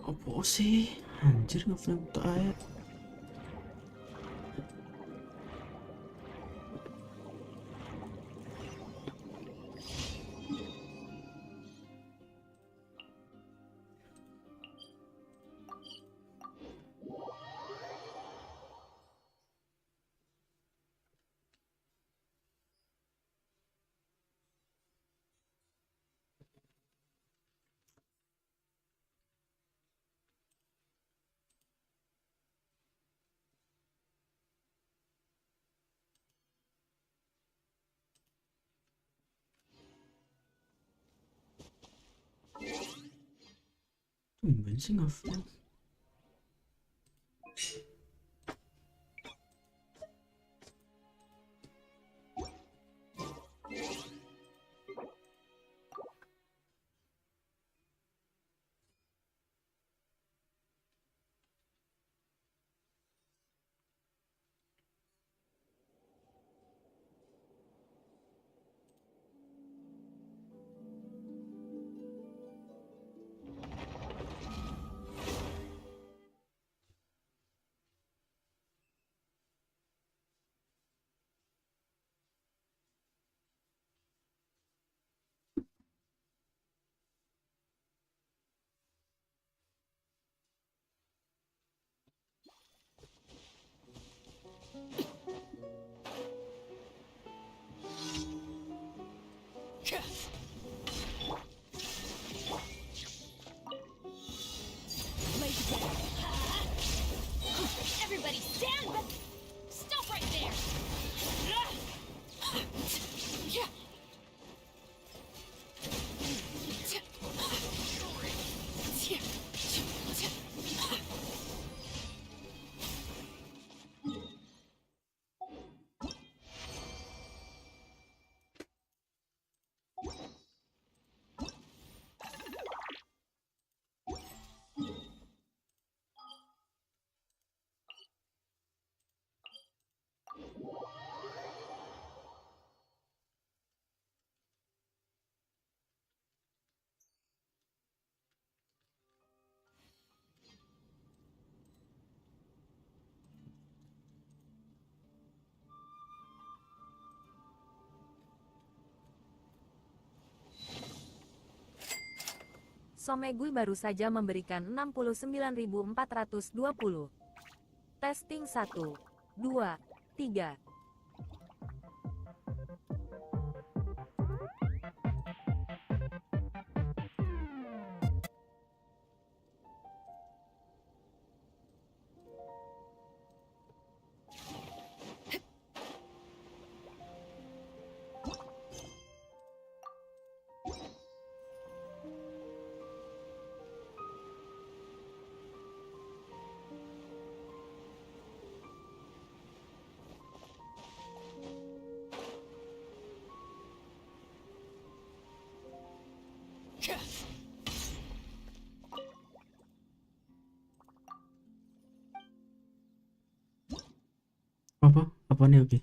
Apa sih? Anjir ngeframe tak ayat. Tumben sih ngeframe. Everybody stand back! Stop right there! Somegui baru saja memberikan 69.420. Testing 1, 2, 3. Apa nih? Oke.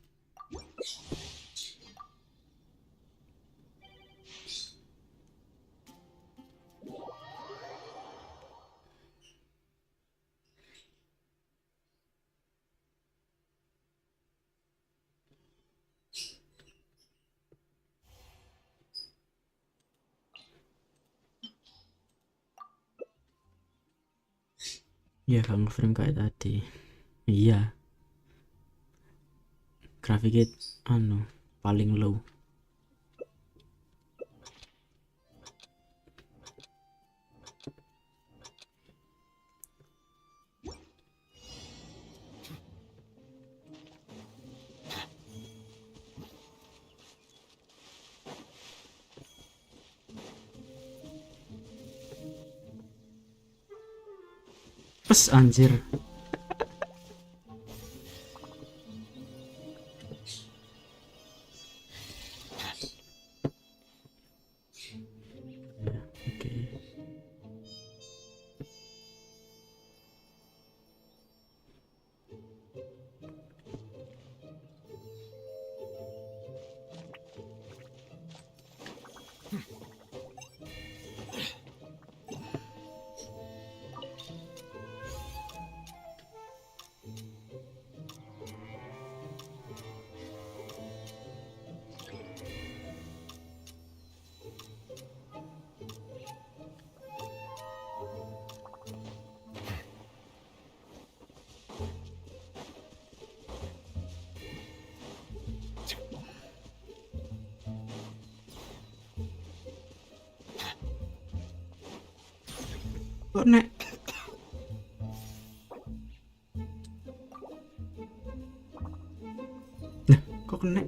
Ya gak ngeframe kayak tadi. Iya, grafiknya paling low. Pes anjir. Ya, oke. Kok nek? Nah, kok kena?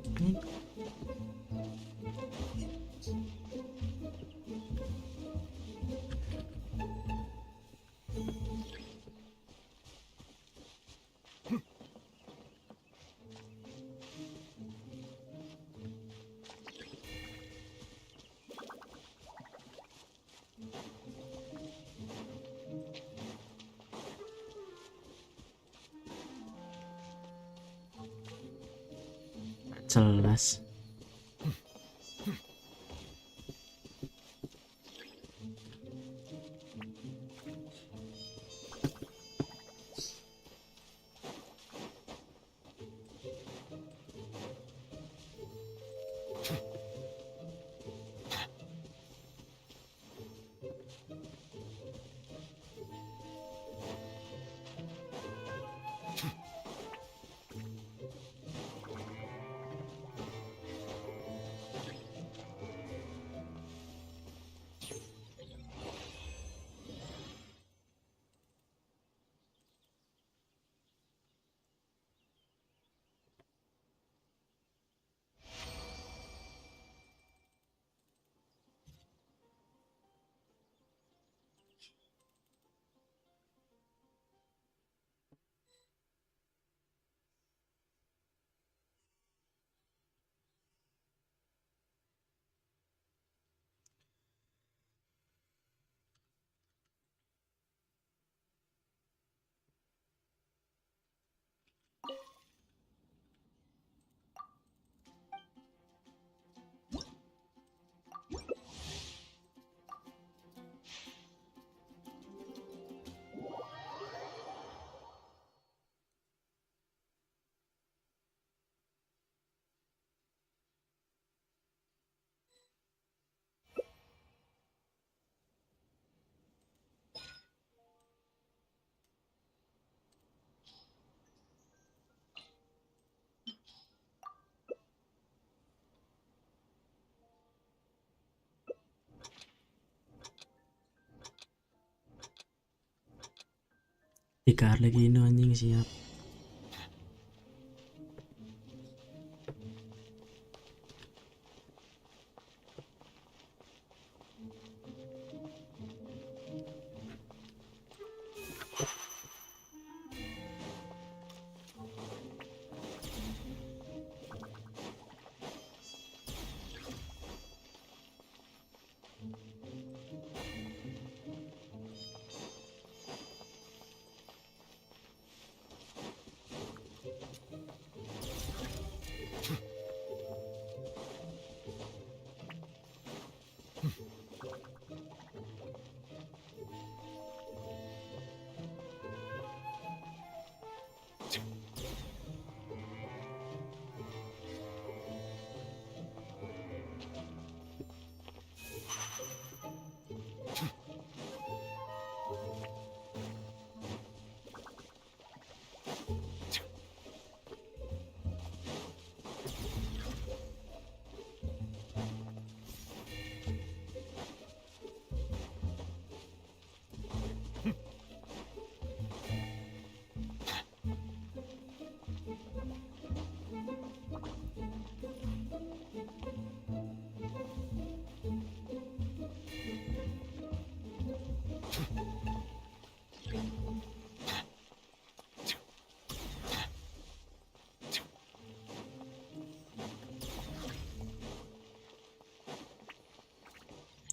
Jelas. Tikar lagi ini anjing siap.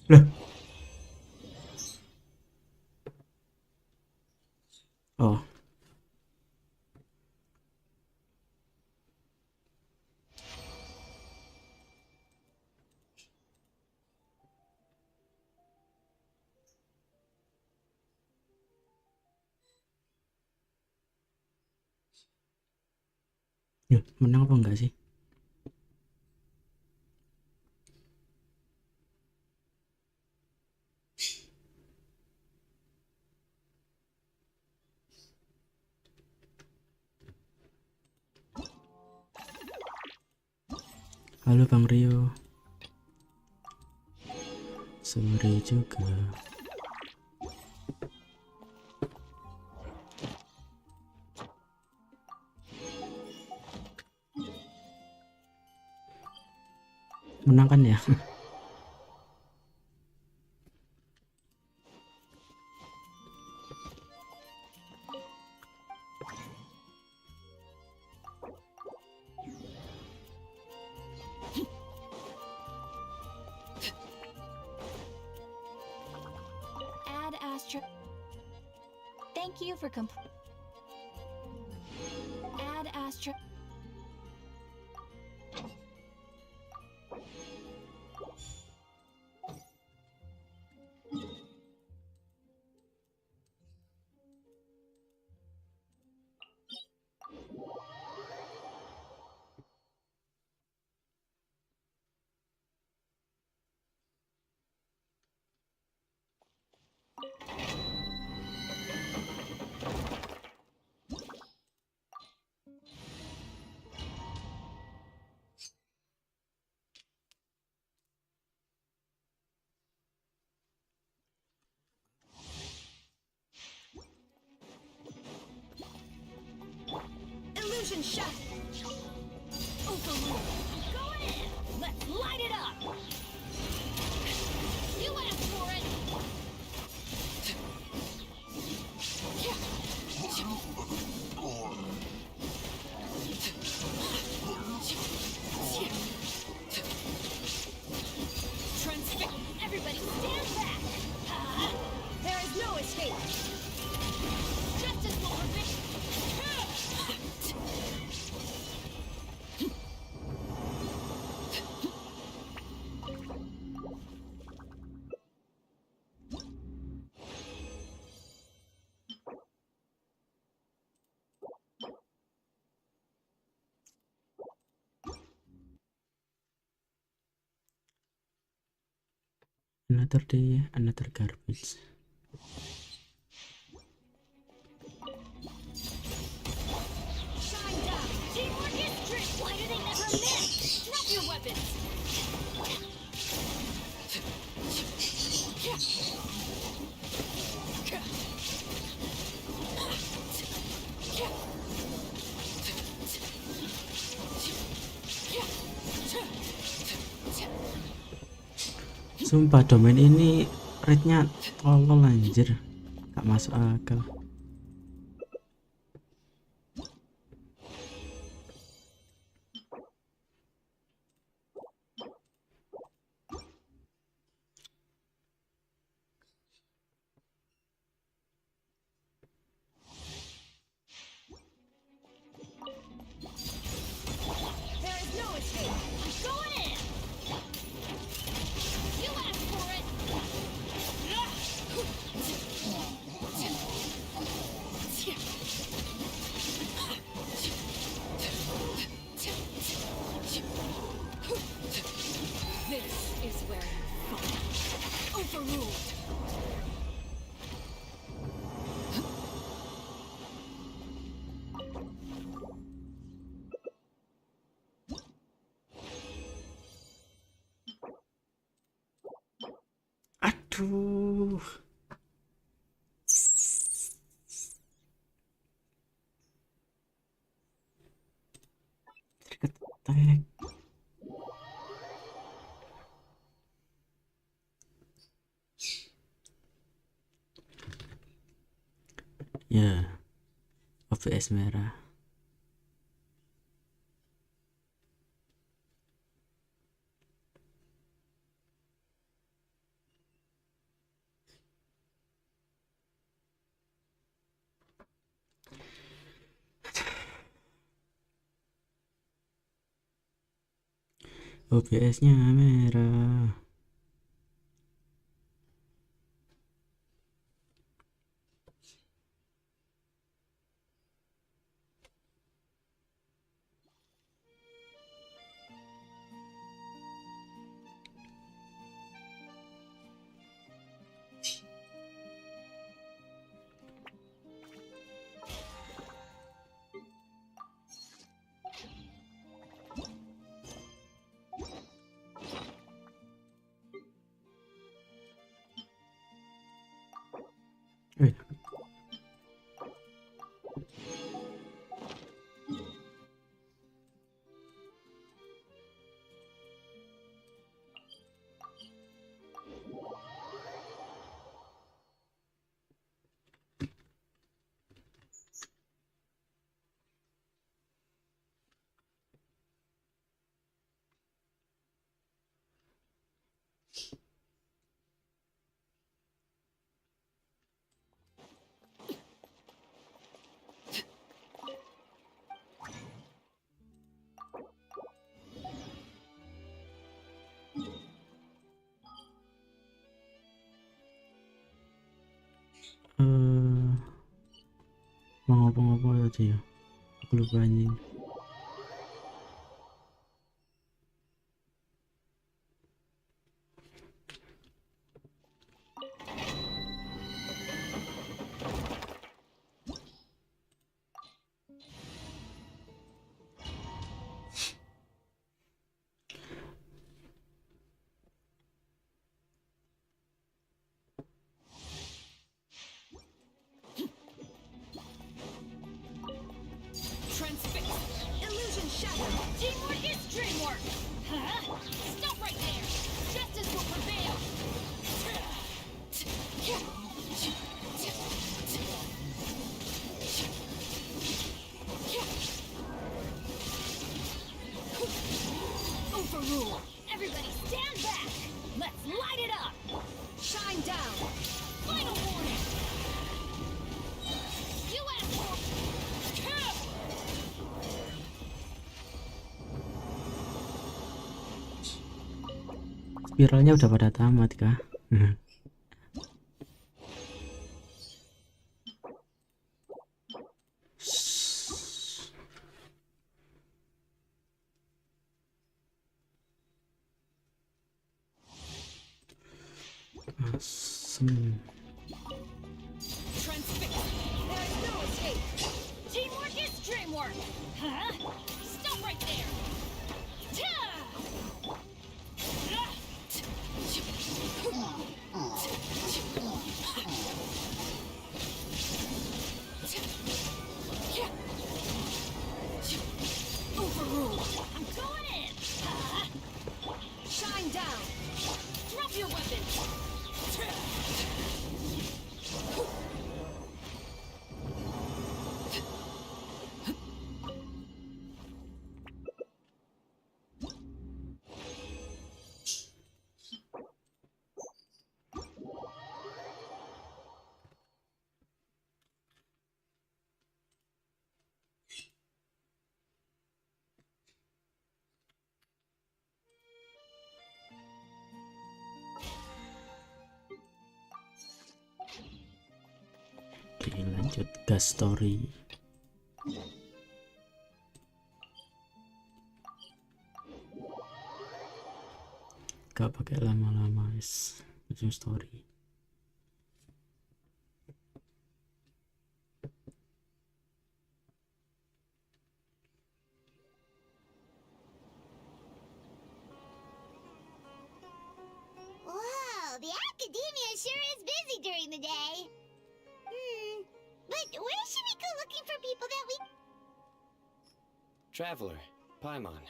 Lah. Oh. Ya, menang apa enggak sih? Halo Bang Rio. Sore juga. Menang kan ya? Add Astra. Thank you for Add Astra. Illusion shot. Overlord. Going in. Let's light it up. You asked for it. Transfix. Everybody stand back. There is no escape. Justice will prevail. Another day, another garbage. Shine down. Teamwork is trick. Why do they never miss? Snap your weapons. Sumpah domain ini rate-nya tolol anjir. Gak masuk akal. There is no escape. I'm going in. You asked for Overruled. Aduh. Ketek. Ya, OBS merah. OBS-nya merah. Eh, eh, mau ngapa-ngapa tadi ya? Aku lupa anjing. Transfix. Illusion shatter. Teamwork is dreamwork. Huh? Stop right there. Justice will prevail. Overrule. Everybody stand back. Let's light it up. Shine down. Final warning. You asked for. Spiralnya udah pada tamat kah? Asem. Transfix. There's no escape. Teamwork is dreamwork. Huh? Stop right there. Overruled. I'm going in. Shine down. Drop your weapon. Oke, lanjut gas story. Gak pakai lama-lama, guys. ujung story. Whoa, the academia sure is busy during the day. But where should we go looking for people that we... Traveler, Paimon.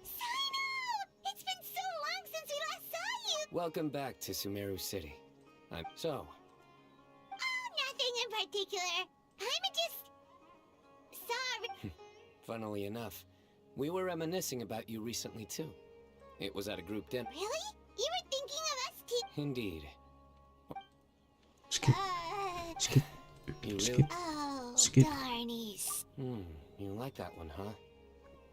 Cyno! It's been so long since we last saw you! Welcome back to Sumeru City. So, Oh, nothing in particular. I'm just... sorry. funnily enough, we were reminiscing about you recently too. It was at a group dinner. Really? You were thinking of us too? Indeed. Skip, Uh... skip, You skip. really? Oh, Skip. darnies. You like that one, huh?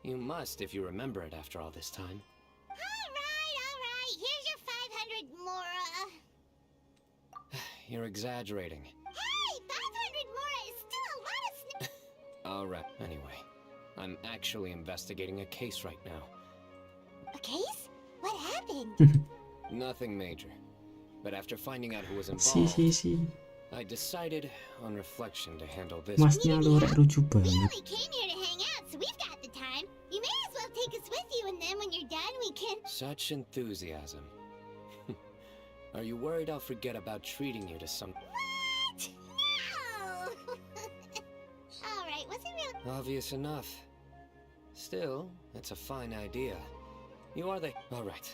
You must if you remember it after all this time. Alright. Here's your 500 Mora. You're exaggerating. Hey, 500 Mora is still a lot of Alright, anyway. I'm actually investigating a case right now. A case? What happened? Nothing major. But after finding out who was Si, involved, si. I decided, on reflection, to handle this. Masnya lu rek lucu We banget. only came here to hang out, so we've got the time. You may as well take us with you, and then when you're done, we can... Such enthusiasm. Are you worried I'll forget about treating you to some... What? No! Alright, was it real... Obvious enough. Still, it's a fine idea. You are the... Alright,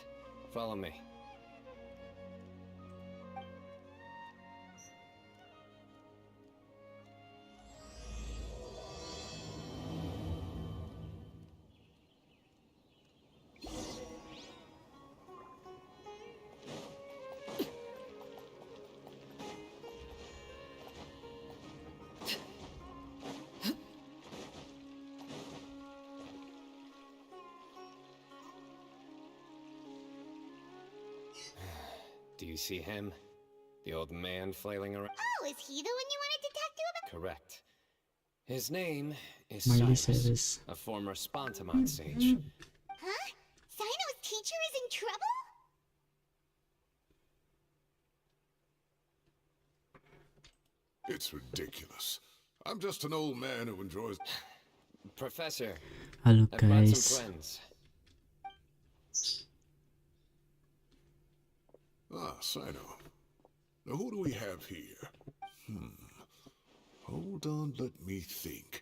follow me. Do you see him? The old man flailing around? Oh, is he the one you wanted to talk to about? Correct. His name is Miley Cyrus, Cyrus. a former Spontamon sage. Huh? Cyno's teacher is in trouble? It's ridiculous. I'm just an old man who enjoys... Professor, Halo I brought guys. some friends. Ah, Cyno. Now who do we have here? Hold on, let me think.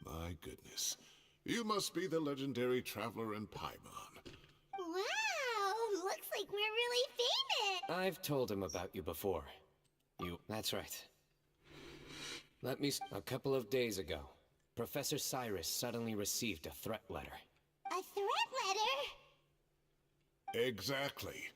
My goodness. You must be the legendary traveler in Paimon. Wow, looks like we're really famous. I've told him about you before. That's right. A couple of days ago, Professor Cyrus suddenly received a threat letter. A threat letter? Exactly.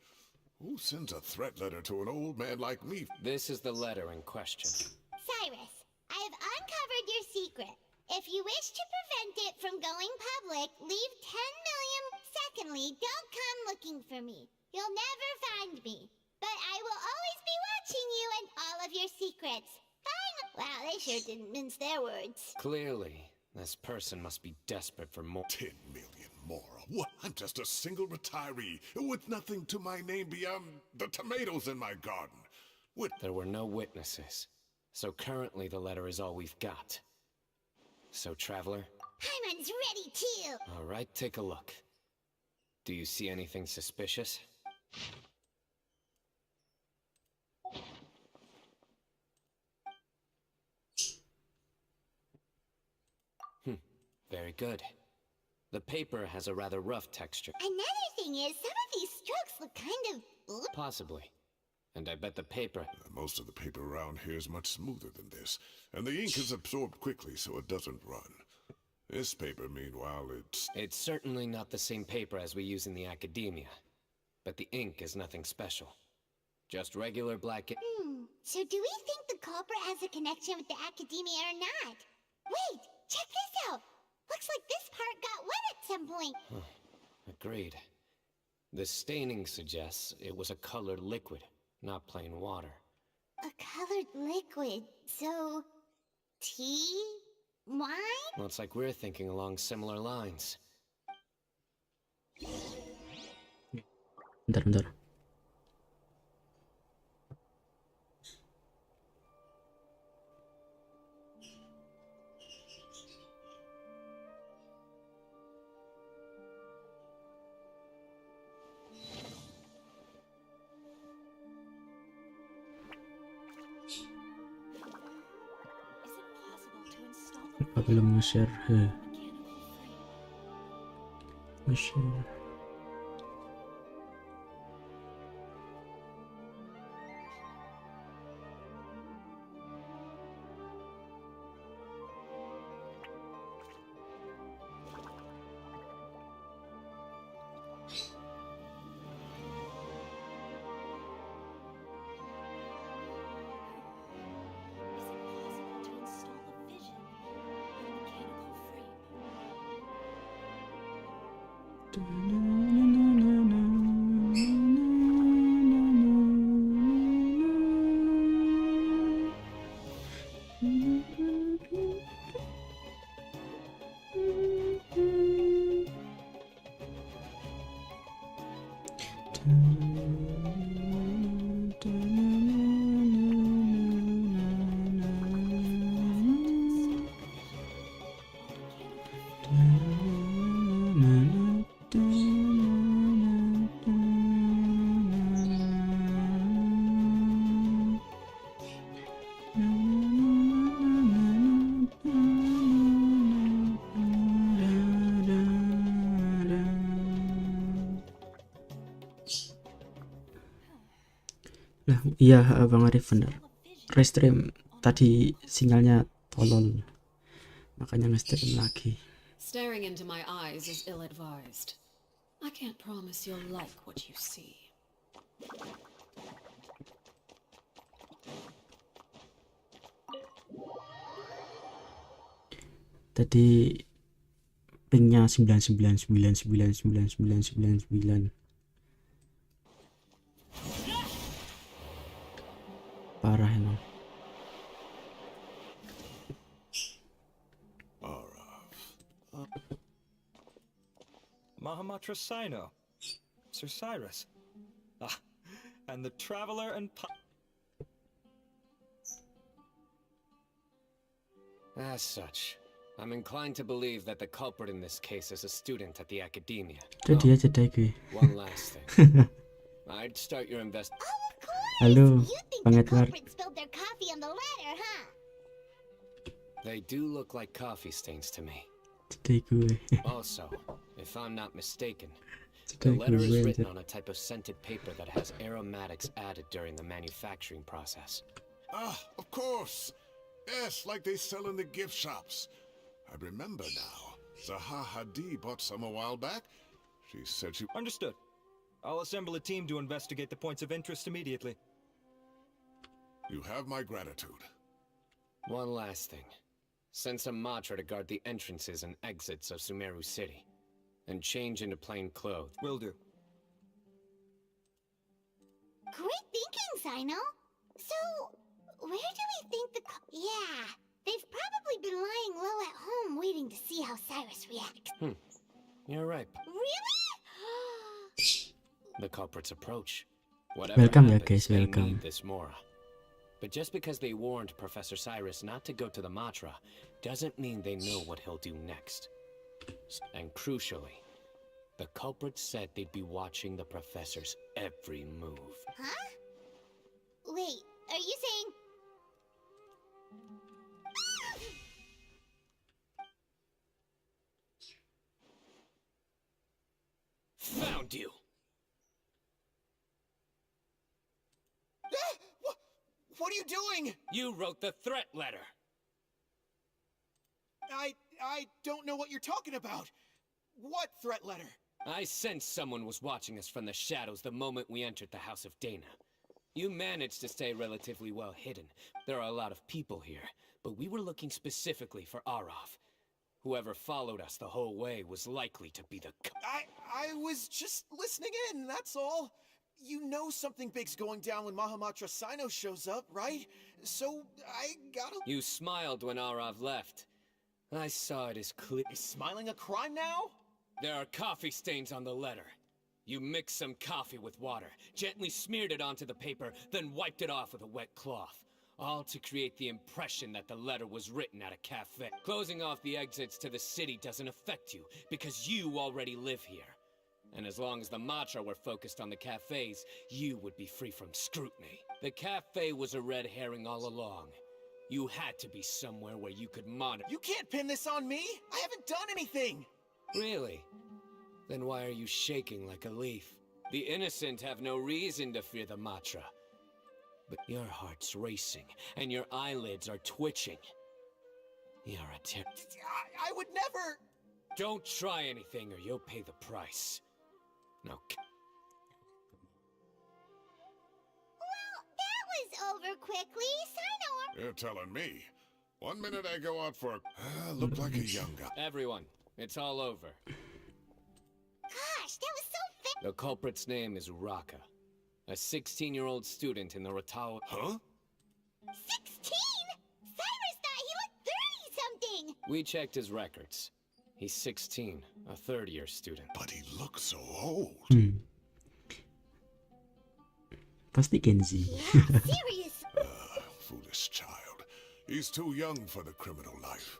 Who sends a threat letter to an old man like me? This is the letter in question. Cyrus, I have uncovered your secret. If you wish to prevent it from going public, leave 10 million. Secondly, don't come looking for me. You'll never find me. But I will always be watching you and all of your secrets. Fine. Wow, they sure didn't mince their words. Clearly, this person must be desperate for more. 10 million more. What? I'm just a single retiree with nothing to my name beyond the tomatoes in my garden. What? There were no witnesses, so currently the letter is all we've got. So, Traveler? Paimon's ready too. All right, take a look. Do you see anything suspicious? Very good. The paper has a rather rough texture. Another thing is, some of these strokes look kind of... Possibly. And I bet the paper... Most of the paper around here is much smoother than this, and the ink is absorbed quickly so it doesn't run. This paper, meanwhile, it's... It's certainly not the same paper as we use in the academia. But the ink is nothing special. Just regular black ink. So do we think the culprit has a connection with the academia or not? Wait, check this out. Looks like this part got wet at some point. Agreed. The staining suggests it was a colored liquid, not plain water. A colored liquid. So... tea? Wine? Well, it's like we're thinking along similar lines. Bentar. Kenapa belum nge-share? Nge-share. Lah, iya Bang Arif bener. Restream tadi sinyalnya tolol, makanya nge-stream lagi. Staring into my eyes is ill-advised. I can't promise you'll like what you see. Tadi pingnya 99999999. Parah emang. Mahamatra Cyno, Sir Cyrus. Ah, and the Traveler and As such, I'm inclined to believe that the culprit in this case is a student at the academia. Itu dia jeda gue. One last thing. I'd start your invest. Oh, of course! Halo, You think Bang the Edward. culprit spilled their coffee on the ladder, huh? They do look like coffee stains to me. Jeda gue. Also, if I'm not mistaken, Jeda the letter is gue written anjir. on a type of scented paper that has aromatics added during the manufacturing process. Ah, of course. Yes, like they sell in the gift shops. I remember now. Zaha Hadi bought some a while back. She said she... Understood. I'll assemble a team to investigate the points of interest immediately. You have my gratitude. One last thing. Send some Matra to guard the entrances and exits of Sumeru City. And change into plain clothes. Will do. Great thinking, Cyno. So, where do we think the yeah, they've probably been lying low at home waiting to see how Cyrus reacts. You're right. Really? The culprit's approach. Whatever Welcome ya happens, guys, they welcome. need this Mora. But just because they warned Professor Cyrus not to go to the Matra doesn't mean they know what he'll do next. And crucially, the culprit said they'd be watching the professor's every move. Huh? Wait, are you saying... Found you! What are you doing? You wrote the threat letter! I don't know what you're talking about. What threat letter? I sensed someone was watching us from the shadows the moment we entered the House of Dana. You managed to stay relatively well hidden. There are a lot of people here, but we were looking specifically for Araf. Whoever followed us the whole way was likely to be the I was just listening in, that's all. You know something big's going down when Mahamatra Cyno shows up, right? So, I gotta... You smiled when Arav left. I saw it as clear. Is smiling a crime now? There are coffee stains on the letter. You mixed some coffee with water, gently smeared it onto the paper, then wiped it off with a wet cloth. All to create the impression that the letter was written at a cafe. Closing off the exits to the city doesn't affect you, because you already live here. And as long as the Matra were focused on the cafes, you would be free from scrutiny. The cafe was a red herring all along. You had to be somewhere where you could monitor. You can't pin this on me! I haven't done anything! Really? Then why are you shaking like a leaf? The innocent have no reason to fear the Matra. But your heart's racing, and your eyelids are twitching. You're a I would never... Don't try anything or you'll pay the price. Now... Well, that was over quickly. Cyno... You're telling me. 1 minute I go out for look like a young guy. Everyone, it's all over. Gosh, that was so fast. The culprit's name is Uraka. A 16-year-old student in the Ratawa... Huh? 16? Cyrus thought he looked 30-something! We checked his records. He's 16, a third-year student. But he looks so old. Pasti Genji. Yeah, serious. Foolish child. He's too young for the criminal life.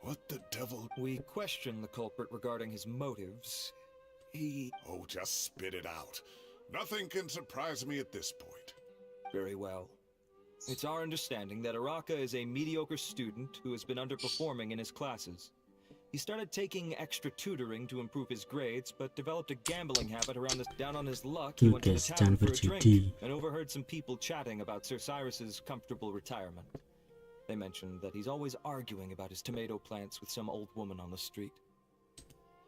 What the devil? We question the culprit regarding his motives. Oh, just spit it out. Nothing can surprise me at this point. Very well. It's our understanding that Uraka is a mediocre student who has been underperforming in his classes. He started taking extra tutoring to improve his grades, but developed a gambling habit around this. Down on his luck, he went to the tavern for a drink and overheard some people chatting about Sir Cyrus's comfortable retirement. They mentioned that he's always arguing about his tomato plants with some old woman on the street.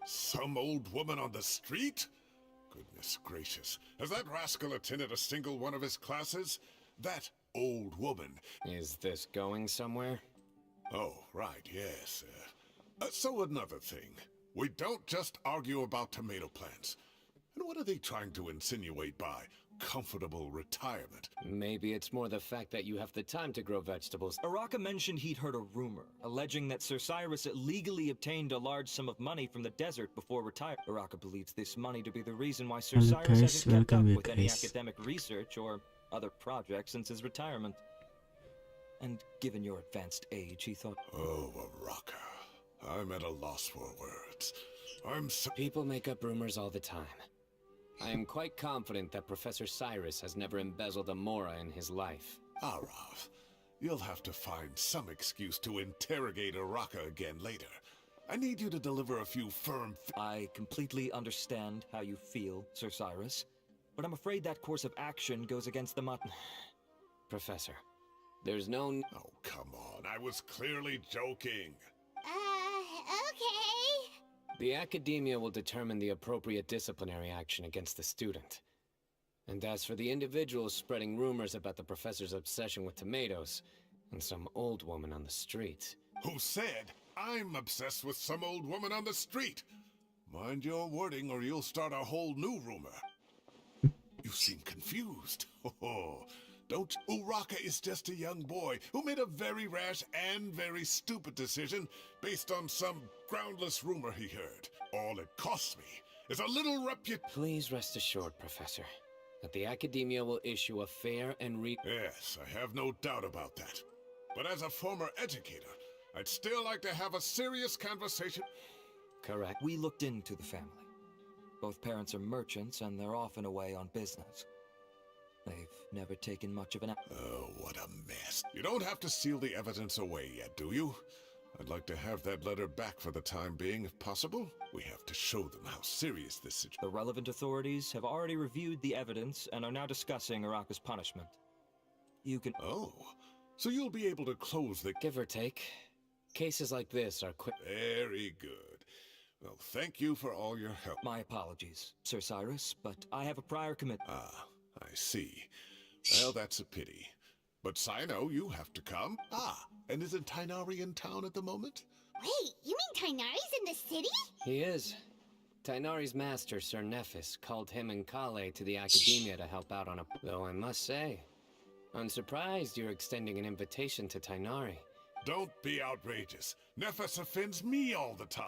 Some old woman on the street? Goodness gracious. Has that rascal attended a single one of his classes? That old woman. Is this going somewhere? Oh, right, yes. So another thing. We don't just argue about tomato plants. And what are they trying to insinuate by comfortable retirement? Maybe it's more the fact that you have the time to grow vegetables. Uraka mentioned he'd heard a rumor, alleging that Sir Cyrus illegally obtained a large sum of money from the desert before retiring. Uraka believes this money to be the reason why Sir Cyrus hasn't kept up with any academic research or other projects since his retirement. And given your advanced age, he thought... Oh, Uraka. I'm at a loss for words. People make up rumors all the time. I am quite confident that Professor Cyrus has never embezzled a mora in his life. Arav, you'll have to find some excuse to interrogate Uraka again later. I need you to deliver a few firm... I completely understand how you feel, Sir Cyrus, but I'm afraid that course of action goes against the Professor, there's no... Oh, come on. I was clearly joking. Okay. The Academia will determine the appropriate disciplinary action against the student. And as for the individuals spreading rumors about the professor's obsession with tomatoes and some old woman on the street... Who said I'm obsessed with some old woman on the street? Mind your wording or you'll start a whole new rumor. You seem confused. Oh, don't... Uraka is just a young boy who made a very rash and very stupid decision based on some groundless rumor he heard. All it costs me is a little Please rest assured, Professor, that the Academia will issue a fair and Yes, I have no doubt about that. But as a former educator, I'd still like to have a serious conversation. Correct. We looked into the family. Both parents are merchants and they're often away on business. They've never taken much of an... Oh, what a mess. You don't have to seal the evidence away yet, do you? I'd like to have that letter back for the time being, if possible. We have to show them how serious this situation... The relevant authorities have already reviewed the evidence and are now discussing Uraka's punishment. You can... Oh, so you'll be able to close the... Give or take. Cases like this are quick... Very good. Well, thank you for all your help. My apologies, Sir Cyrus, but I have a prior commitment. Ah, I see. Well, that's a pity. But Cyno, you have to come. Ah, and isn't Tighnari in town at the moment? Wait, you mean Tighnari's in the city? He is. Tighnari's master, Sir Nephis, called him and Kale to the Academia to help out on a... Though I must say, I'm surprised you're extending an invitation to Tighnari. Don't be outrageous. Nephis offends me all the time.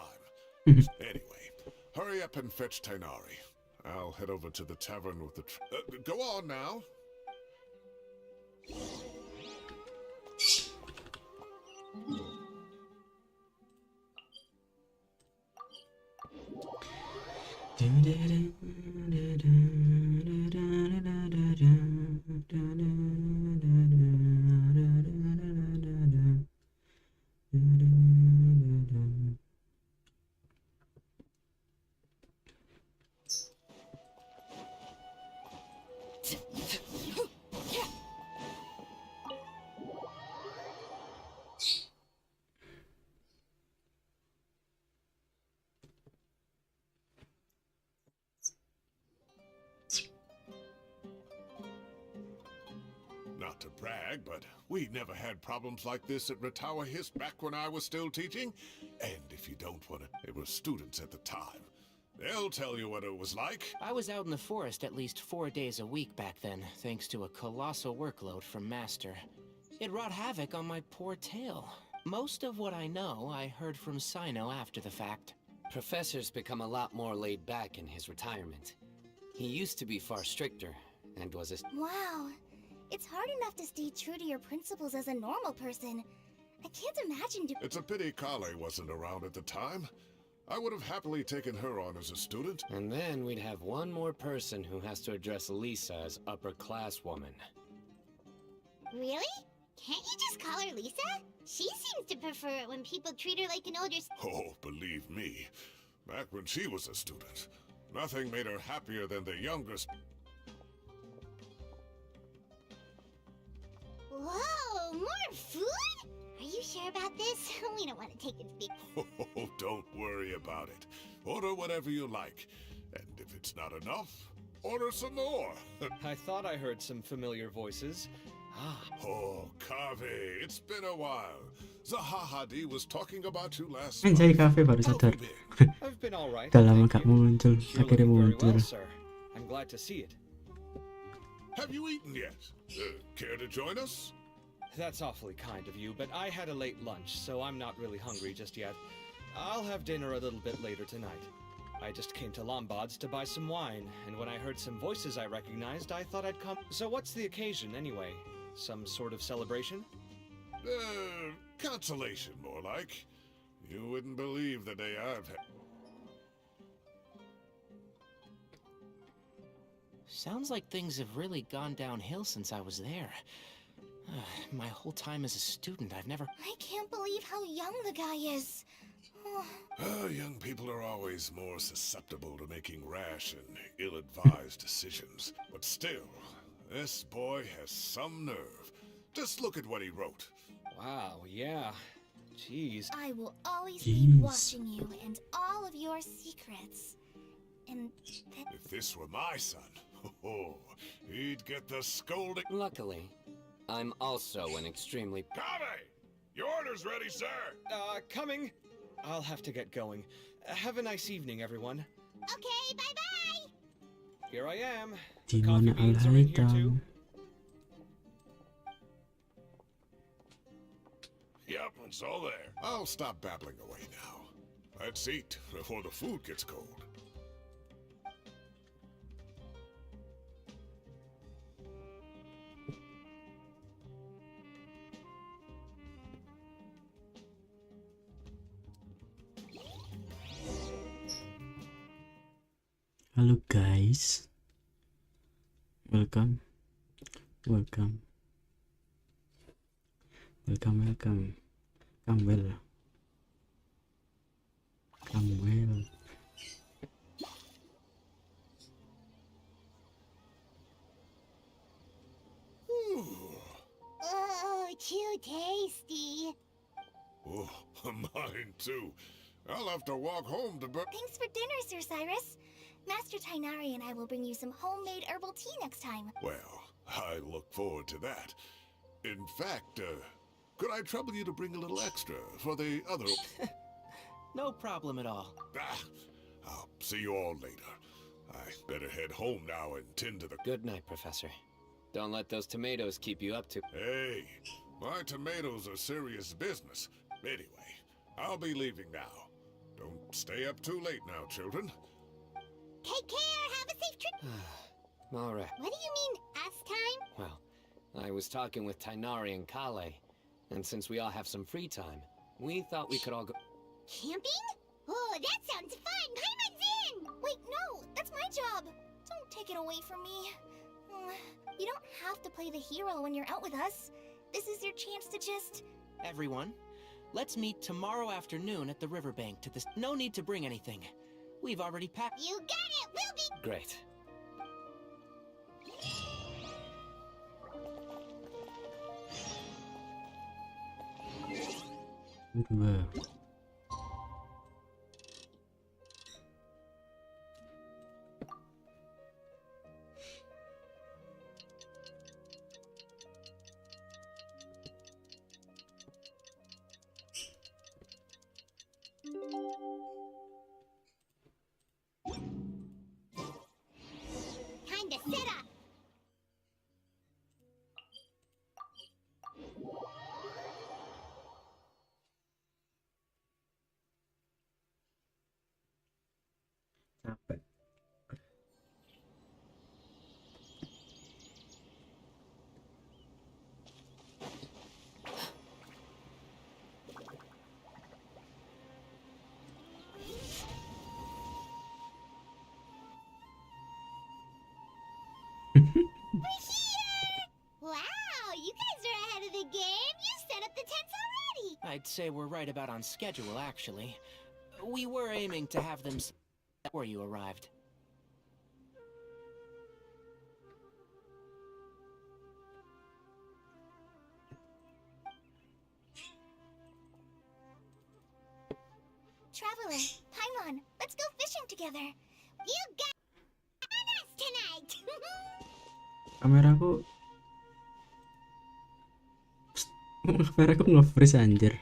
Anyway, hurry up and fetch Tighnari. I'll head over to the tavern with the... go on now. Not to brag, but we never had problems like this at Ratawa Hist back when I was still teaching. And if you don't want to, it was students at the time. They'll tell you what it was like. I was out in the forest at least 4 days a week back then, thanks to a colossal workload from Master. It wrought havoc on my poor tail. Most of what I know, I heard from Cyno after the fact. Professor's become a lot more laid back in his retirement. He used to be far stricter, and was a... Wow. It's hard enough to stay true to your principles as a normal person. I can't imagine It's a pity Kale wasn't around at the time. I would have happily taken her on as a student. And then we'd have one more person who has to address Lisa as upper-class woman. Really? Can't you just call her Lisa? She seems to prefer it when people treat her like an older... Oh, believe me, back when she was a student, nothing made her happier than the youngest... Whoa, more food? Are you sure about this? We don't want to take its big... Oh, don't worry about it. Order whatever you like. And if it's not enough, order some more. I thought I heard some familiar voices. Oh, Kave, it's been a while. Zahahadi was talking about you last Anjay, month. Cafe baru How sadar. have you been? I've been all right. Udah lama thank gak you. muncul. You're Akhirnya looking very muncul. well, sir. I'm glad to see it. Have you eaten yet? Care to join us? That's awfully kind of you, but I had a late lunch, so I'm not really hungry just yet. I'll have dinner a little bit later tonight. I just came to Lombard's to buy some wine, and when I heard some voices I recognized, I thought I'd come. So what's the occasion, anyway? Some sort of celebration? Consolation, more like. You wouldn't believe the day I've had. Sounds like things have really gone downhill since I was there. My whole time as a student, I've never... I can't believe how young the guy is. Young people are always more susceptible to making rash and ill-advised decisions. But still, this boy has some nerve. Just look at what he wrote. Wow, yeah. Jeez. I will always Jeez. be watching you and all of your secrets. And that... If this were my son, he'd get the scolding. Luckily, I'm also an extremely... Kave! Your order's ready, sir! Coming. I'll have to get going. Have a nice evening, everyone. Okay, bye-bye! Here I am. Di Coffee mana beans are in here too. Al-Haitham? Yep, it's all there. I'll stop babbling away now. Let's eat before the food gets cold. Halo guys, welcome. Come well. Oh, too tasty. Oh, mine too. I'll have to walk home to bed. Thanks for dinner, Sir Cyrus. Master Tainari and I will bring you some homemade herbal tea next time. Well, I look forward to that. In fact, could I trouble you to bring a little extra for the other... No problem at all. I'll see you all later. I better head home now and tend to the... Good night, Professor. Don't let those tomatoes keep you up to... Hey, my tomatoes are serious business. Anyway, I'll be leaving now. Don't stay up too late now, children. Take care, have a safe trip. All right. What do you mean, us time? Well, I was talking with Tainari and Kale, and since we all have some free time, we thought we could all go... Camping? Oh, that sounds fun! Paimon's in! Wait, no, that's my job. Don't take it away from me. You don't have to play the hero when you're out with us. This is your chance to just... Everyone, let's meet tomorrow afternoon at the riverbank to this... No need to bring anything. We've already packed... You got it! We'll be... Great. Berdua. We're here! Wow, you guys are ahead of the game. You set up the tents already. I'd say we're right about on schedule, actually. We were aiming to have them before you arrived. Traveler, Paimon, let's go fishing together. You got us tonight. Kameraku kameraku nge-freeze anjir.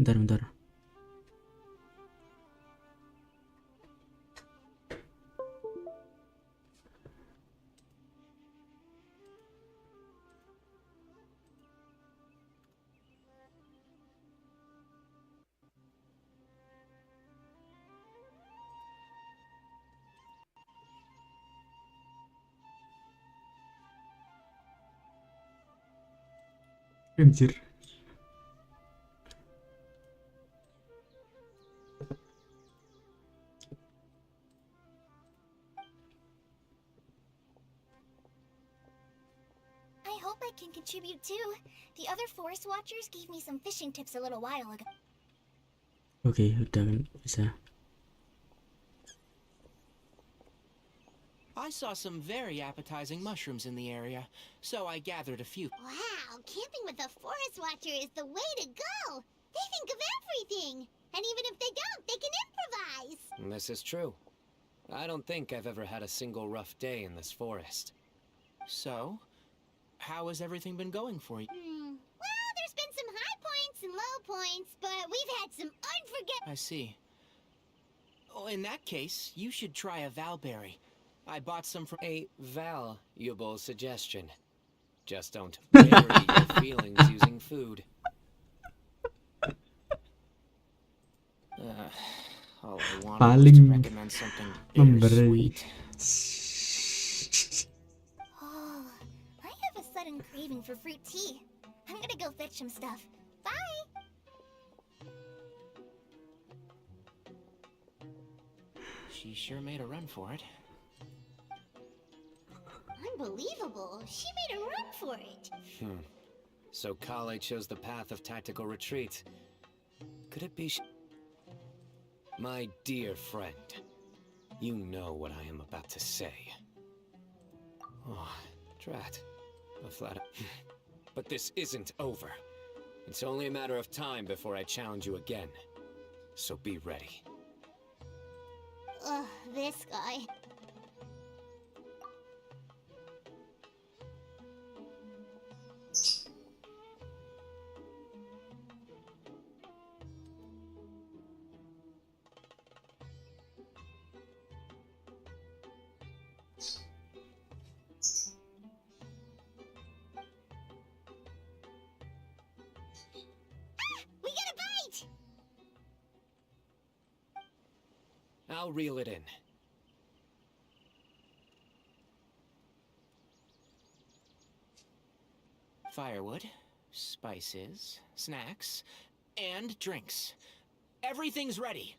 Bentar. Anjir. I hope I can contribute too. The other forest watchers gave me some fishing tips a little while ago. Oke, udah kan bisa. I saw some very appetizing mushrooms in the area, so I gathered a few. Wow, camping with a forest watcher is the way to go. They think of everything. And even if they don't, they can improvise. This is true. I don't think I've ever had a single rough day in this forest. So, how has everything been going for you? Well, there's been some high points and low points, but we've had some unforgettable... I see. Oh, in that case, you should try a valberry. I bought some from... A valuable suggestion. Just don't bury your feelings using food. All I wanted was to recommend something very sweet. Oh, I have a sudden craving for fruit tea. I'm gonna go fetch some stuff. Bye! She sure made a run for it. Unbelievable. She made a run for it. So Kale chose the path of tactical retreat. Could it be My dear friend, you know what I am about to say. Oh, drat. A flat... But this isn't over. It's only a matter of time before I challenge you again. So be ready. Ugh, this guy. I'll reel it in. Firewood, spices, snacks, and drinks. Everything's ready.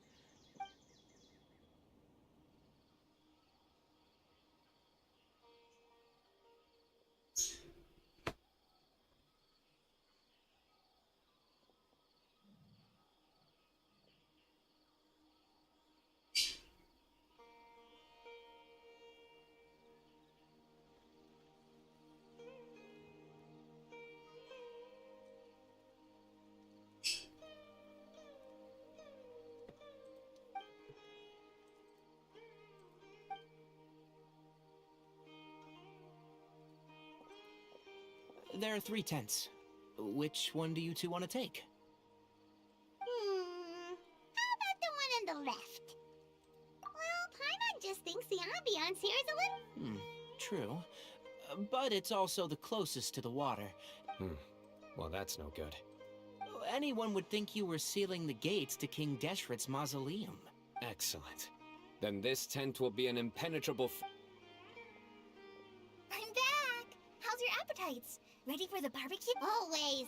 There are 3 tents. Which one do you two want to take? How about the one on the left? Well, Paimon just thinks the ambiance here is a little... True. But it's also the closest to the water. Well, that's no good. Anyone would think you were sealing the gates to King Deshret's mausoleum. Excellent. Then this tent will be an impenetrable How's your appetites? Ready for the barbecue? Always.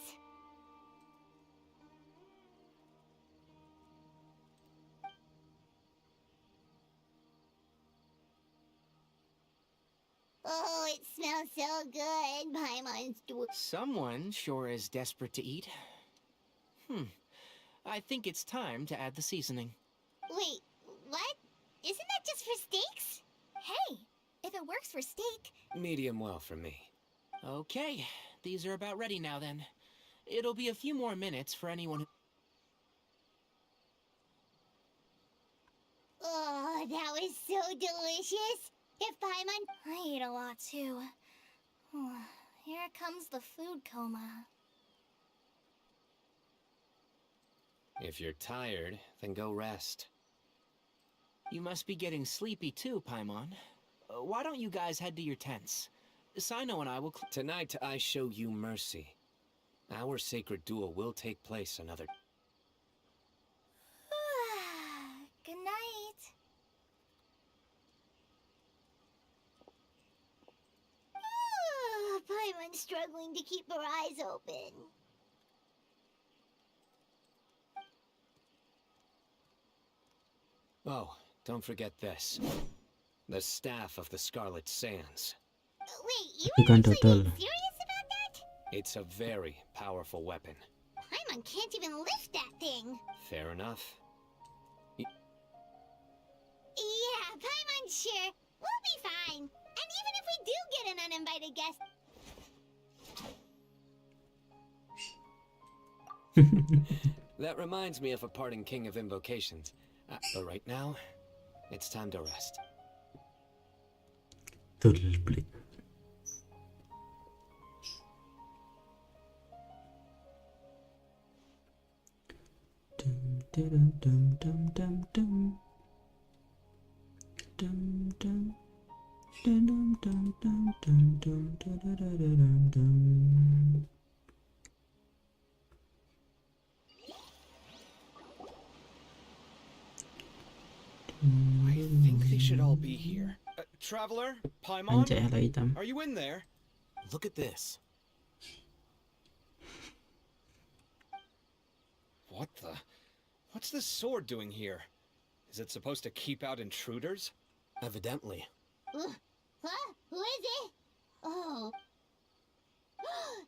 Oh, it smells so good. Paimon's doing. Someone sure is desperate to eat. I think it's time to add the seasoning. Wait, what? Isn't that just for steaks? Hey, if it works for steak. Medium well for me. Okay, these are about ready now then. It'll be a few more minutes for anyone who... Oh, that was so delicious. If Paimon... I ate a lot too. Here comes the food coma. If you're tired, then go rest. You must be getting sleepy too, Paimon. Why don't you guys head to your tents? Cyno and I will... Tonight, I show you mercy. Our sacred duel will take place another... Good night. Paimon's struggling to keep her eyes open. Oh, don't forget this. The staff of the Scarlet Sands. Wait, you Tapi were kan actually total. being serious about that? It's a very powerful weapon. Paimon can't even lift that thing. Fair enough. Yeah, Paimon, sure. We'll be fine. And even if we do get an uninvited guest... That reminds me of a parting king of invocations. But right now, it's time to rest. Tulblik. Dum dum dum dum dum dum. Dum dum. Dum dum dum dum dum dum dum dum. I think they should all be here. Traveler? Paimon? Anjay, ala hitam. Are you in there? Look at this. What the? What's this sword doing here? Is it supposed to keep out intruders? Evidently. Huh? Who is it? Oh.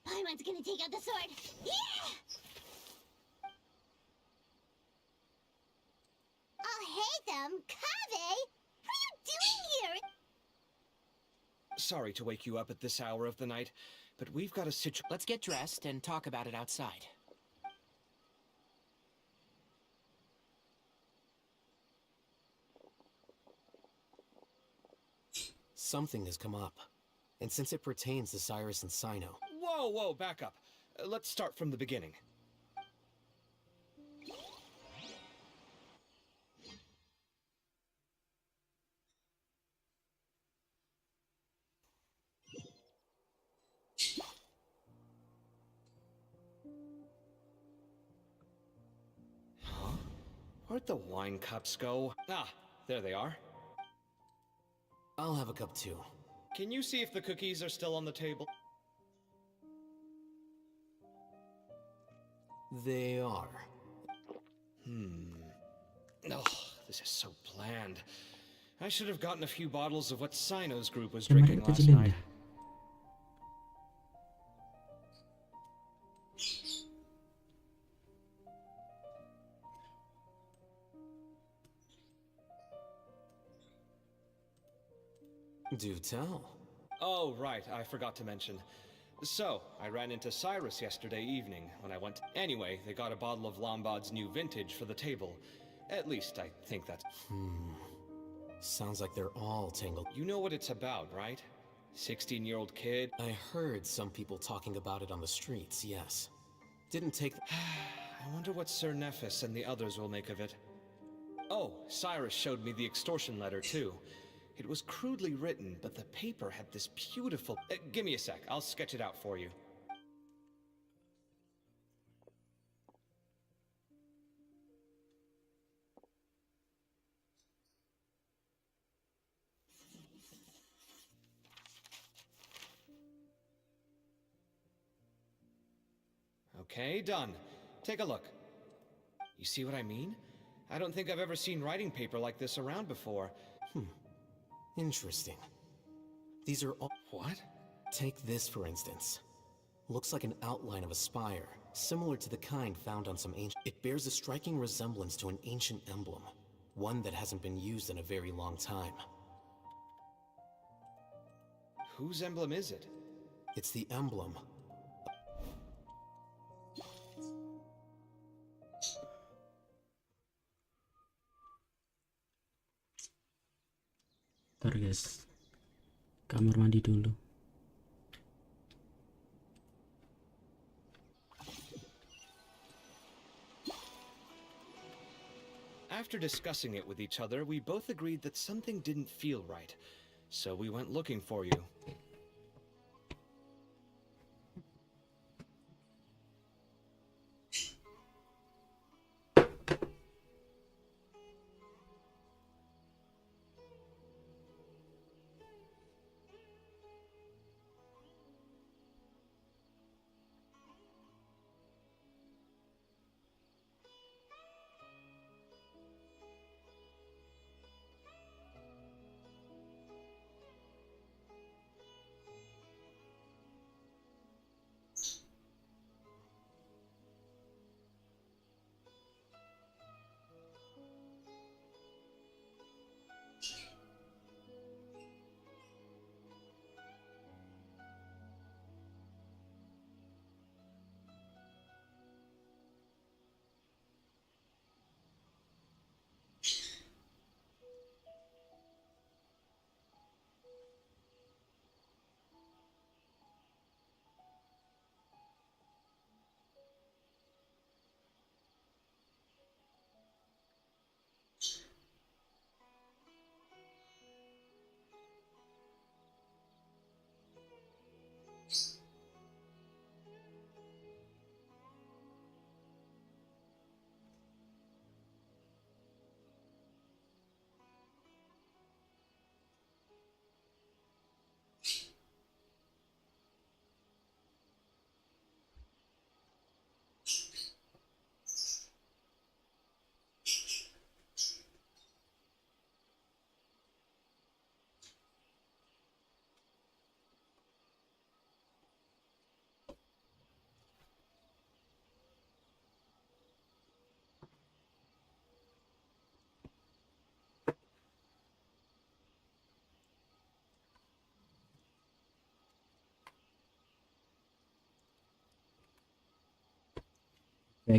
Paimon's gonna take out the sword. Yeah! Oh, hey them! Kave! What are you doing here? Sorry to wake you up at this hour of the night, but we've got a situation. Let's get dressed and talk about it outside. Something has come up. And since it pertains to Cyrus and Cyno... Whoa, back up. Let's start from the beginning. Huh? Where'd the wine cups go? Ah, there they are. I'll have a cup too. Can you see if the cookies are still on the table? They are. Oh, this is so bland. I should have gotten a few bottles of what Cyno's group was Yang drinking mana last kecilin night. dah. Do tell. Oh, right, I forgot to mention. So, I ran into Cyrus yesterday evening when I went. Anyway, they got a bottle of Lombard's new vintage for the table. At least, I think that's... Sounds like they're all tangled. You know what it's about, right? 16-year-old kid. I heard some people talking about it on the streets, yes. Didn't take... I wonder what Sir Nephis and the others will make of it. Oh, Cyrus showed me the extortion letter, too. It was crudely written, but the paper had this beautiful... give me a sec, I'll sketch it out for you. Okay, done. Take a look. You see what I mean? I don't think I've ever seen writing paper like this around before. Interesting. These are all... What? Take this, for instance. Looks like an outline of a spire, similar to the kind found on some ancient... It bears a striking resemblance to an ancient emblem, one that hasn't been used in a very long time. Whose emblem is it? It's the emblem. Ntar guys, kamar mandi dulu. After discussing it with each other, we both agreed that something didn't feel right. So we went looking for you.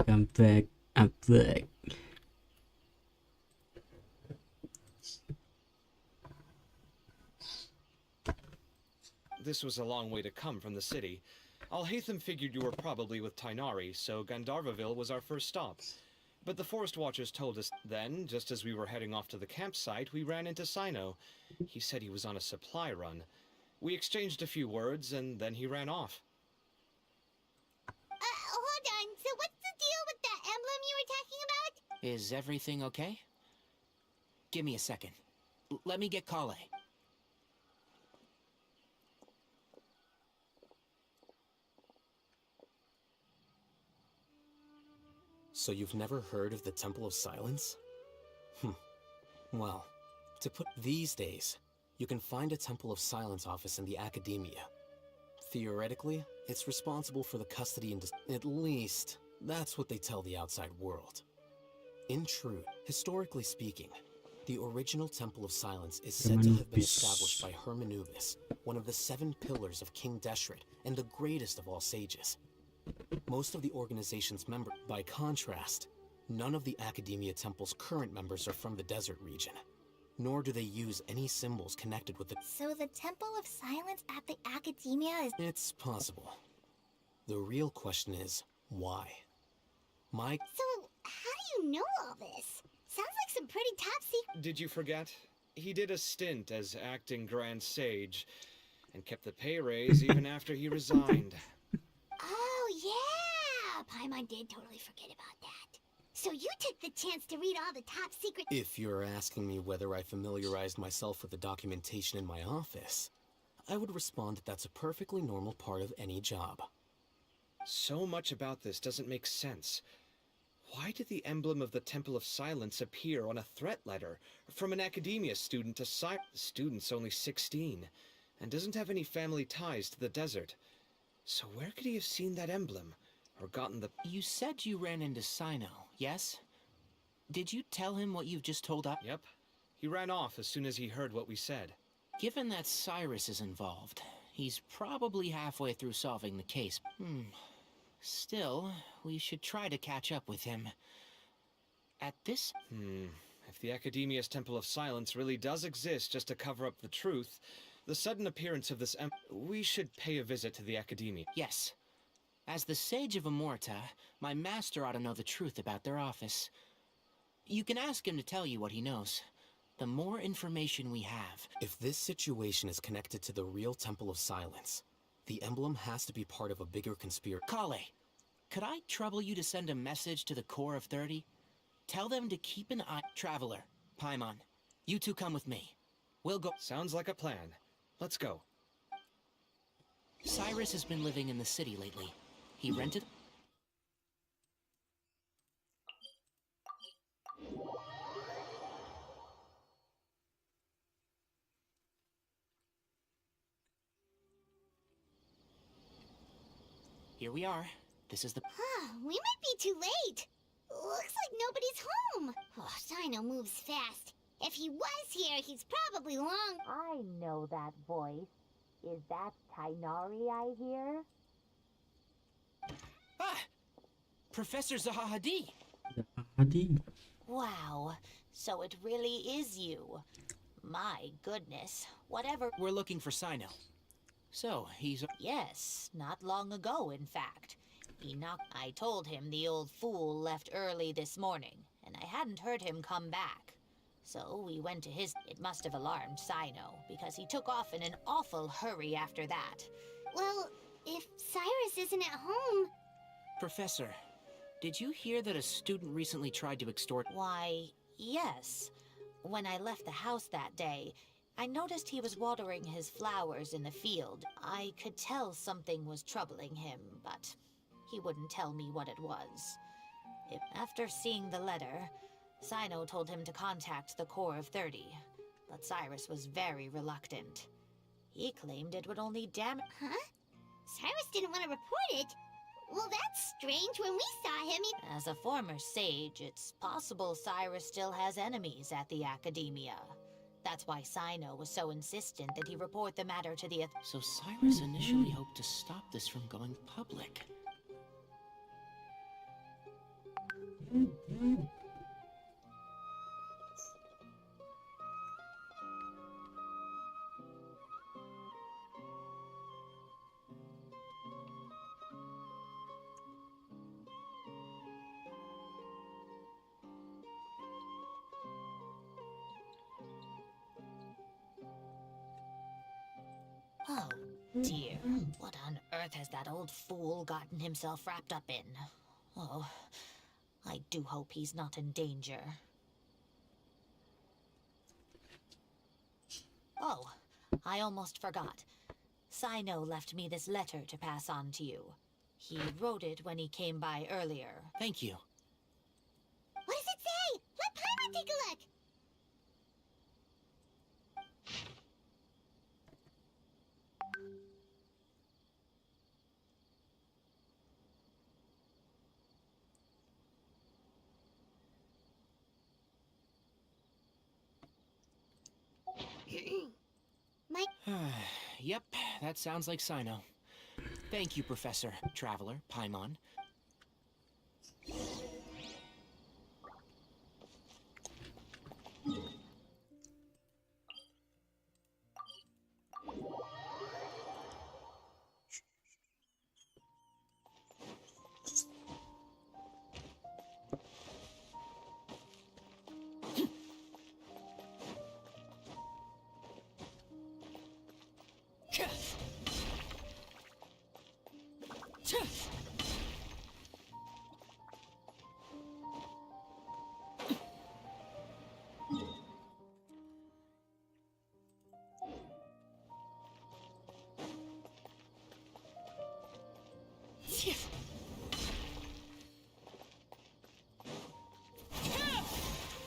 I'm back. I'm back. This was a long way to come from the city. Alhaitham figured you were probably with Tainari, so Gandharvaville was our first stop. But the Forest Watchers told us then, just as we were heading off to the campsite, we ran into Cyno. He said he was on a supply run. We exchanged a few words, and then he ran off. Hold on. So what's the deal with that emblem you were talking about? Is everything okay? Give me a second. Let me get Kale. So you've never heard of the Temple of Silence? Well, to put these days, you can find a Temple of Silence office in the Academia. Theoretically, it's responsible for the custody and at least, that's what they tell the outside world. In truth, historically speaking, the original Temple of Silence is said to have been established by Hermanubis, one of the 7 pillars of King Deshret and the greatest of all sages. Most of the organization's members, by contrast, none of the Academia Temple's current members are from the desert region, nor do they use any symbols connected with the... So the Temple of Silence at the Academia is... It's possible. The real question is, why? So, how do you know all this? Sounds like some pretty top secret... Did you forget? He did a stint as acting Grand Sage, and kept the pay raise even after he resigned. Oh, yeah! Paimon did totally forget about that. So you took the chance to read all the top secret... If you're asking me whether I familiarized myself with the documentation in my office, I would respond that that's a perfectly normal part of any job. So much about this doesn't make sense. Why did the emblem of the Temple of Silence appear on a threat letter from an academia student to Cyrus? The student's only 16 and doesn't have any family ties to the desert. So where could he have seen that emblem? Or gotten the... You said you ran into Cyno, yes? Did you tell him what you've just told us? Yep. He ran off as soon as he heard what we said. Given that Cyrus is involved, he's probably halfway through solving the case. Still, we should try to catch up with him. At this... If the Academia's Temple of Silence really does exist just to cover up the truth, the sudden appearance of this we should pay a visit to the Academia. Yes. As the Sage of Amorta, my master ought to know the truth about their office. You can ask him to tell you what he knows. The more information we have... If this situation is connected to the real Temple of Silence, the emblem has to be part of a bigger conspiracy. Kale, could I trouble you to send a message to the Core of 30? Tell them to keep an eye... Traveler, Paimon, you two come with me. We'll go... Sounds like a plan. Let's go. Cyrus has been living in the city lately. He rented... Here we are. This is the... We might be too late. Looks like nobody's home. Oh, Cyno moves fast. If he was here, he's probably long... I know that voice. Is that Tainari I hear? Ah! Professor Zahahadi! Hadi. Wow, so it really is you. My goodness, whatever... We're looking for Cyno. So, he's... Yes, not long ago, in fact. I told him the old fool left early this morning, and I hadn't heard him come back. So we went to his... It must have alarmed Cyno, because he took off in an awful hurry after that. Well, if Cyrus isn't at home... Professor, did you hear that a student recently tried to extort... Why, yes. When I left the house that day, I noticed he was watering his flowers in the field. I could tell something was troubling him, but he wouldn't tell me what it was. After seeing the letter, Cyno told him to contact the Core of 30, but Cyrus was very reluctant. He claimed it would only damage... Huh? Cyrus didn't want to report it? Well, that's strange. When we saw him, he... As a former sage, it's possible Cyrus still has enemies at the Academia. That's why Cyno was so insistent that he report the matter to the... So Cyrus initially hoped to stop this from going public. Oh, dear. What on earth has that old fool gotten himself wrapped up in? Oh, I do hope he's not in danger. Oh, I almost forgot. Cyno left me this letter to pass on to you. He wrote it when he came by earlier. Thank you. What does it say? Let Paimon take a look. Yep, that sounds like Cyno. Thank you, Professor. Traveler, Paimon.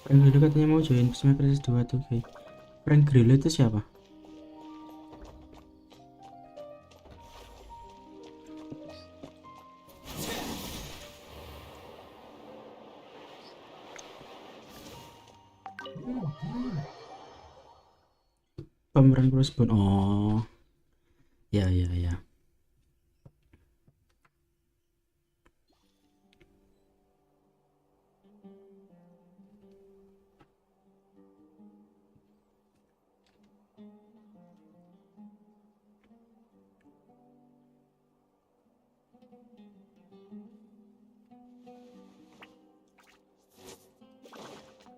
Frank Grillo katanya mau join Smash Crisis 2 tuh kayak. Frank Grillo itu siapa? Pemeran Crossbone. Oh. Ya ya ya.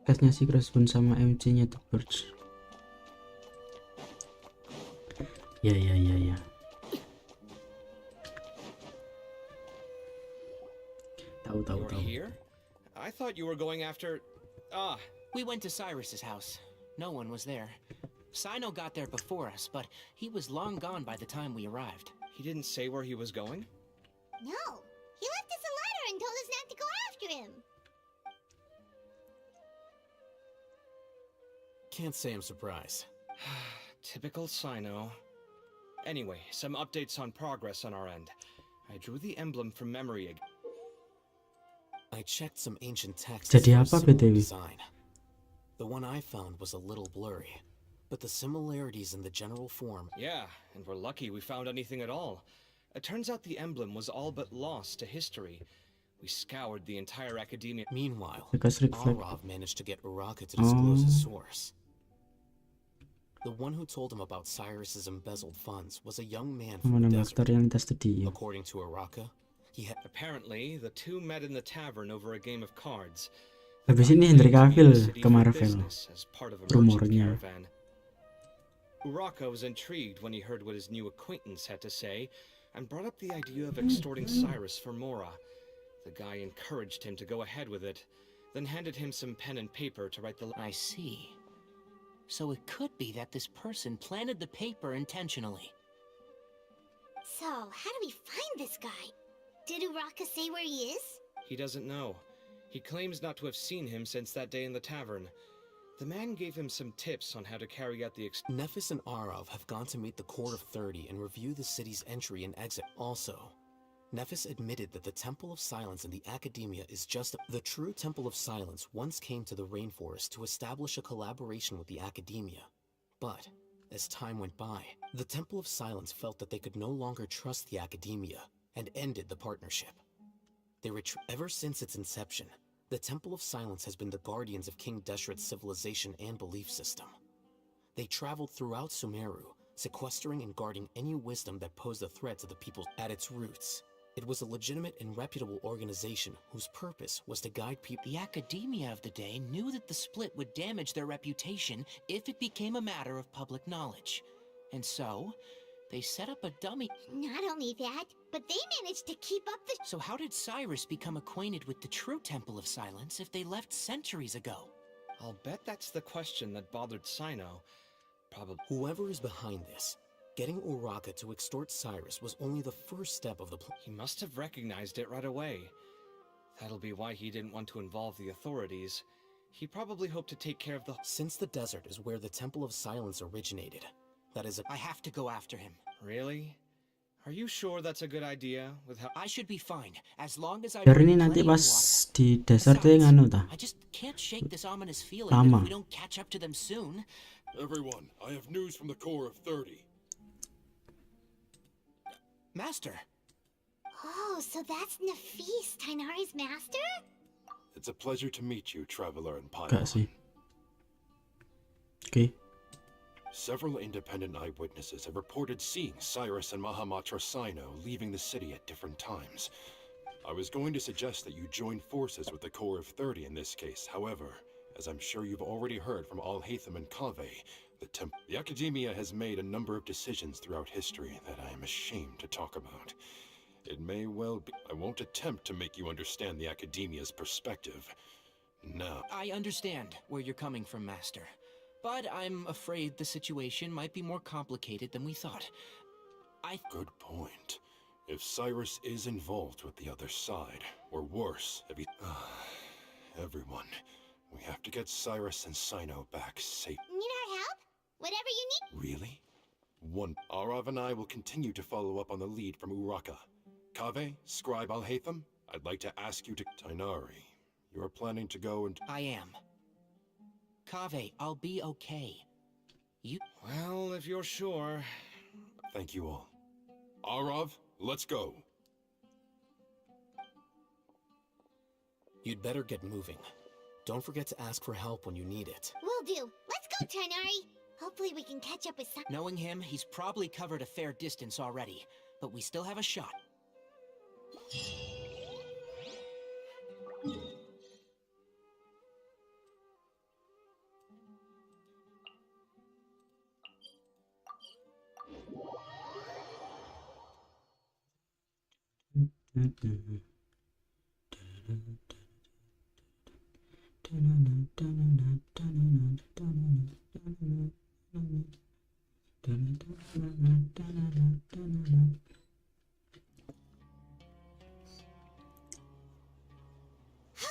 Kasnya si Crossbone sama MC-nya The Birds. Ya ya ya ya. Tahu. Here? I thought you were going after... Ah. We went to Cyrus's house. No one was there. Cyno got there before us, but he was long gone by the time we arrived. He didn't say where he was going? No, he left us a letter and told us not to go after him. Can't say I'm surprised. Typical Cyno. Anyway, some updates on progress on our end. I drew the emblem from memory again. I checked some ancient texts Jadi for a apa, similar BTW? design. The one I found was a little blurry, but the similarities in the general form... Yeah, and we're lucky we found anything at all. It turns out the emblem was all but lost to history. We scoured the entire academia. Meanwhile, Because reflect- Arav managed to get Uraka to disclose his source. The one who told him about Cyrus's embezzled funds was a young man from the Mana aktor desert. yang lintas dia. According to Uraka, he had... Apparently, the two met in the tavern over a game of cards. Habis ini Henry Cavill ke Marvel. Rumornya. Uraka was intrigued when he heard what his new acquaintance had to say, and brought up the idea of extorting Cyrus for Mora. The guy encouraged him to go ahead with it, then handed him some pen and paper to write the... I see. So it could be that this person planted the paper intentionally. So, how do we find this guy? Did Uraka say where he is? He doesn't know. He claims not to have seen him since that day in the tavern. The man gave him some tips on how to carry out the Nephis and Arav have gone to meet the Court of 30 and review the city's entry and exit. Also, Nephis admitted that the Temple of Silence in the Academia is just... The true Temple of Silence once came to the rainforest to establish a collaboration with the Academia. But, as time went by, the Temple of Silence felt that they could no longer trust the Academia and ended the partnership. Ever since its inception, the Temple of Silence has been the guardians of King Deshret's civilization and belief system. They traveled throughout Sumeru, sequestering and guarding any wisdom that posed a threat to the people. At its roots, it was a legitimate and reputable organization whose purpose was to guide people. The academia of the day knew that the split would damage their reputation if it became a matter of public knowledge. And so, they set up a dummy... Not only that, but they managed to keep up the... So how did Cyrus become acquainted with the true Temple of Silence if they left centuries ago? I'll bet that's the question that bothered Cyno. Probably. Whoever is behind this, getting Uraka to extort Cyrus was only the first step of the plan. He must have recognized it right away. That'll be why he didn't want to involve the authorities. He probably hoped to take care of the... Since the desert is where the Temple of Silence originated, that is a... I have to go after him. Really? Are you sure that's a good idea? With how... I should be fine, as long as I... Dari ini nanti pas di desert yang anu dah. I just can't shake this ominous feeling Lama. that if we don't catch up to them soon... Everyone, I have news from the Core of 30. Master! Oh, so that's Nafis, Tainari's master? It's a pleasure to meet you, Traveler and Pilot. Enggak sih. Oke. Several independent eyewitnesses have reported seeing Cyrus and Mahamatra Cyno leaving the city at different times. I was going to suggest that you join forces with the Core of 30 in this case. However, as I'm sure you've already heard from Al-Haytham and Kaveh, the Academia has made a number of decisions throughout history that I am ashamed to talk about. It may well be... I won't attempt to make you understand the Academia's perspective. No. I understand where you're coming from, Master. But I'm afraid the situation might be more complicated than we thought. Good point. If Cyrus is involved with the other side, or worse, if he... Everyone, we have to get Cyrus and Cyno back safe. Need our help? Whatever you need. Really? Arav and I will continue to follow up on the lead from Uraka. Kaveh, Scribe Al-Haytham, I'd like to ask you to... Tainari, you're planning to go and... I am. Kaveh, I'll be okay. You... Well, if you're sure... Thank you all. Arav, let's go. You'd better get moving. Don't forget to ask for help when you need it. Will do. Let's go, Tainari. Hopefully we can catch up with some... Knowing him, he's probably covered a fair distance already, but we still have a shot.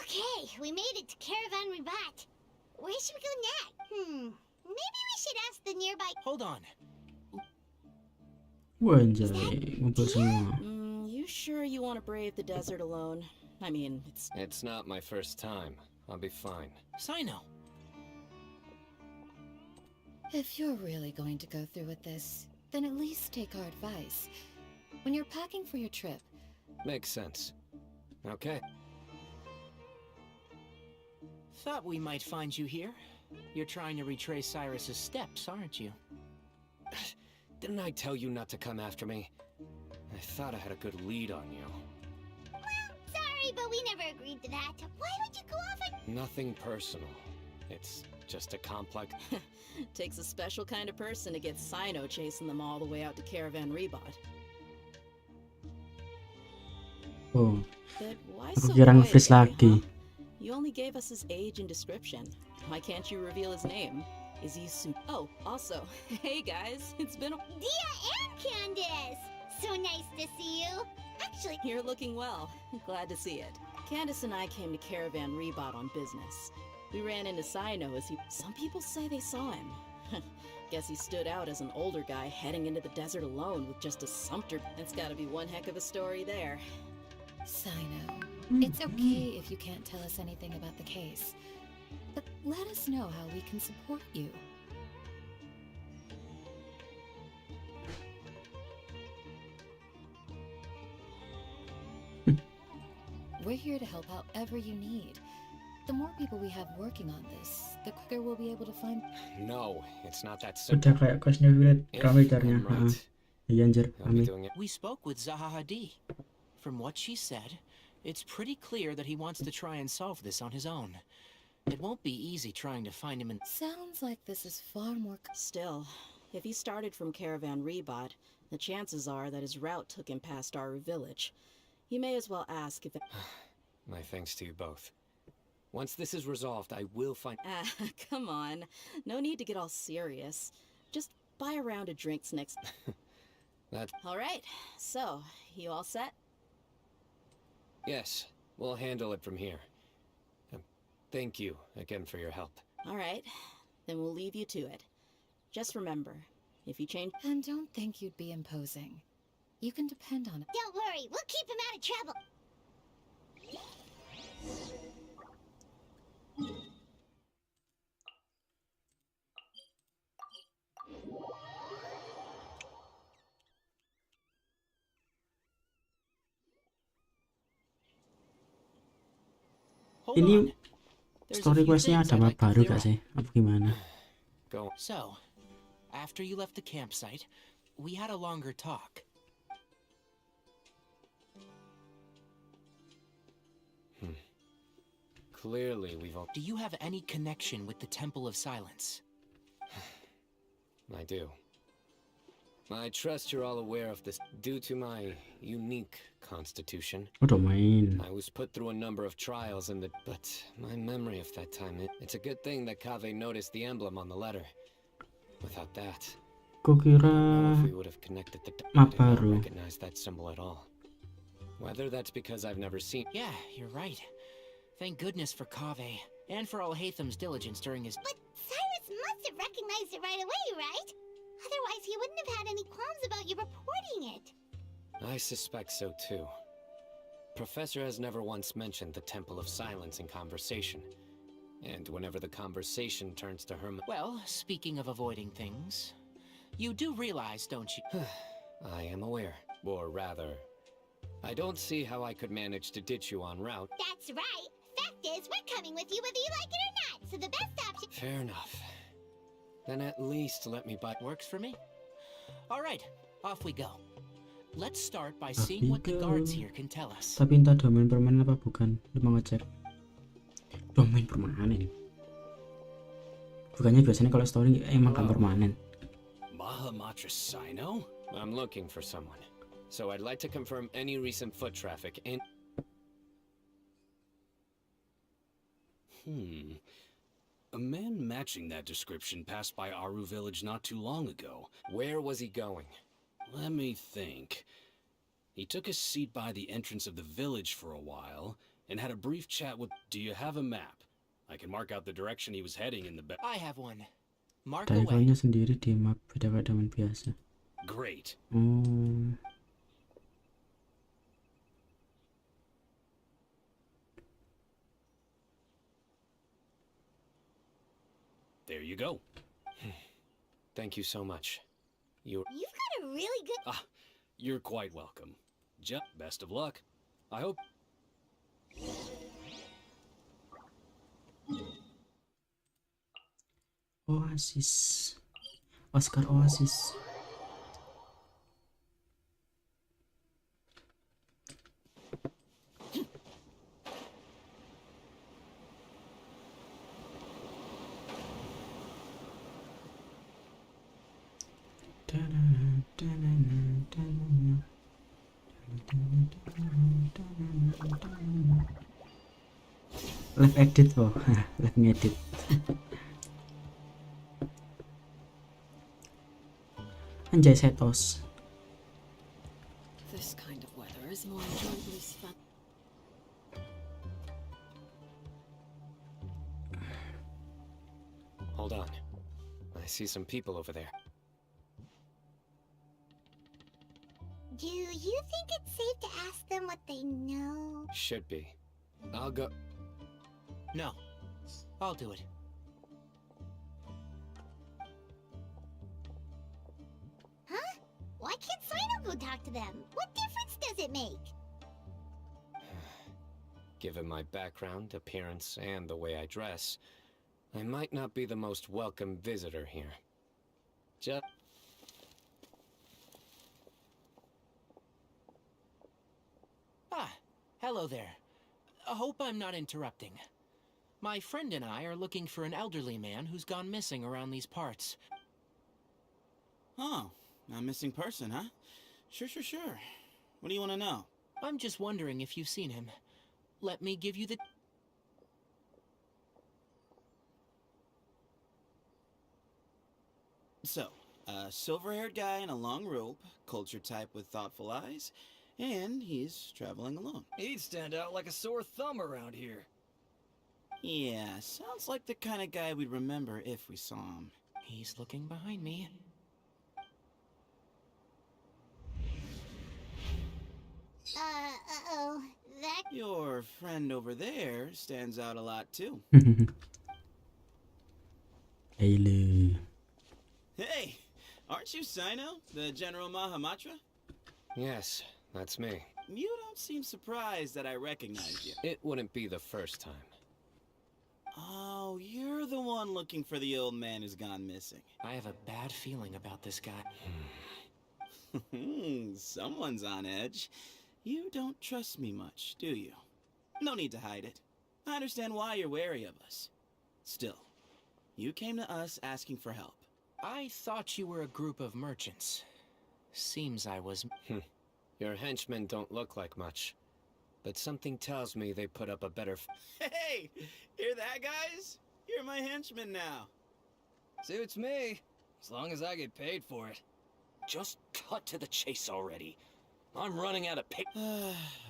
Okay, we made it to Caravan Ribat. Where should we go next? Maybe we should ask the nearby... Hold on. Wah, anjay, ngumpul semua. You sure you want to brave the desert alone? I mean, It's not my first time. I'll be fine. Cyno! If you're really going to go through with this, then at least take our advice. When you're packing for your trip... Makes sense. Okay. Thought we might find you here. You're trying to retrace Cyrus's steps, aren't you? Didn't I tell you not to come after me? I thought I had a good lead on you. Well, sorry, but we never agreed to that. Why would you go off and... Nothing personal. It's just a complex... takes a special kind of person to get Cyno chasing them all the way out to Caravan Ribat. Oh, But why aku so kira quiet nge-freeze there, lagi. huh? You only gave us his age and description. Why can't you reveal his name? Is he Oh, also, hey guys, it's been a... Dia and Candace! So nice to see you. Actually... You're looking well. Glad to see it. Candace and I came to Caravan Ribat on business. We ran into Cyno as he... Some people say they saw him. Guess he stood out as an older guy heading into the desert alone with just a sumpter. It's gotta be one heck of a story there. Cyno, it's okay if you can't tell us anything about the case. But let us know how we can support you. We're here to help however you need. The more people we have working on this, the quicker we'll be able to find... No, it's not that Udah simple. kayak questnya Violet, If rame caranya. I'm right, Iya anjir, I'll be rame. doing it. We spoke with Zaha Hadid. From what she said, it's pretty clear that he wants to try and solve this on his own. It won't be easy trying to find him in... Sounds like this is far more... Still, if he started from Caravan Ribat, the chances are that his route took him past our village. You may as well ask if it... My thanks to you both. Once this is resolved, I will find... Come on. No need to get all serious. Just buy a round of drinks next... That... All right. So, you all set? Yes, we'll handle it from here. Thank you again for your help. All right. Then we'll leave you to it. Just remember, if you change... And don't think you'd be imposing. You can depend on it. Don't worry, we'll keep him out of trouble. Hold Ini on. There's a story few questnya things ada I'd apa like to baru clear gak up. sih? Apa gimana? Go. So, after you left the campsite, we had a longer talk. Clearly, we've all... Do you have any connection with the Temple of Silence? I do. I trust you're all aware of this. Due to my unique constitution, Udah main. I was put through a number of trials in the... But my memory of that time, it's a good thing that Kaveh noticed the emblem on the letter. Without that, Kok kira know if we would have connected the dots. map I did not baru. recognize that symbol at all. Whether that's because I've never seen. Yeah, you're right. Thank goodness for Kaveh, and for all Hatham's diligence during his. But Cyrus must have recognized it right away, right? Otherwise, he wouldn't have had any qualms about you reporting it. I suspect so too. Professor has never once mentioned the Temple of Silence in conversation. And whenever the conversation turns to her. Well, speaking of avoiding things, you do realize, don't you? I am aware. Or rather, I don't see how I could manage to ditch you en route. That's right. Fact is, we're coming with you whether you like it or not. So the best option. Fair enough. Then at least let me buy. Works for me. All right, off we go. Let's start by seeing what the guards here can tell us. Tapi entah domain permanen apa bukan? Lu mau ngecek domain permanen. Bukannya biasanya kalau story emang kan permanen. Mahamatra Cyno? I'm looking for someone. So I'd like to confirm any recent foot traffic in. A man matching that description passed by Aru village not too long ago. Where was he going? Let me think. He took a seat by the entrance of the village for a while, and had a brief chat with... Do you have a map? I can mark out the direction he was heading in the... I have one. Mark away. Rivalnya sendiri di map, beda kayak domain biasa. Great. Oh. There you go. Thank you so much. You've got a really good. Ah, you're quite welcome. Best of luck. I hope. Oasis. Oscar Oasis. Live edit oh, live ngedit. Anjay setos. This kind of weather is more enjoyably fun. Hold on. I see some people over there. Do you think it's safe to ask them what they know? Should be. I'll go. No, I'll do it. Huh? Why can't Cyno go talk to them? What difference does it make? Given my background, appearance, and the way I dress, I might not be the most welcome visitor here. Just... Ah, hello there. I hope I'm not interrupting. My friend and I are looking for an elderly man who's gone missing around these parts. Oh, a missing person, huh? Sure. What do you want to know? I'm just wondering if you've seen him. Let me give you the... So, a silver-haired guy in a long robe, culture type with thoughtful eyes, and he's traveling alone. He'd stand out like a sore thumb around here. Yeah, sounds like the kind of guy we'd remember if we saw him. He's looking behind me. Uh-oh. That... Your friend over there stands out a lot, too. Hello. Hey, aren't you Cyno, the General Mahamatra? Yes, that's me. You don't seem surprised that I recognized you. It wouldn't be the first time. Oh, you're the one looking for the old man who's gone missing. I have a bad feeling about this guy. Someone's on edge. You don't trust me much, do you? No need to hide it. I understand why you're wary of us. Still, you came to us asking for help. I thought you were a group of merchants. Seems I was... Your henchmen don't look like much. But something tells me they put up a better... Hey! Hear that, guys? You're my henchman now. Suits me. As long as I get paid for it. Just cut to the chase already. I'm running out of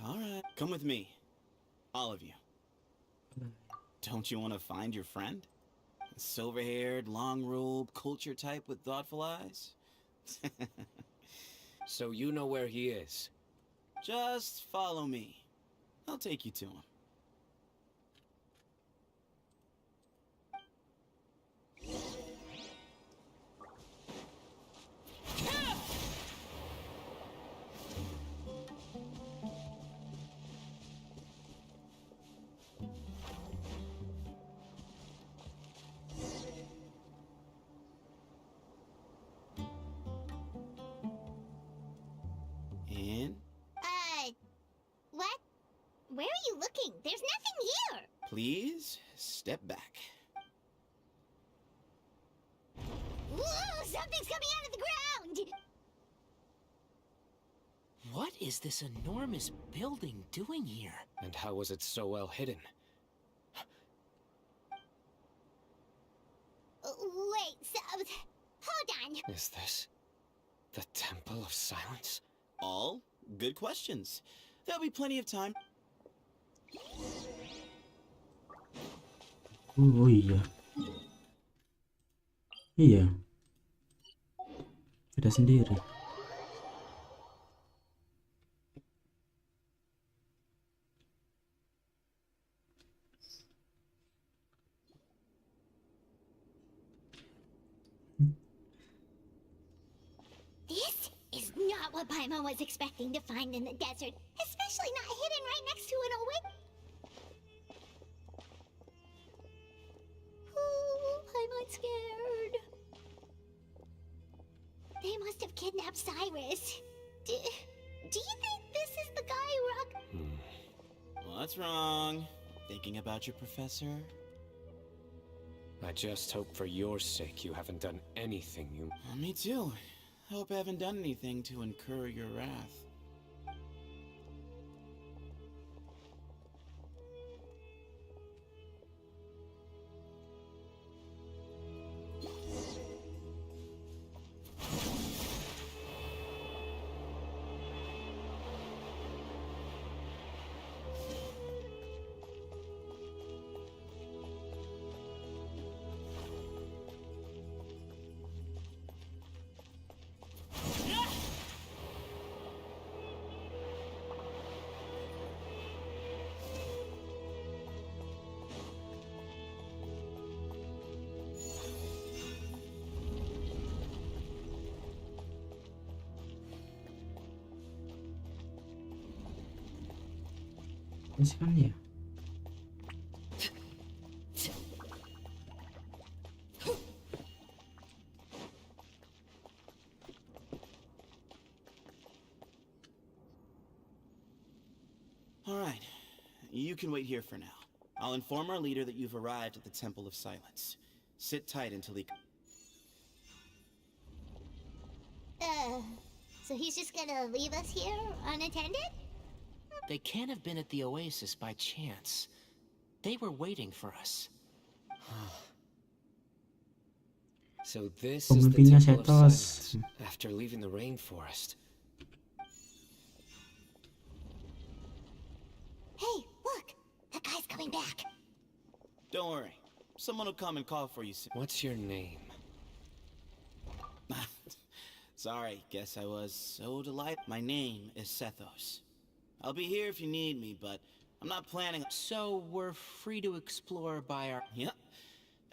Alright, come with me. All of you. Don't you want to find your friend? Silver-haired, long-robed, culture type with thoughtful eyes? So you know where he is? Just follow me. I'll take you to him. And? What? Where are you looking? There's nothing here! Please, step back. Whoa! Something's coming out of the ground! What is this enormous building doing here? And how was it so well hidden? Wait, so... Hold on. Is this the Temple of Silence? All good questions. There'll be plenty of time. Oh iya. Iya. Kita sendiri. This is not what Paimon was expecting to find in the desert, especially not hidden right next to an awake. Oh, Paimon's scared. They must have kidnapped Cyrus. Do you think this is the guy who What's wrong? Thinking about your professor? I just hope for your sake you haven't done anything you... Me too. I hope I haven't done anything to incur your wrath. Ini sih kan ya. All right. You can wait here for now. I'll inform our leader that you've arrived at the Temple of Silence. Sit tight until he... So he's just gonna leave us here unattended? They can't have been at the oasis by chance. They were waiting for us. So this is the Pemimpinnya Temple of Setos. Silence after leaving the rainforest. Hey, look! That guy's coming back. Don't worry. Someone will come and call for you soon. What's your name? Sorry, guess I was so delighted. My name is Sethos. I'll be here if you need me, but I'm not planning... So we're free to explore by our... Yeah.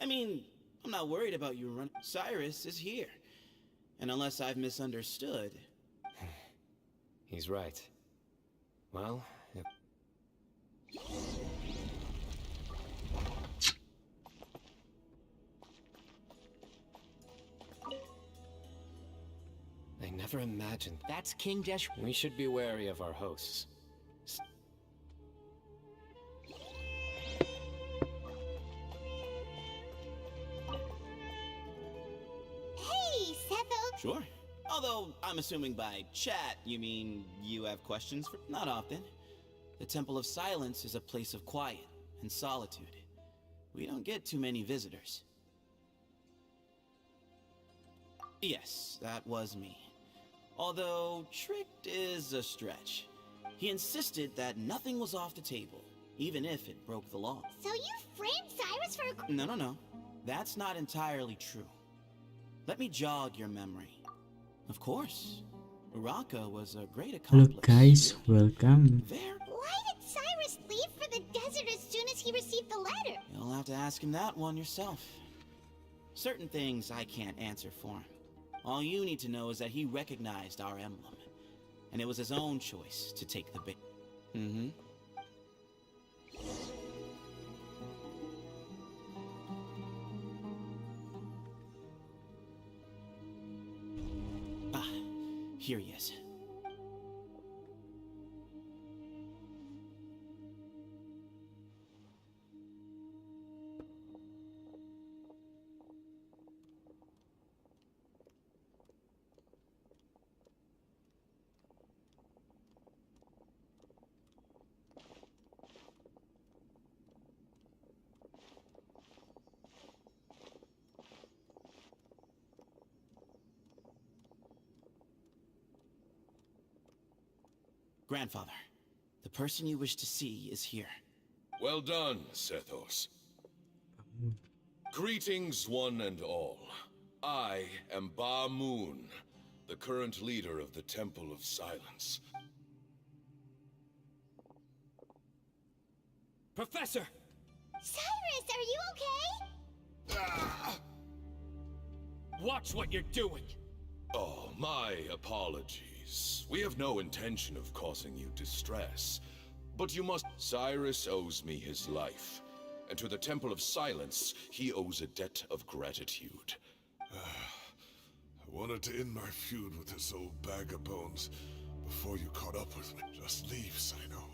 I mean, I'm not worried about you running. Cyrus is here. And unless I've misunderstood... He's right. Well... I never imagined... That's King Desh... We should be wary of our hosts. Hey, Setho! Sure. Although, I'm assuming by chat, you mean you have questions for... Not often. The Temple of Silence is a place of quiet and solitude. We don't get too many visitors. Yes, that was me. Although, tricked is a stretch. He insisted that nothing was off the table, even if it broke the law. So you framed Cyrus for... No. That's not entirely true. Let me jog your memory. Of course, Uraka was a great Hello accomplice. guys, welcome. Why did Cyrus leave for the desert as soon as he received the letter? You'll have to ask him that one yourself. Certain things I can't answer for him. All you need to know is that he recognized our emblem, and it was his own choice to take the bait. Ah, here he is. Grandfather, the person you wish to see is here. Well done, Sethos. Greetings, one and all. I am Ba Moon, the current leader of the Temple of Silence. Professor! Cyrus, are you okay? Watch what you're doing! Oh, my apologies. We have no intention of causing you distress. But you must... Cyrus owes me his life. And to the Temple of Silence, he owes a debt of gratitude. I wanted to end my feud with this old bag of bones before you caught up with me. Just leave, Cyno.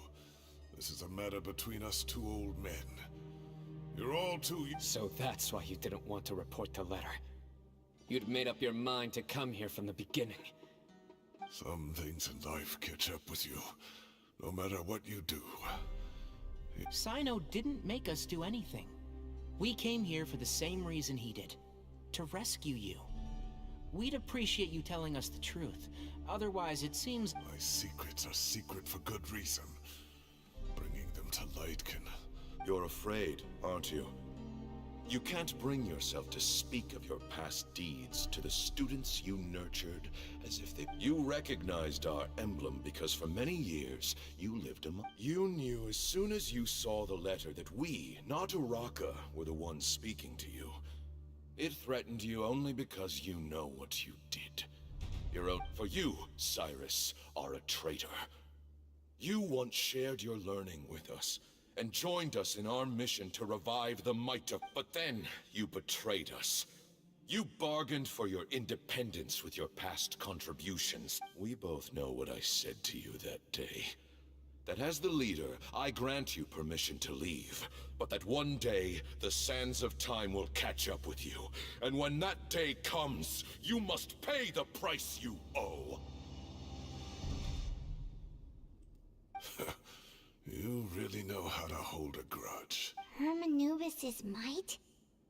This is a matter between us two old men. You're all too... So that's why you didn't want to report the letter. You'd made up your mind to come here from the beginning. Some things in life catch up with you, no matter what you do. Cyno didn't make us do anything. We came here for the same reason he did. To rescue you. We'd appreciate you telling us the truth. Otherwise, it seems... My secrets are secret for good reason. Bringing them to light can... You're afraid, aren't you? You can't bring yourself to speak of your past deeds to the students you nurtured as if they... You recognized our emblem because for many years you lived among... You knew as soon as you saw the letter that we, not Uraka, were the ones speaking to you. It threatened you only because you know what you did. For you, Cyrus, are a traitor. You once shared your learning with us, and joined us in our mission to revive the might of... But then, you betrayed us. You bargained for your independence with your past contributions. We both know what I said to you that day. That as the leader, I grant you permission to leave. But that one day, the sands of time will catch up with you. And when that day comes, you must pay the price you owe. You really know how to hold a grudge. Hermanubis' might?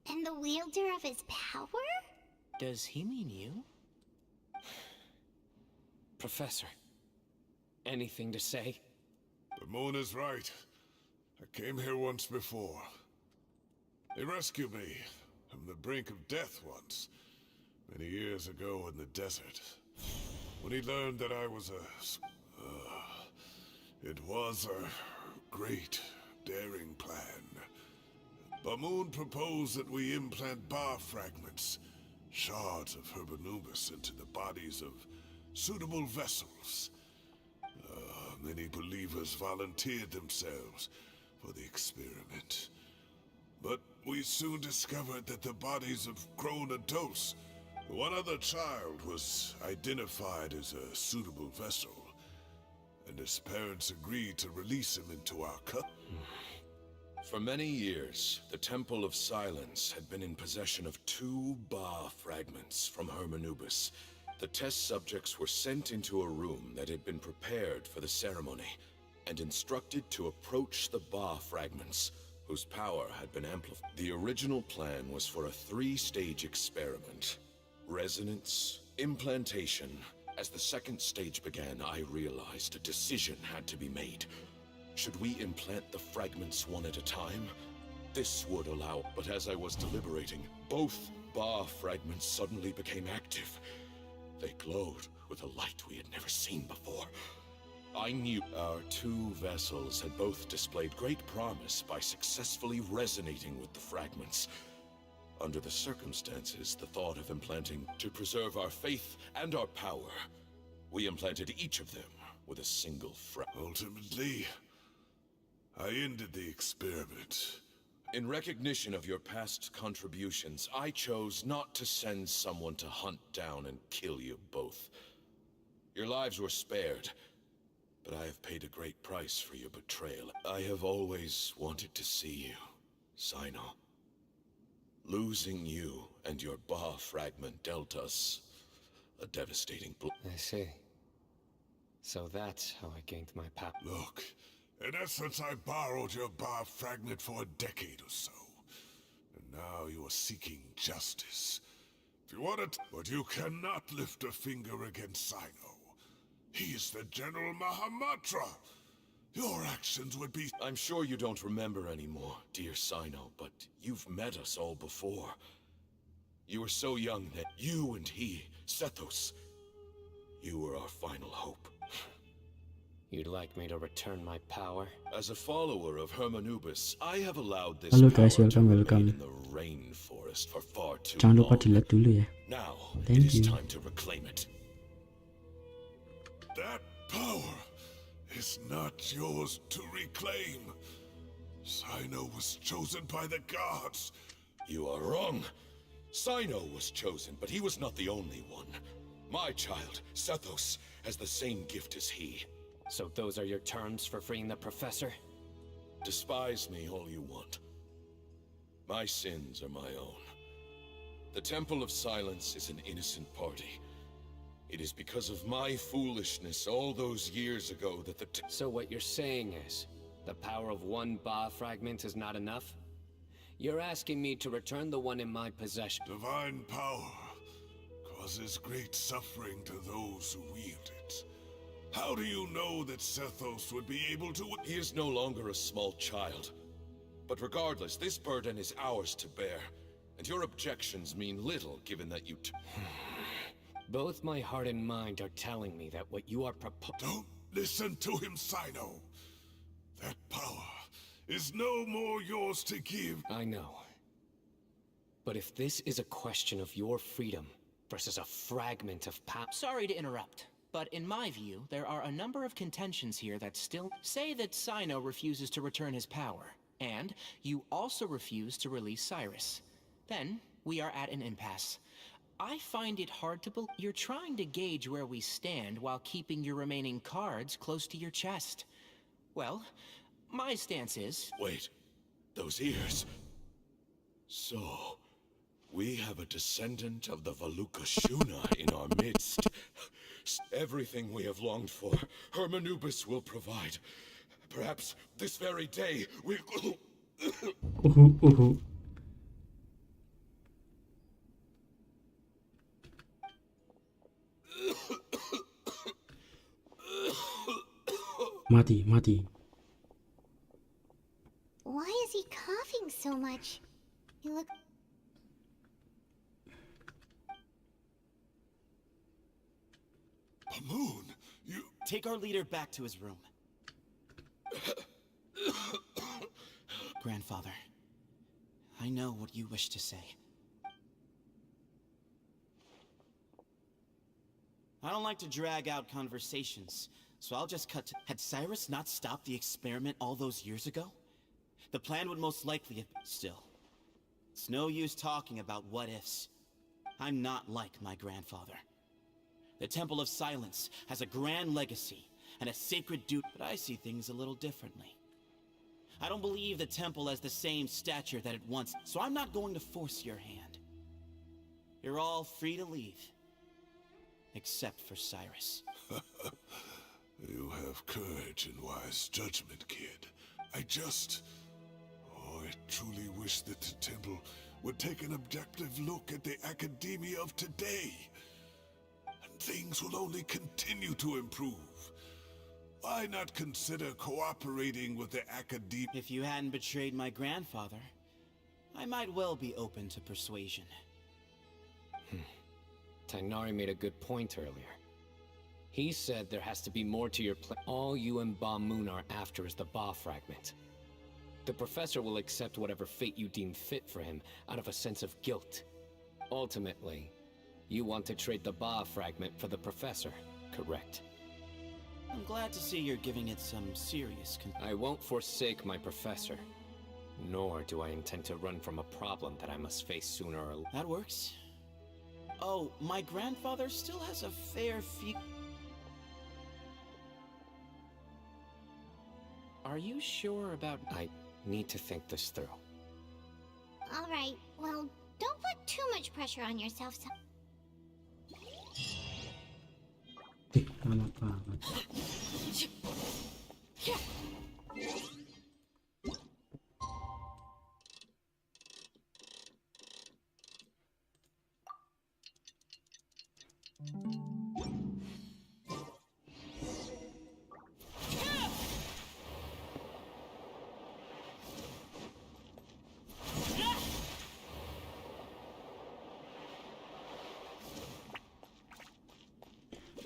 And the wielder of his power? Does he mean you? Professor, anything to say? The moon is right. I came here once before. They rescued me from the brink of death once, many years ago in the desert. When he learned that I was it was a great, daring plan. Bamoon proposed that we implant bar fragments, shards of Hermanubis, into the bodies of suitable vessels. Many believers volunteered themselves for the experiment. But we soon discovered that the bodies of grown adults, one other child, was identified as a suitable vessel. And his parents agreed to release him into our For many years, the Temple of Silence had been in possession of 2 Ba fragments from Hermanubis. The test subjects were sent into a room that had been prepared for the ceremony, and instructed to approach the Ba fragments, whose power had been amplified. The original plan was for a 3-stage experiment. Resonance, implantation. As the second stage began, I realized a decision had to be made. Should we implant the fragments one at a time? This would allow, but as I was deliberating, both Ba fragments suddenly became active. They glowed with a light we had never seen before. I knew our two vessels had both displayed great promise by successfully resonating with the fragments. Under the circumstances, the thought of implanting to preserve our faith and our power, we implanted each of them with a single Ultimately, I ended the experiment. In recognition of your past contributions, I chose not to send someone to hunt down and kill you both. Your lives were spared, but I have paid a great price for your betrayal. I have always wanted to see you, Cyno. Losing you and your Ba fragment dealt us a devastating blow. I see. So that's how I gained my power. Look, in essence, I borrowed your Ba fragment for a decade or so. And now you are seeking justice. If you want it, but you cannot lift a finger against Cyno. He is the General Mahamatra. Your actions would be... I'm sure you don't remember anymore, dear Cyno, but you've met us all before. You were so young that you and he, Sethos, you were our final hope. You'd like me to return my power? As a follower of Hermanubis, I have allowed this Halo power guys, to welcome, remain welcome. in the rainforest for far too Jangan lupa long. di like dulu ya. Now, Thank it is you. time to reclaim it. That power is not yours to reclaim. Cyno was chosen by the gods. You are wrong. Cyno was chosen, but he was not the only one. My child, Sethos, has the same gift as he. So those are your terms for freeing the professor? Despise me all you want. My sins are my own. The Temple of Silence is an innocent party. It is because of my foolishness all those years ago that the So what you're saying is, the power of one Ba fragment is not enough? You're asking me to return the one in my possession. Divine power causes great suffering to those who wield it. How do you know that Sethos would be able to... He is no longer a small child. But regardless, this burden is ours to bear. And your objections mean little, given that you Both my heart and mind are telling me that what you are Don't listen to him, Cyno. That power is no more yours to give. I know. But if this is a question of your freedom versus a fragment of power... Sorry to interrupt, but in my view, there are a number of contentions here that still say that Cyno refuses to return his power, and you also refuse to release Cyrus. Then, we are at an impasse. I find it hard to believe you're trying to gauge where we stand while keeping your remaining cards close to your chest. Well, my stance is... Wait, those ears. So, we have a descendant of the Valukashuna in our midst. Everything we have longed for, Hermanubis will provide. Perhaps this very day we... Mati. Why is he coughing so much? He look... Pamoon, you... Take our leader back to his room. Grandfather, I know what you wish to say. I don't like to drag out conversations, so I'll just cut to... Had Cyrus not stopped the experiment all those years ago? The plan would most likely have... Still, it's no use talking about what-ifs. I'm not like my grandfather. The Temple of Silence has a grand legacy and a sacred duty, but I see things a little differently. I don't believe the temple has the same stature that it once, so I'm not going to force your hand. You're all free to leave. Except for Cyrus. You have courage and wise judgment, kid. I truly wish that the temple would take an objective look at the academia of today. And things will only continue to improve. Why not consider cooperating with the academia? If you hadn't betrayed my grandfather, I might well be open to persuasion. Tainari made a good point earlier. He said there has to be more to your plan. All you and Ba Moon are after is the Ba fragment. The professor will accept whatever fate you deem fit for him out of a sense of guilt. Ultimately, you want to trade the Ba fragment for the professor, correct? I'm glad to see you're giving it some serious I won't forsake my professor. Nor do I intend to run from a problem that I must face sooner or later. That works. Oh, my grandfather still has a fair few... Are you sure about... I need to think this through. Alright, well, don't put too much pressure on yourself. Lama banget.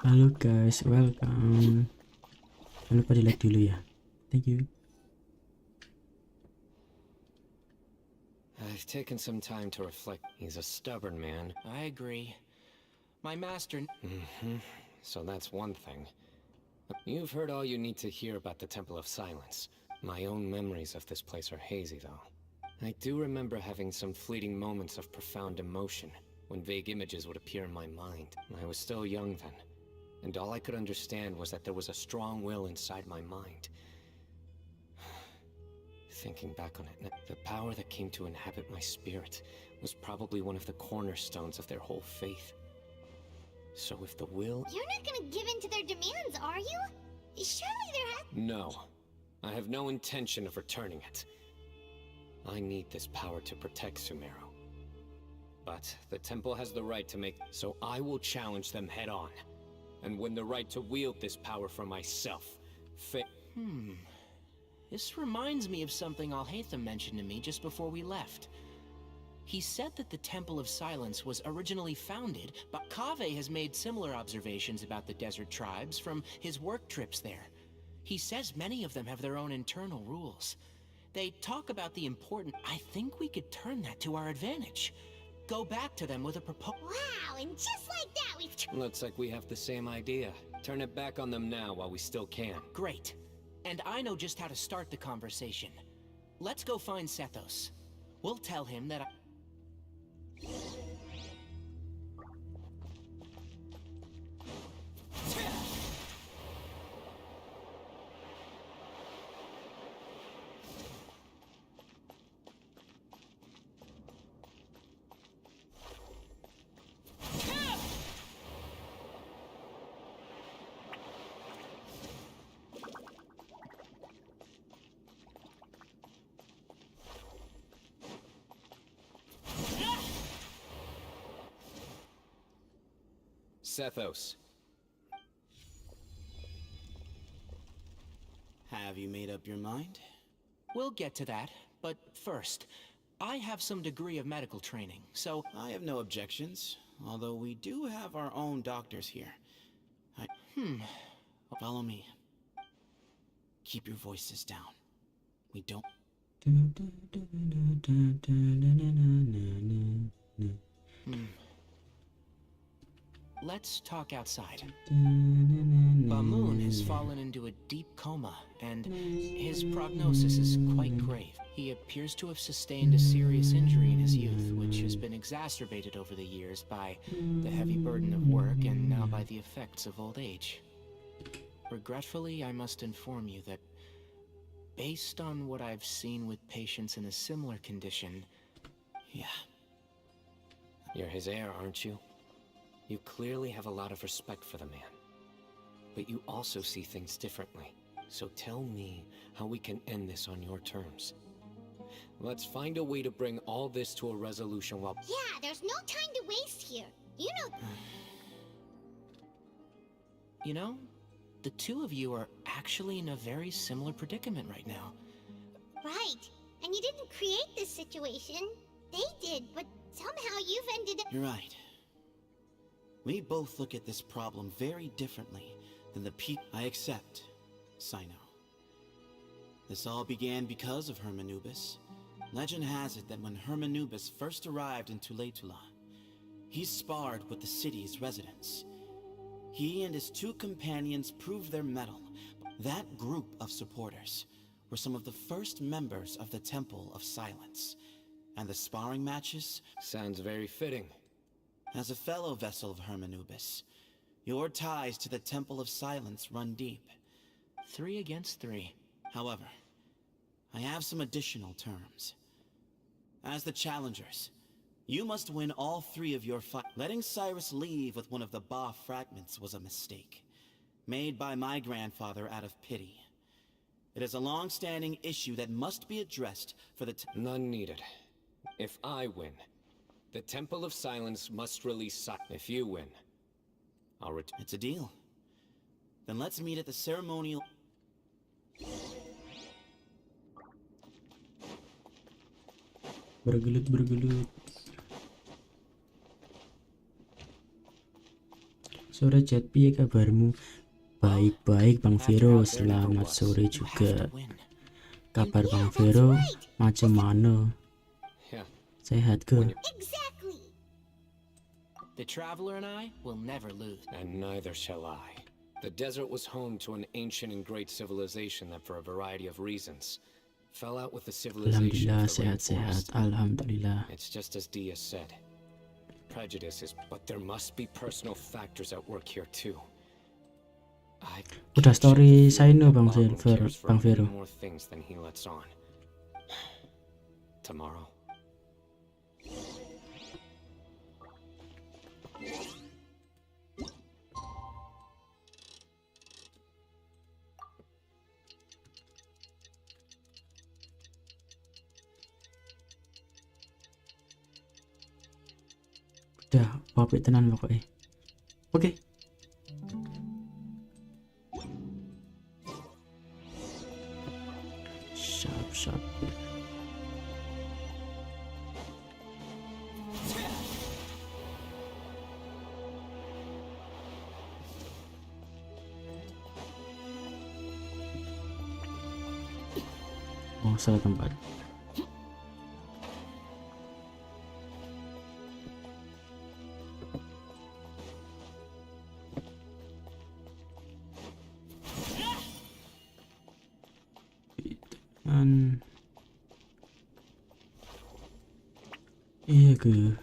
Halo guys, welcome. Jangan lupa di like dulu ya. Thank you. I've taken some time to reflect. He's a stubborn man. I agree. My master... So that's one thing. You've heard all you need to hear about the Temple of Silence. My own memories of this place are hazy, though. I do remember having some fleeting moments of profound emotion, when vague images would appear in my mind. I was still young then, and all I could understand was that there was a strong will inside my mind. Thinking back on it, the power that came to inhabit my spirit was probably one of the cornerstones of their whole faith. So if the will... You're not gonna give in to their demands, are you? Surely there has... No. I have no intention of returning it. I need this power to protect Sumeru. But the temple has the right to make... So I will challenge them head on, and win the right to wield this power for myself. This reminds me of something Alhaitham mentioned to me just before we left. He said that the Temple of Silence was originally founded, but Kaveh has made similar observations about the desert tribes from his work trips there. He says many of them have their own internal rules. They talk about the important... I think we could turn that to our advantage. Go back to them with a proposal. Wow, and just like that we've... Looks like we have the same idea. Turn it back on them now while we still can. Great. And I know just how to start the conversation. Let's go find Sethos. We'll tell him that Sethos. Have you made up your mind? We'll get to that, but first, I have some degree of medical training, so... I have no objections, although we do have our own doctors here. Follow me. Keep your voices down. We don't... Let's talk outside. Bamoon has fallen into a deep coma, and his prognosis is quite grave. He appears to have sustained a serious injury in his youth, which has been exacerbated over the years by the heavy burden of work and now by the effects of old age. Regretfully, I must inform you that, based on what I've seen with patients in a similar condition... Yeah. You're his heir, aren't you? You clearly have a lot of respect for the man. But you also see things differently. So tell me how we can end this on your terms. Let's find a way to bring all this to a resolution while... Yeah, there's no time to waste here. You know... You know, the two of you are actually in a very similar predicament right now. Right. And you didn't create this situation. They did, but somehow you've ended up... You're right. We both look at this problem very differently than the people. I accept, Cyno. This all began because of Hermanubis. Legend has it that when Hermanubis first arrived in Tuletula, he sparred with the city's residents. He and his two companions proved their mettle. That group of supporters were some of the first members of the Temple of Silence. And the sparring matches? Sounds very fitting. As a fellow vessel of Hermanubis, your ties to the Temple of Silence run deep. 3 against 3. However, I have some additional terms. As the challengers, you must win all 3 of your fights. Letting Cyrus leave with one of the Ba fragments was a mistake, made by my grandfather out of pity. It is a long-standing issue that must be addressed for the None needed. If I win, the Temple of Silence must release If you win, I'll return. It's a deal. Then let's meet at the ceremonial... Bergelut. Sore Jet, piye kabarmu? Baik-baik Bang Vero, selamat sore juga. Kabar Bang Vero, macam mana? Sehat ke? Exactly. The Traveler and I will never lose. And neither shall I. The desert was home to an ancient and great civilization that, for a variety of reasons, fell out with the civilization Alhamdulillah, of the sehat-sehat. rainforest. Alhamdulillah. It's just as Dia said. Prejudices, but there must be personal factors at work here too. Udah story Cyno Bang Vero. More things than he lets on. Tomorrow. Udah, papit tenan pokoknya. Oke. Sharp. Oh, salah tempat. Iya ke?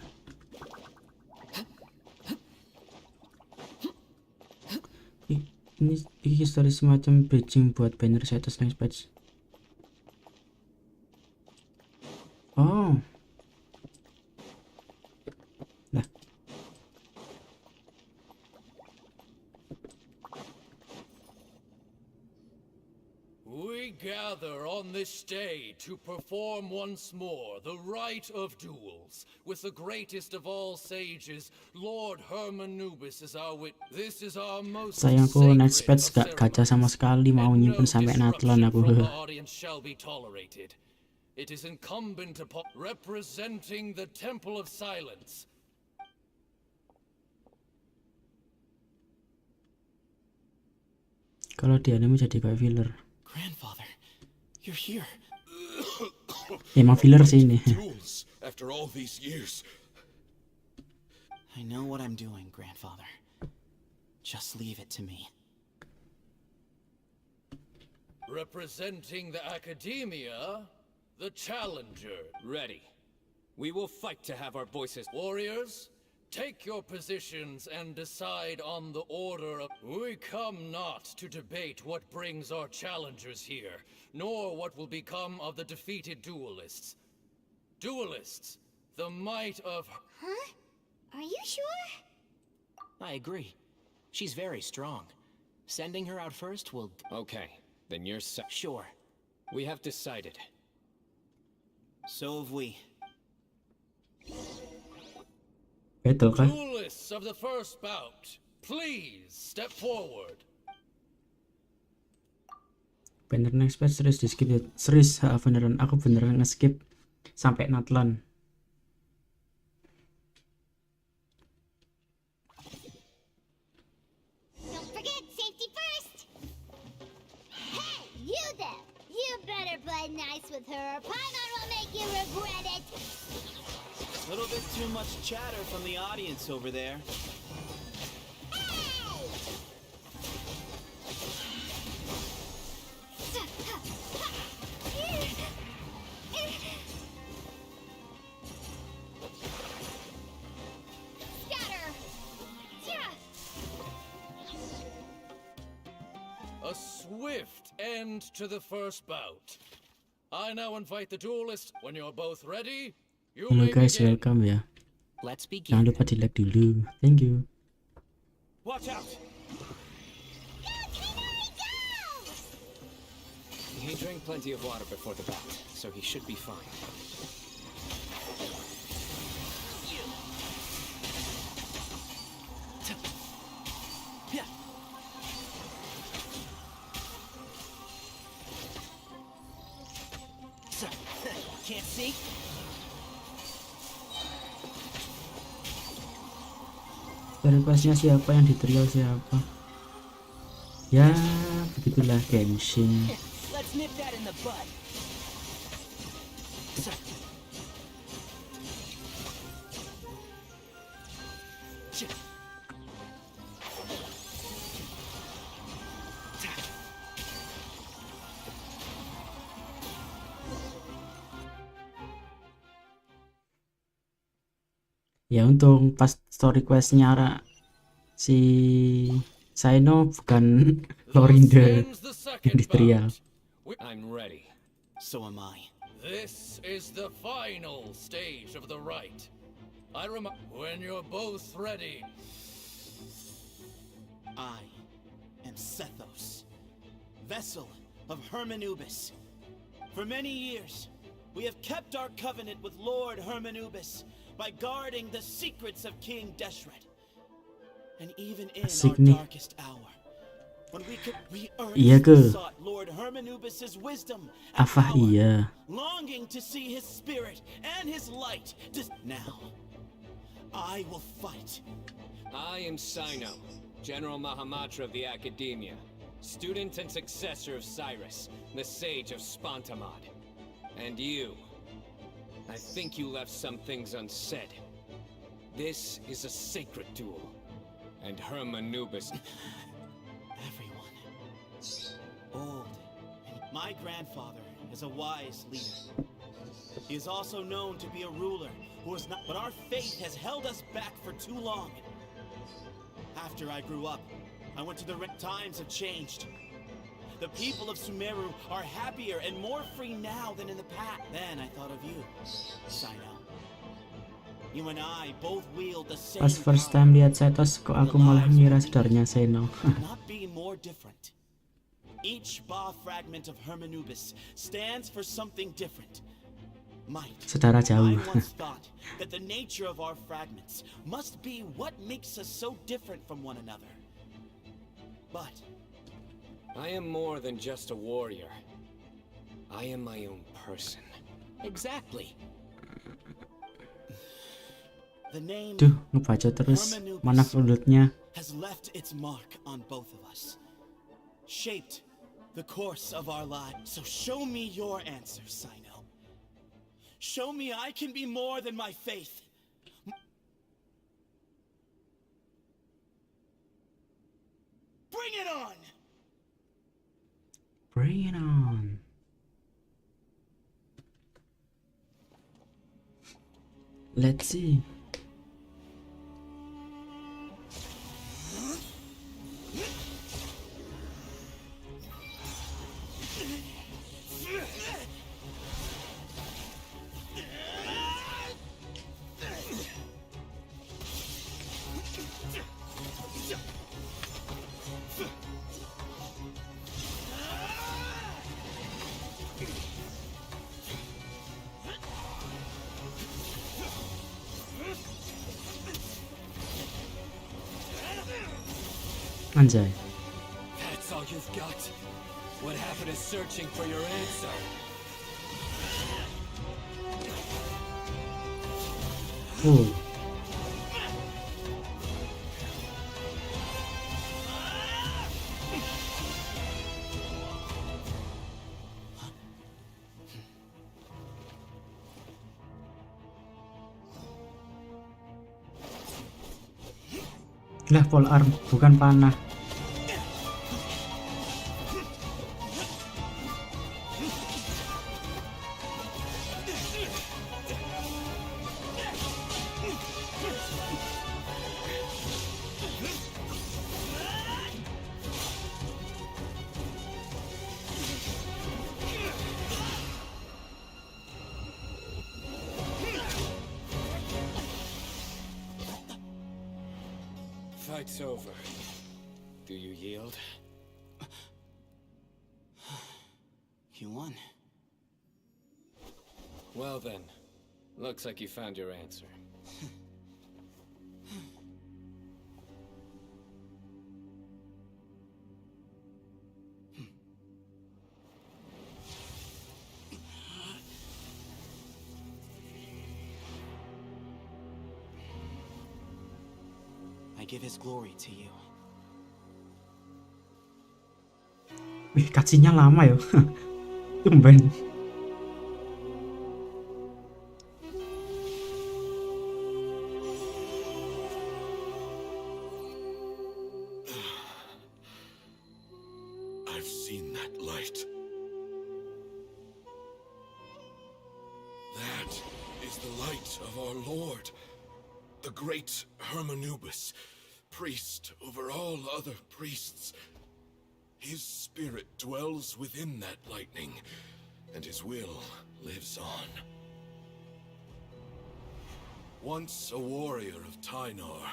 Ini story semacam bridging buat banner status next patch. Oh. Lah. We gather on this day to perform once more the rite of duels with the greatest of all sages, Lord Hermanubis is our This is our most Sayangku next patch gak gacha sama sekali, mau nyimpen sampai Natlan aku. from the audience shall be tolerated. It is incumbent upon representing the Temple of Silence. Kalau di anime jadi kayak filler. Grandfather, you're here. Emang filler sih ini. Duels after all these years. I know what I'm doing, Grandfather. Just leave it to me. Representing the Academia, the Challenger. Ready. We will fight to have our voices. Warriors, take your positions and decide on the order of... We come not to debate what brings our challengers here, nor what will become of the defeated duelists. Duelists, the might of... Huh? Are you sure? I agree. She's very strong. Sending her out first will... Okay, then you're set. Sure. We have decided. So have we. Betul kah? Duelists of the first bout, please step forward. Beneran expert serius di skip ya? Serius, beneran aku beneran nge-skip sampai Natlan. Don't forget, safety first! Hey, you there! You better play nice with her, or Paimon will make you regret it! A little bit too much chatter from the audience over there. Scatter! Yeah! A swift end to the first bout. I now invite the duelist. When you're both ready, you Halo may guys, begin. welcome ya. Let's begin. Jangan lupa di like dulu. Thank you. Watch out! He drank plenty of water before the bout, so he should be fine. Can't see? Requestnya siapa, yang di trio siapa? Ya, begitulah Genshin. Let's nip that in the bud. Ya untung pas story questnya si Cyno bukan Lorinda yang di trial. I'm ready. So am I. This is the final stage of the rite. When you're both ready. I am Sethos, vessel of Hermanubis. For many years, we have kept our covenant with Lord Hermanubis by guarding the secrets of King Deshret. And even in our darkest hour, when we earnestly sought Lord Hermanubis' wisdom and power, longing to see his spirit and his light. Now, I will fight. I am Cyno, General Mahamatra of the Academia, student and successor of Cyrus, the Sage of Spontamod. And you, I think you left some things unsaid. This is a sacred duel, and Hermanubis... Everyone. Old. And my grandfather is a wise leader. He is also known to be a ruler who is not... But our faith has held us back for too long. After I grew up, I went to the... Times have changed. The people of Sumeru are happier and more free now than in the past. Then I thought of you, Cyno. You and I both wield the same Pas first time lihat Cytos, kok aku malah ngira saudaranya Cyno. not be more different. Each Ba fragment of Hermanubis stands for something different. Might. Saudara jauh. I once thought that the nature of our fragments must be what makes us so different from one another. But I am more than just a warrior. I am my own person. Exactly. the name Duh, ngebaca terus. Mana flutnya? has left its mark on both of us. Shaped the course of our lives. So show me your answer, Cyno. Show me I can be more than my faith. Bring it on! Bring it on. Let's see. Anjay. That's all you've got? What happened to searching for your answer? Oh. Lah, pole arm, bukan panah. Fight's over. Do you yield? You won. Well then, looks like you found your answer. I give his glory to you. Wih, cutscene-nya lama ya. Tumben. I've seen that light. That is the light of our Lord, the great Hermanubis, priest over all other priests. His spirit dwells within that lightning, and his will lives on. Once a warrior of Tynar,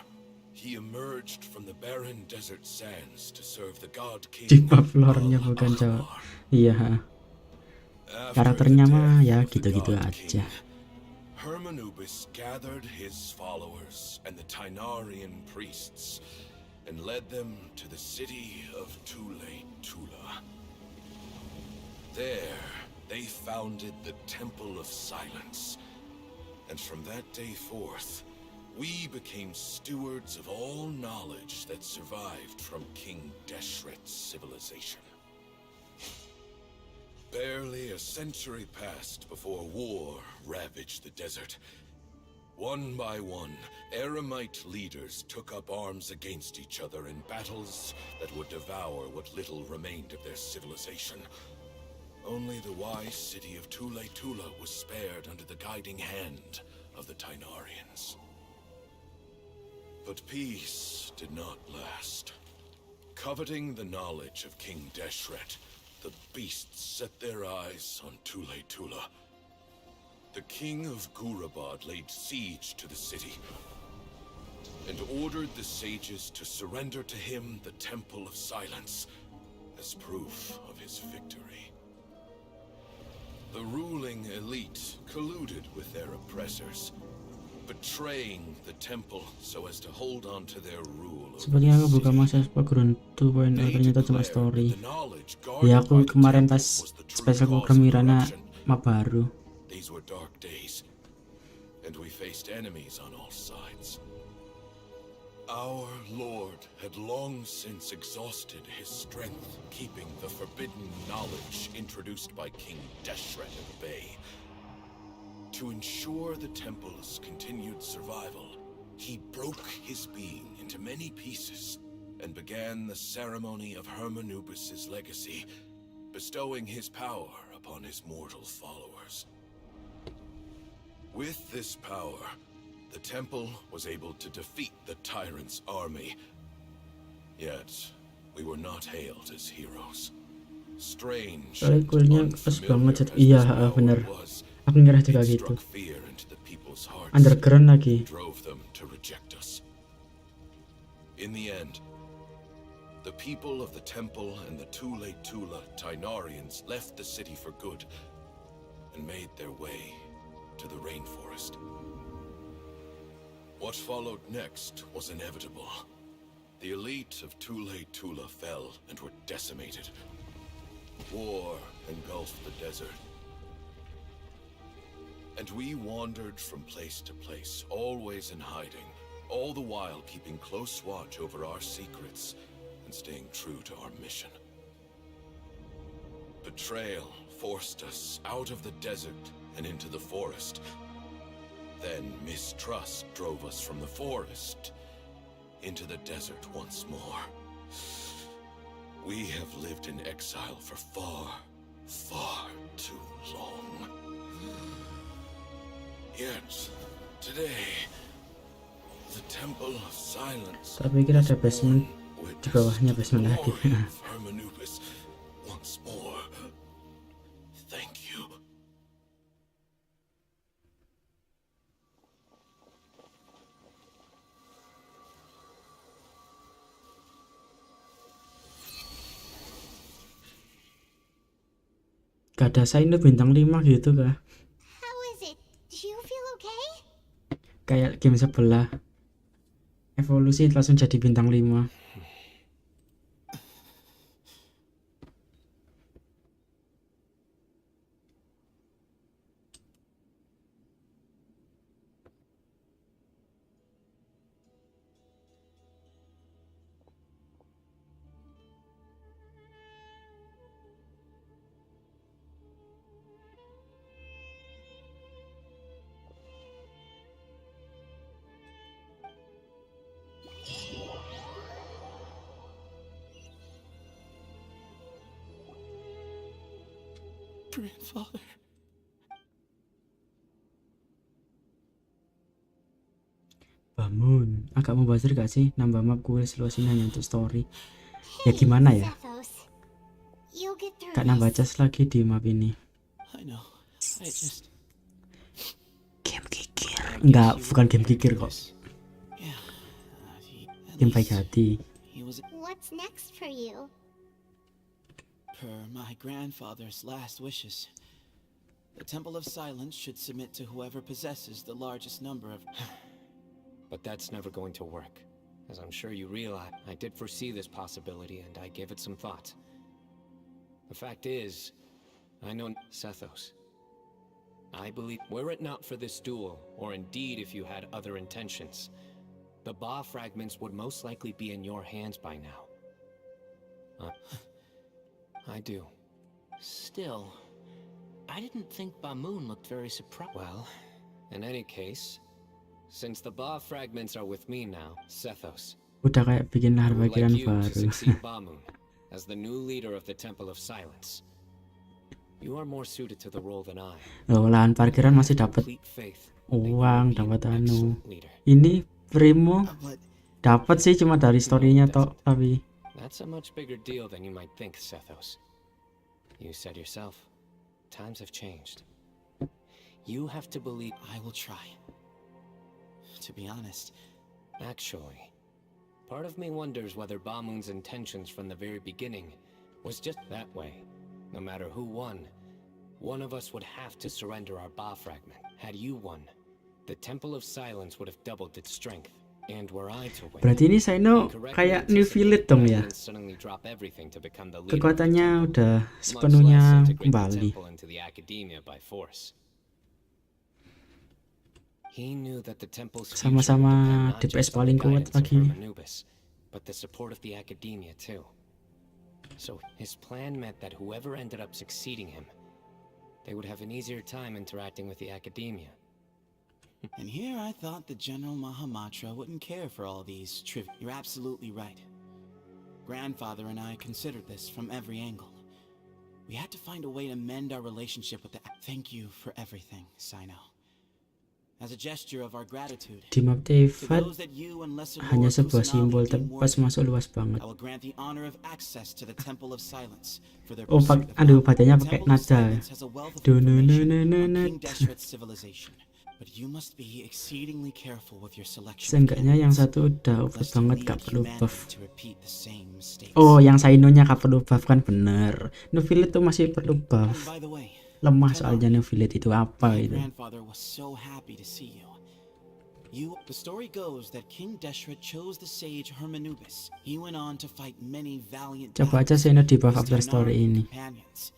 he emerged from the barren desert sands to serve the god king. Jiwa flornya bukan cowok. Iya. Karakternya mah ya gitu-gitu aja. Hermanubis gathered his followers and the Tynarian priests and led them to the city of Tula. There, they founded the Temple of Silence, and from that day forth, we became stewards of all knowledge that survived from King Deshret's civilization. Barely a century passed before war ravaged the desert. One by one, Eremite leaders took up arms against each other in battles that would devour what little remained of their civilization. Only the wise city of Tula was spared under the guiding hand of the Tynarians. But peace did not last. Coveting the knowledge of King Deshret, the beasts set their eyes on Tula. The king of Gurabad laid siege to the city and ordered the sages to surrender to him the Temple of Silence as proof of his victory. The ruling elite colluded with their oppressors, betraying the temple so as to hold on to their rule. Sepertinya aku buka masa background 2.0 ternyata cuma story. Ya aku kemarin pas special program Mirana map baru. These were dark days, and we faced enemies on all sides. Our Lord had long since exhausted his strength, keeping the forbidden knowledge introduced by King Deshret at bay. To ensure the temple's continued survival, he broke his being into many pieces and began the ceremony of Hermanubis' legacy, bestowing his power upon his mortal followers. With this power, the temple was able to defeat the tyrant's army. Yet, we were not hailed as heroes. Strange and unfamiliar as iya this power bener. was, Aku ngira juga it gitu. struck fear into the people's hearts Underground lagi. and drove them to reject us. In the end, the people of the temple and the Tula Tynarians left the city for good and made their way to the rainforest. What followed next was inevitable. The elite of Tula fell and were decimated. War engulfed the desert. And we wandered from place to place, always in hiding, all the while keeping close watch over our secrets and staying true to our mission. Betrayal forced us out of the desert and into the forest. Then mistrust drove us from the forest into the desert once more. We have lived in exile for far, far too long. Yet, today, the Temple of Silence. Tak pikir ada basement di bawahnya basement lagi. Hermanubis once more. Thank you. Gak ada Cyno bintang 5 gitu kah? How is it? Do you feel okay? Kayak game sebelah. Evolusi langsung jadi bintang 5. Grandfather. Bangun. Agak mubazir gak sih nambah map kuis luasin hanya untuk story? Ya gimana ya? Gak nambah cas lagi di map ini. I know. I just... Game kikir. Enggak, bukan game kikir kok. Game baik hati. What's next for you? Per my grandfather's last wishes, the Temple of Silence should submit to whoever possesses the largest number of... But that's never going to work. As I'm sure you realize, I did foresee this possibility and I gave it some thought. The fact is, I know Sethos. I believe, were it not for this duel, or indeed if you had other intentions, the Ba fragments would most likely be in your hands by now. I do. Still, I didn't think Bamoon looked very surprised. Well, in any case, since the Ba fragments are with me now, Sethos, Udah kayak bikin I lahar would like pikiran you to baru. succeed Bamoon as the new leader of the Temple of Silence. You are more suited to the role than I. Oh, lahan parkiran masih dapat uang, dapat anu. Ini Primo dapat sih cuma dari storynya tok, tapi That's a much bigger deal than you might think, Sethos. You said yourself, times have changed. You have to believe... I will try. To be honest... Actually, part of me wonders whether Bamoon's intentions from the very beginning was just that way. No matter who won, one of us would have to surrender our Ba fragment. Had you won, the Temple of Silence would have doubled its strength. And were I to win, berarti ini Cyno kayak new village dong ya. Kekuatannya udah sepenuhnya kembali. Sama-sama DPS paling kuat lagi. But the support of the academia too. So his plan meant that whoever ended up succeeding him, they would have an easier time interacting with the academia. And here I thought the General Mahamatra wouldn't care for all these You're absolutely right. Grandfather and I considered this from every angle. We had to find a way to mend our relationship with the... Thank you for everything, Cyno. As a gesture of our gratitude, Di map Tevat hanya sebuah simbol tapi pas masuk luas banget. I will grant the honor of access to the Temple of Silence for their Oh, aduh bacanya pakai nada. Civilization. But you must be exceedingly careful with your selection. Seenggaknya yang satu udah over banget, gak perlu buff. Oh, yang Cyno-nya gak perlu buff kan bener. New Village tuh masih perlu buff. Lemah soalnya New Village itu apa itu. The story goes that King Deshret chose the sage Hermanubis. He went on to fight many valiant Coba aja battles Cyno di with buff after his story Tainarian ini. companions.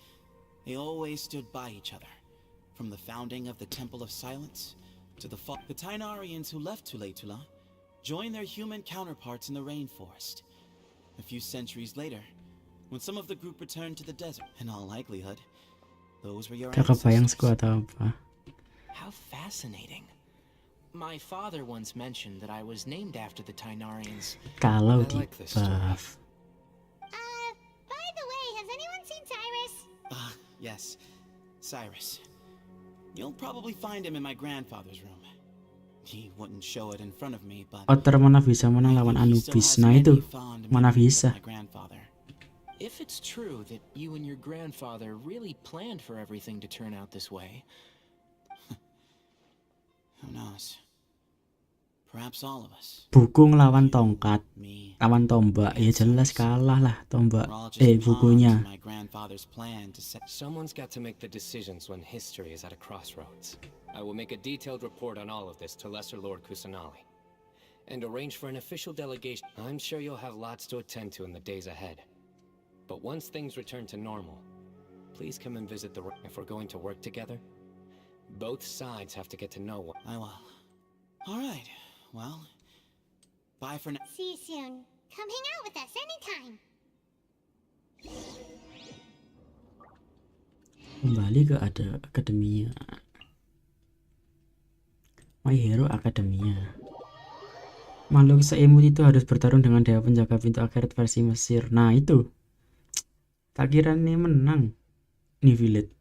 They always stood by each other. From the founding of the Temple of Silence to the fall. The Tainarians who left Tuletula joined their human counterparts in the rainforest. A few centuries later, when some of the group returned to the desert, in all likelihood, those were your Gak kebayang ancestors. squad apa. How fascinating. My father once mentioned that I was named after the Tainarians. Kalau I di like this story. buff. By the way, has anyone seen Cyrus? Yes, Cyrus. You'll probably find him in my grandfather's room. He wouldn't show it in front of me, but Otter mana bisa menang lawan he still Anubis. has Nah many itu fond mana memories bisa. of my grandfather. If it's true that you and your grandfather really planned for everything to turn out this way, Who knows? Perhaps all of us. Buku ngelawan tongkat, lawan tombak, ya jelas kalah lah tombak. Bukunya. My grandfather's plan to set. Someone's got to make the decisions when history is at a crossroads. I will make a detailed report on all of this to Lesser Lord Kusanali. And arrange for an official delegation. I'm sure you'll have lots to attend to in the days ahead. But once things return to normal, please come and visit if we're going to work together. Both sides have to get to know one. I will. All right. Well, bye for now. See you soon. Come hang out with us anytime. Kembali ke ada akademia. My Hero Academia. Makhluk seimut itu harus bertarung dengan dewa penjaga pintu akhirat versi Mesir. Nah itu. Tak kira nih menang. Nih village.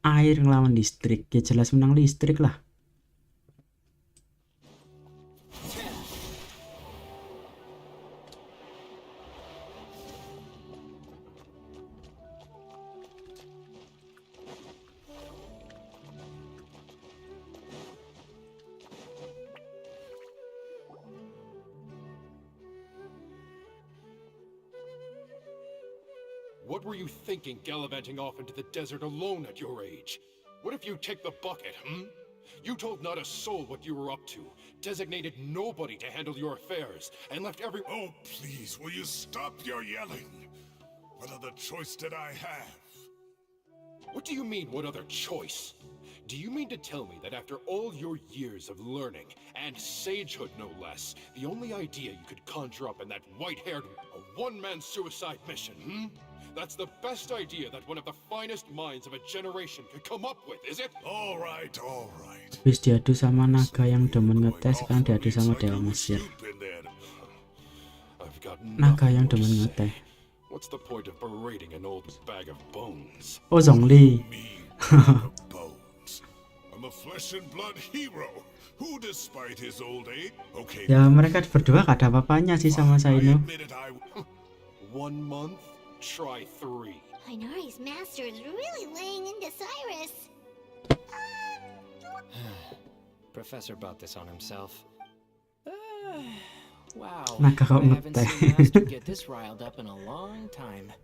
Air ngelawan listrik. Ya jelas menang listrik lah. What were you thinking gallivanting off into the desert alone at your age? What if you take the bucket, You told not a soul what you were up to, designated nobody to handle your affairs, and left every— Oh, please, will you stop your yelling? What other choice did I have? What do you mean, what other choice? Do you mean to tell me that after all your years of learning, and sagehood no less, the only idea you could conjure up in that white-haired, one-man suicide mission, That's the best idea that one of the finest minds of a generation could come up with, is it? All right, all right. Habis diadu sama naga yang demen ngetes, sekarang diadu sama dewa Mesir. Naga yang demen ngeteh. What's the point of berating an old bag of bones? Oh, Zhongli. I'm a flesh and blood hero who, despite his old age, okay. Ya mereka berdua gak ada apa-apanya sih sama Cyno. 1 month, try 3. Inari's master is really laying into Cyrus. Professor brought this on himself. Wow, Naga kok I haven't ngeteh. seen Master get this riled up in a long time.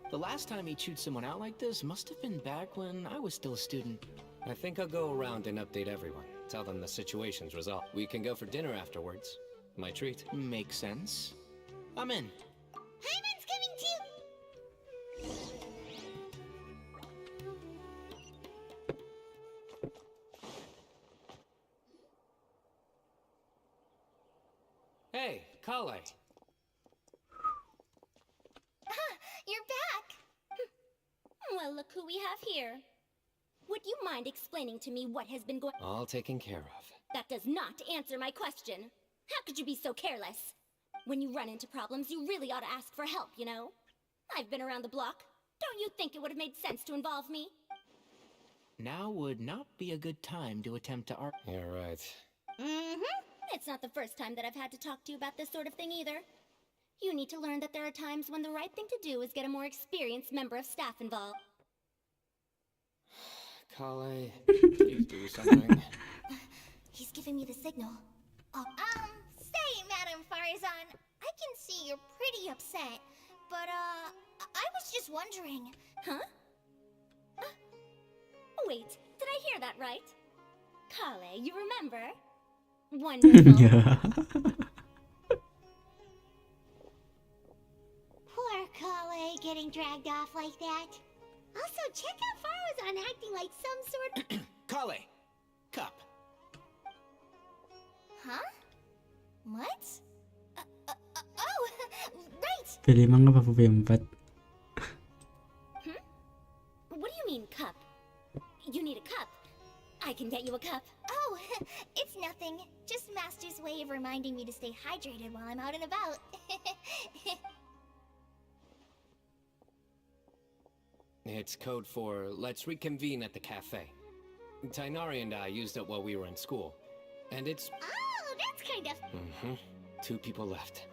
The last time he chewed someone out like this must have been back when I was still a student. I think I'll go around and update everyone. Tell them the situation's resolved. We can go for dinner afterwards. My treat. Makes sense. I'm in. Hyman's coming too. Hey, Kale. You're back! Well, look who we have here. Would you mind explaining to me what has been going— All taken care of. That does not answer my question. How could you be so careless? When you run into problems, you really ought to ask for help, you know? I've been around the block. Don't you think it would have made sense to involve me? Now would not be a good time to attempt to argue. You're right. Mm-hmm. It's not the first time that I've had to talk to you about this sort of thing either. You need to learn that there are times when the right thing to do is get a more experienced member of staff involved. Kale, please do something. He's giving me the signal. Oh. Say, Madam Farzan, I can see you're pretty upset, but, I was just wondering. Huh? Wait, Did I hear that right? Kale, you remember? Wonderful. Poor Kale getting dragged off like that. Also, check how far I was on acting like some sort of... Kale! Cup. Huh? What? Oh, right! Pilih manga apa V4? What do you mean, cup? You need a cup. I can get you a cup. Oh, it's nothing. Just Master's way of reminding me to stay hydrated while I'm out and about. It's code for let's reconvene at the cafe. Tainari and I used it while we were in school. And it's... Oh, that's kind of... 2 people left.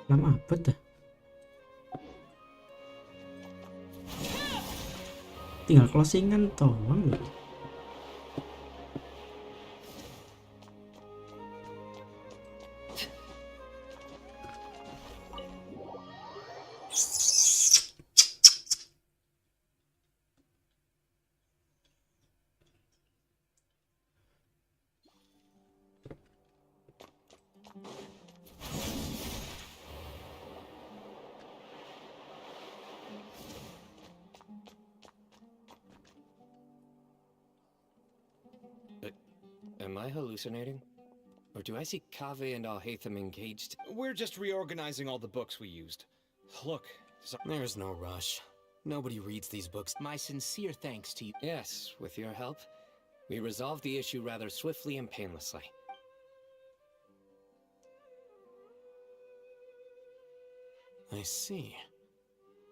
Lama apa dah? Tinggal closingan doang loh. Am I hallucinating? Or do I see Kaveh and Alhaitham engaged? We're just reorganizing all the books we used. Look, there's no rush. Nobody reads these books. My sincere thanks to you. Yes, with your help, we resolved the issue rather swiftly and painlessly. I see.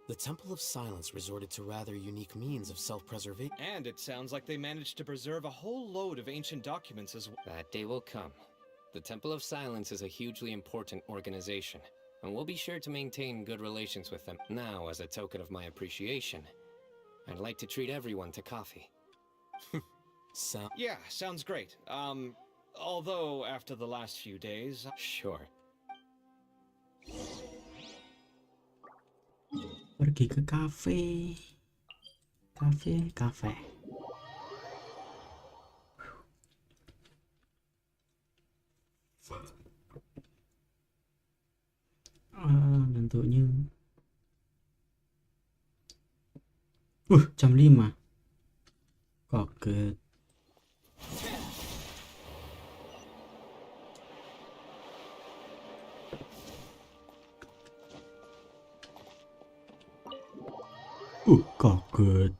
The Temple of Silence resorted to rather unique means of self-preservation. And it sounds like they managed to preserve a whole load of ancient documents as well. That day will come. The Temple of Silence is a hugely important organization, and we'll be sure to maintain good relations with them. Now, as a token of my appreciation, I'd like to treat everyone to coffee. Yeah, sounds great. Although after the last few days... Sure. Pergi ke kafe. Kafe. Bentuknya. Jam 5. Kaget. Kaget.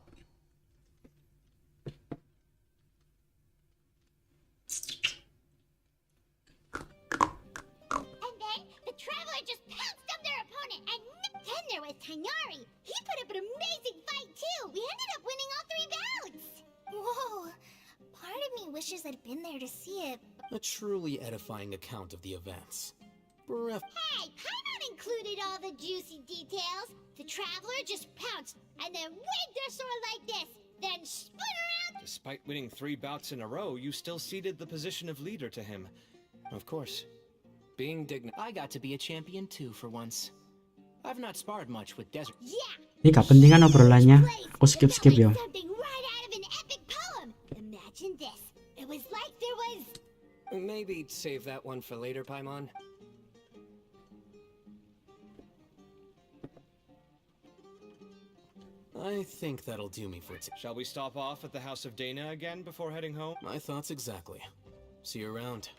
And then the Traveler just pounced on their opponent, and then there was Tainari. He put up an amazing fight too. We ended up winning all 3 bouts. Whoa, part of me wishes I'd been there to see it. A truly edifying account of the events. Hey, Paimon included all the juicy details. The Traveler just pounced and then waved their sword like this, then spun around. Despite winning 3 bouts in a row, you still ceded the position of leader to him. Of course. Being dignified. I got to be a champion too for once. I've not sparred much with Desert. Yeah. Ini gak penting kan obrolannya? Aku skip ya. Something right out of an epic poem. Imagine this. It was like there was... Maybe save that one for later, Paimon. I think that'll do me for today. Shall we stop off at the House of Dana again before heading home? My thoughts exactly. See you around.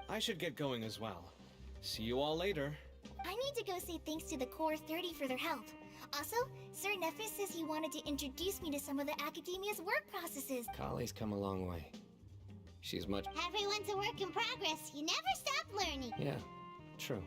I should get going as well. See you all later. I need to go say thanks to the Core 30 for their help. Also, Sir Nephis says he wanted to introduce me to some of the Academia's work processes. Kale's come a long way. She's much... Everyone's a work in progress. You never stop learning. Yeah, true.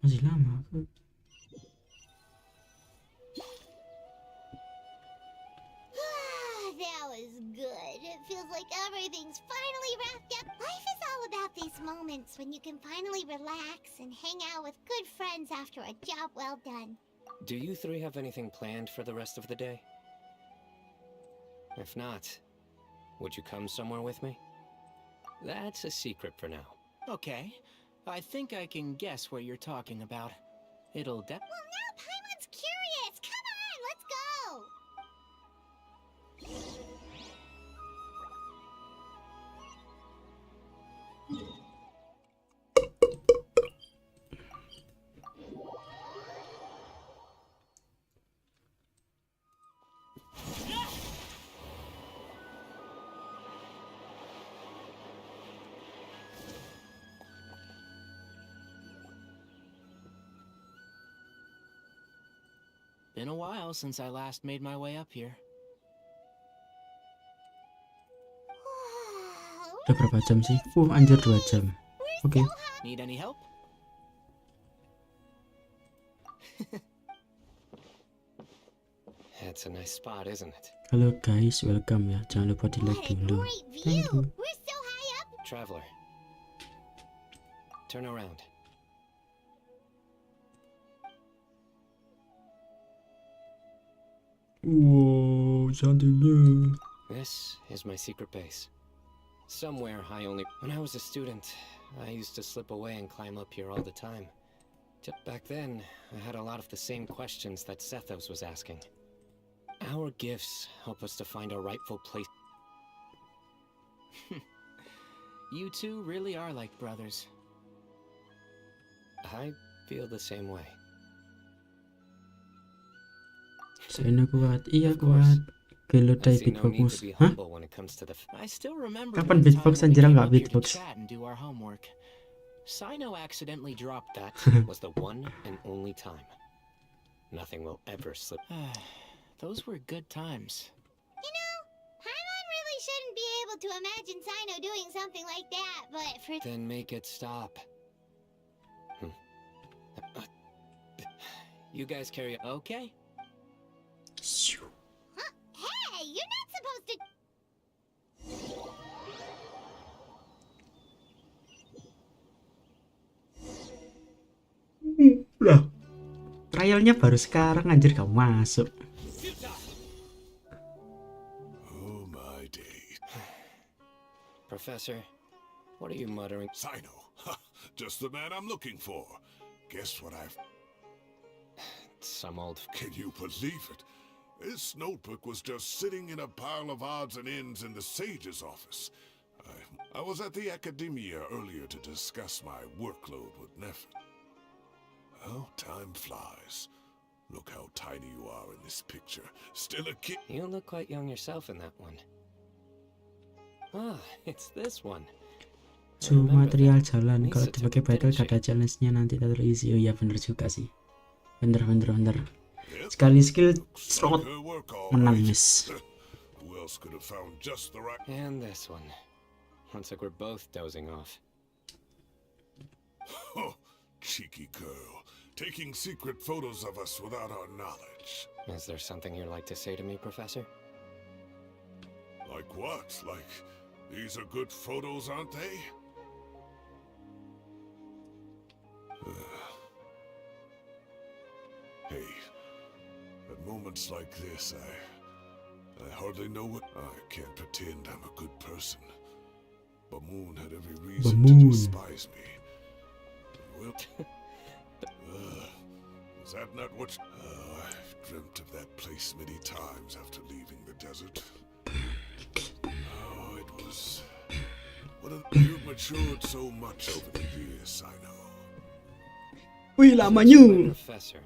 Masih lama aku. That was good. It feels like like everything's finally wrapped up. Life is all about these moments when you can finally relax and hang out with good friends after a job well done. Do you three have anything planned for the rest of the day? If not, would you come somewhere with me? That's a secret for now. Okay, I think I can guess what you're talking about. It'll Well, now Paimon's curious. Come on, let's go. Been a while since I last made my way up here. Udah berapa jam sih? Anjir 2 jam. Oke. Need any help? That's a nice spot, isn't it? Halo guys, welcome ya. Jangan lupa di like dulu. Thank you. We're so high up. Traveler. Turn around. Wow, cantiknya. This is my secret base. Somewhere when I was a student, I used to slip away and climb up here all the time. Just back then, I had a lot of the same questions that Sethos was asking. Our gifts help us to find our rightful place. You two really are like brothers. I feel the same way. Cyno kuat, iya kuat. Gelo I dai see no need beatbox. to be Hah? humble when it comes to the I still remember Kapan one time beatbox when we anjir came nggak up here to beatbox? chat and do our homework. Cyno accidentally dropped That was the one and only time. Nothing will ever slip. Those were good times. You know, Paimon really shouldn't be able to imagine Cyno doing something like that, but for... Then make it stop. You guys carry on. Okay. Huh? Hey, you're not supposed to... Lah. Trialnya baru sekarang anjir kamu masuk. Oh my day. Professor, what are you muttering? Cyno. Just the man I'm looking for. Guess what I've... Some old... Can you believe it? This notebook was just sitting in a pile of odds and ends in the Sage's office. I was at the Academia earlier to discuss my workload with Nephin. Oh, time flies. Look how tiny you are in this picture. Still a kid. You look quite young yourself in that one. Ah, it's this one. Material jalan. Kalau dipakai battle gak ada challenge-nya nanti terisi. Oh iya bener juga sih. Bener. Sekali skill slot menang miss. Who else could have found just the right... And this one. Looks like we're both dozing off. Oh, cheeky girl. Taking secret photos of us without our knowledge. Is there something you'd like to say to me, Professor? Like what? Like, these are good photos, aren't they? Hey, at moments like this, I hardly know what... I can't pretend I'm a good person. Bamoon had every reason to despise me. Well... is that not what... I've dreamt of that place many times after leaving the desert. Oh, it was... You've matured so much over the years, I know. Wih, lamanya. Professor,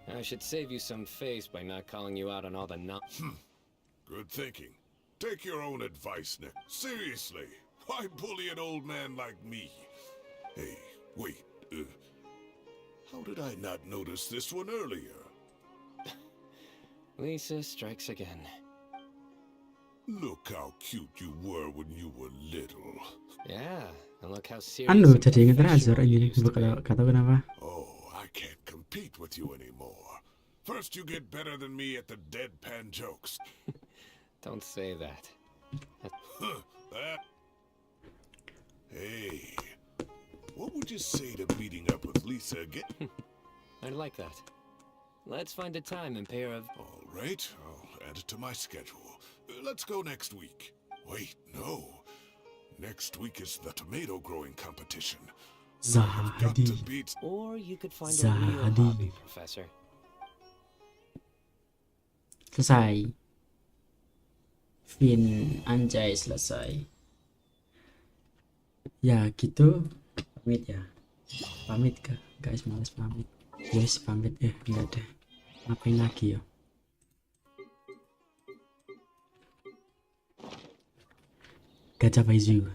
I should save you some face by not calling you out on all the Good thinking. Take your own advice, Nick. Seriously, why bully an old man like me? Hey, wait, how did I not notice this one earlier? Lisa strikes again. Look how cute you were when you were little. Yeah, and look how serious. Anu jadi inget Razor ini kata kenapa? Oh, I can't compete with you anymore. First you get better than me at the deadpan jokes. Don't say that. Hey, what would you say to meeting up with Lisa again? I like that. Let's find a time and pair of... All right, I'll add it to my schedule. Let's go next week. Wait, no. Next week is the tomato growing competition. I've got to beat... Or you could find a real hobby, Professor. Selesai. Fin, anjay selesai. Ya gitu. Pamit ya. Pamit kah? Guys, males pamit. Yes, pamit enggak deh. Ngapain lagi ya? Gacha baju.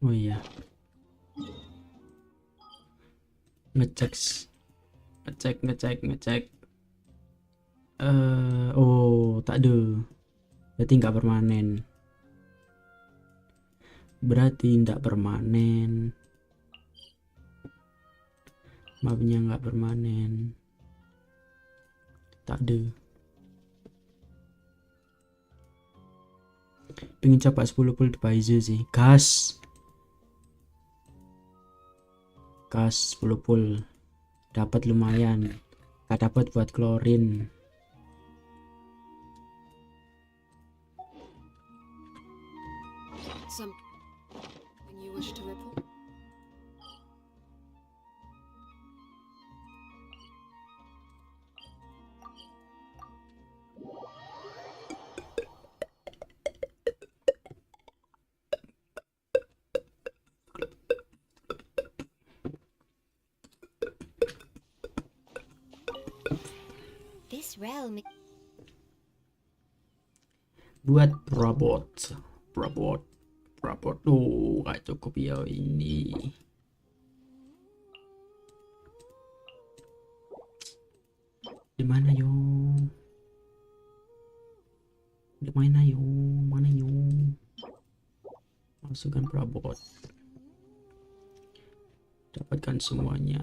Oh iya. Ngecek. Oh, tak ada. Berarti nggak permanen. Mapnya nggak permanen. Tak ada. Pengen coba 10 pull device sih. Gas 10 pull. Dapat lumayan. Gak dapat buat klorin. When you wish to report. This realm... Buat robot. Tuh, gak cukup ya ini. Mana yo? Masukkan robot. Dapatkan semuanya.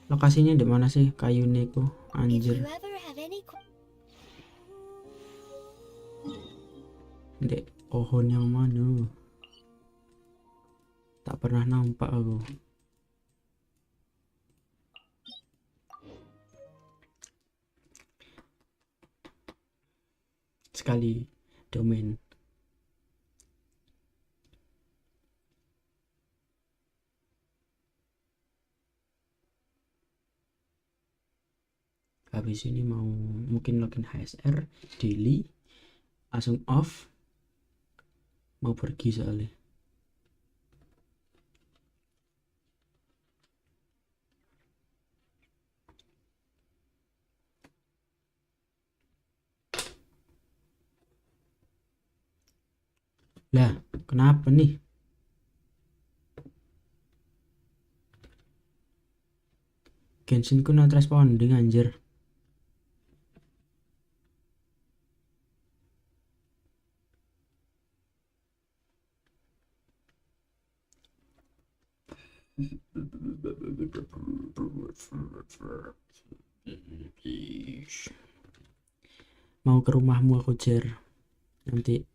Lokasinya di mana sih kayu niku? Anjir. Dek, pohon yang mana? Tak pernah nampak aku. Sekali domain. Habis ini mau mungkin login HSR daily, langsung off, mau pergi soalnya. Lah, kenapa nih? Genshin ku not responding anjir. Mau ke rumahmu aku Jer nanti.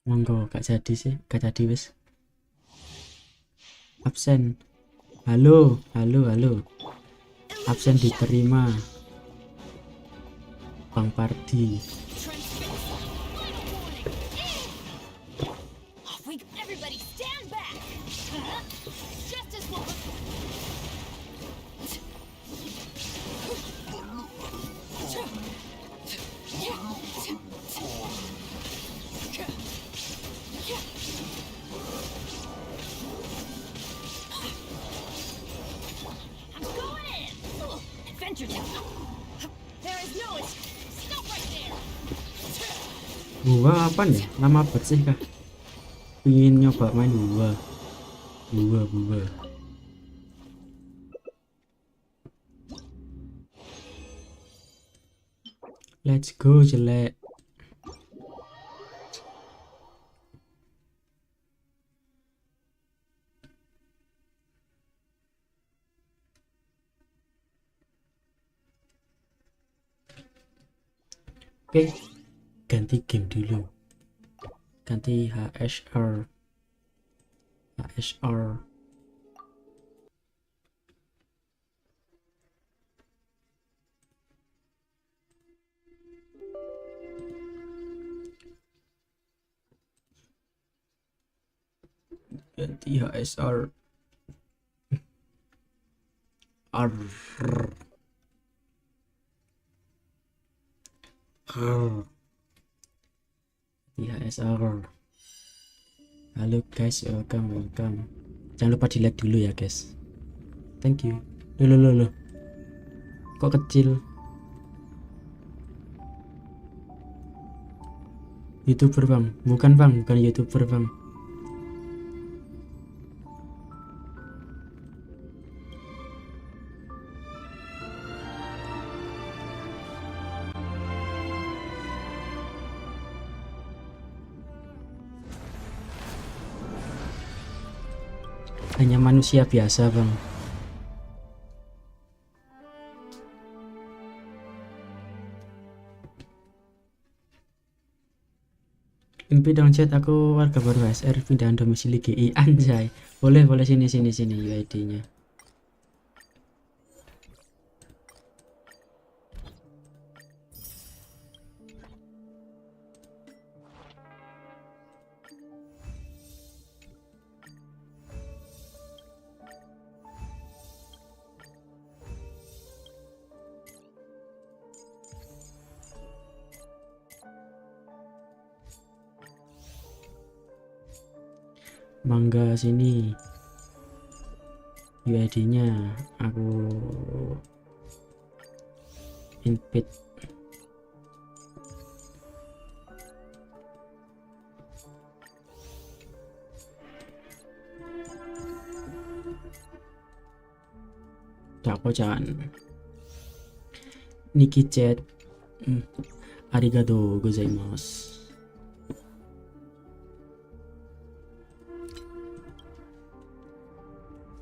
Monggo, gak jadi wis. Absen. Halo. Absen diterima. Bang Pardi. Everybody stand back. Justice will... Hua apa ya? Lama banget sih kah? Pingin nyoba main Hua. Hua. Let's go jelek. Oke, ganti game dulu. Ganti HSR. Ganti HSR. HSR. Halo guys, welcome. Jangan lupa di like dulu ya guys. Thank you. Loh. Kok kecil? YouTuber bang, bukan YouTuber bang. Hanya manusia biasa bang. Mimpi dong chat, aku warga baru SR pindahan domisili GI. Anjay. Boleh sini UID-nya. Mangga sini UID-nya aku invite. Jangan Niki chat. Arigato gozaimasu.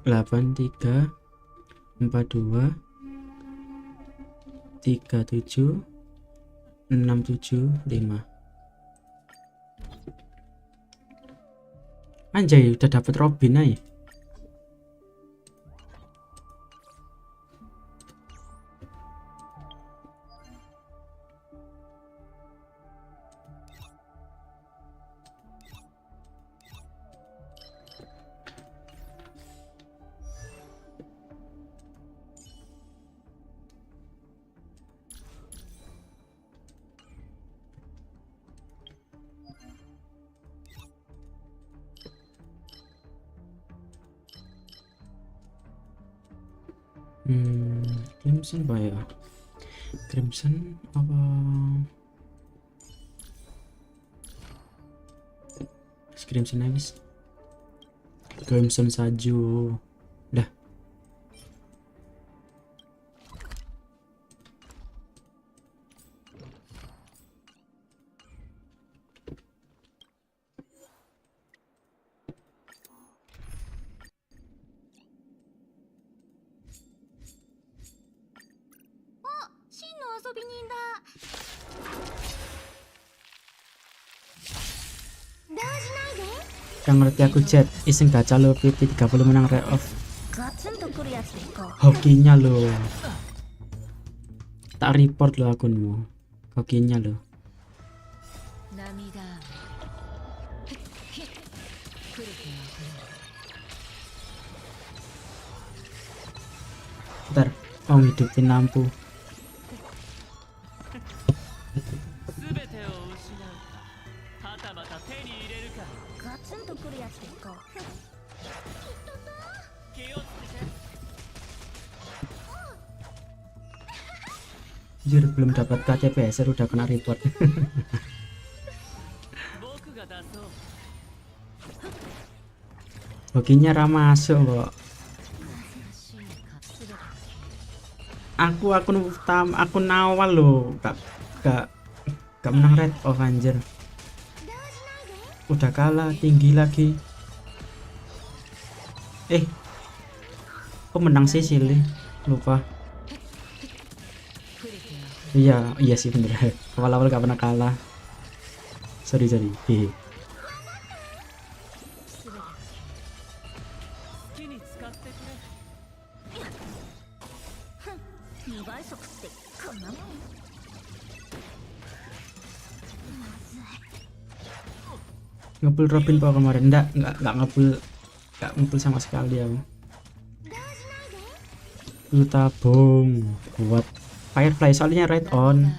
8342376775. Anjay, udah dapet Robin aja. Crimson apa ya? Crimson apa? Crimson habis. Crimson Saju. Dah. Yang ngerti aku chat, iseng gacha lo PT 30 menang re-off. Hokinya lo. Tak report lo akunmu. Hokinya lo. Bentar, mau hidupin lampu. Jujur belum dapat KTP udah kena report. Hokinya ra masuk kok. Aku akun awal loh, gak menang red off anjir. Udah kalah tinggi lagi. Kok menang sih Silly? Lupa. Iya sih bener. Awal-awal gak pernah kalah. Sorry. Ngepul Robin pak kemarin. Nggak ngepul sama sekali ya. Lu tabung buat Firefly soalnya right on,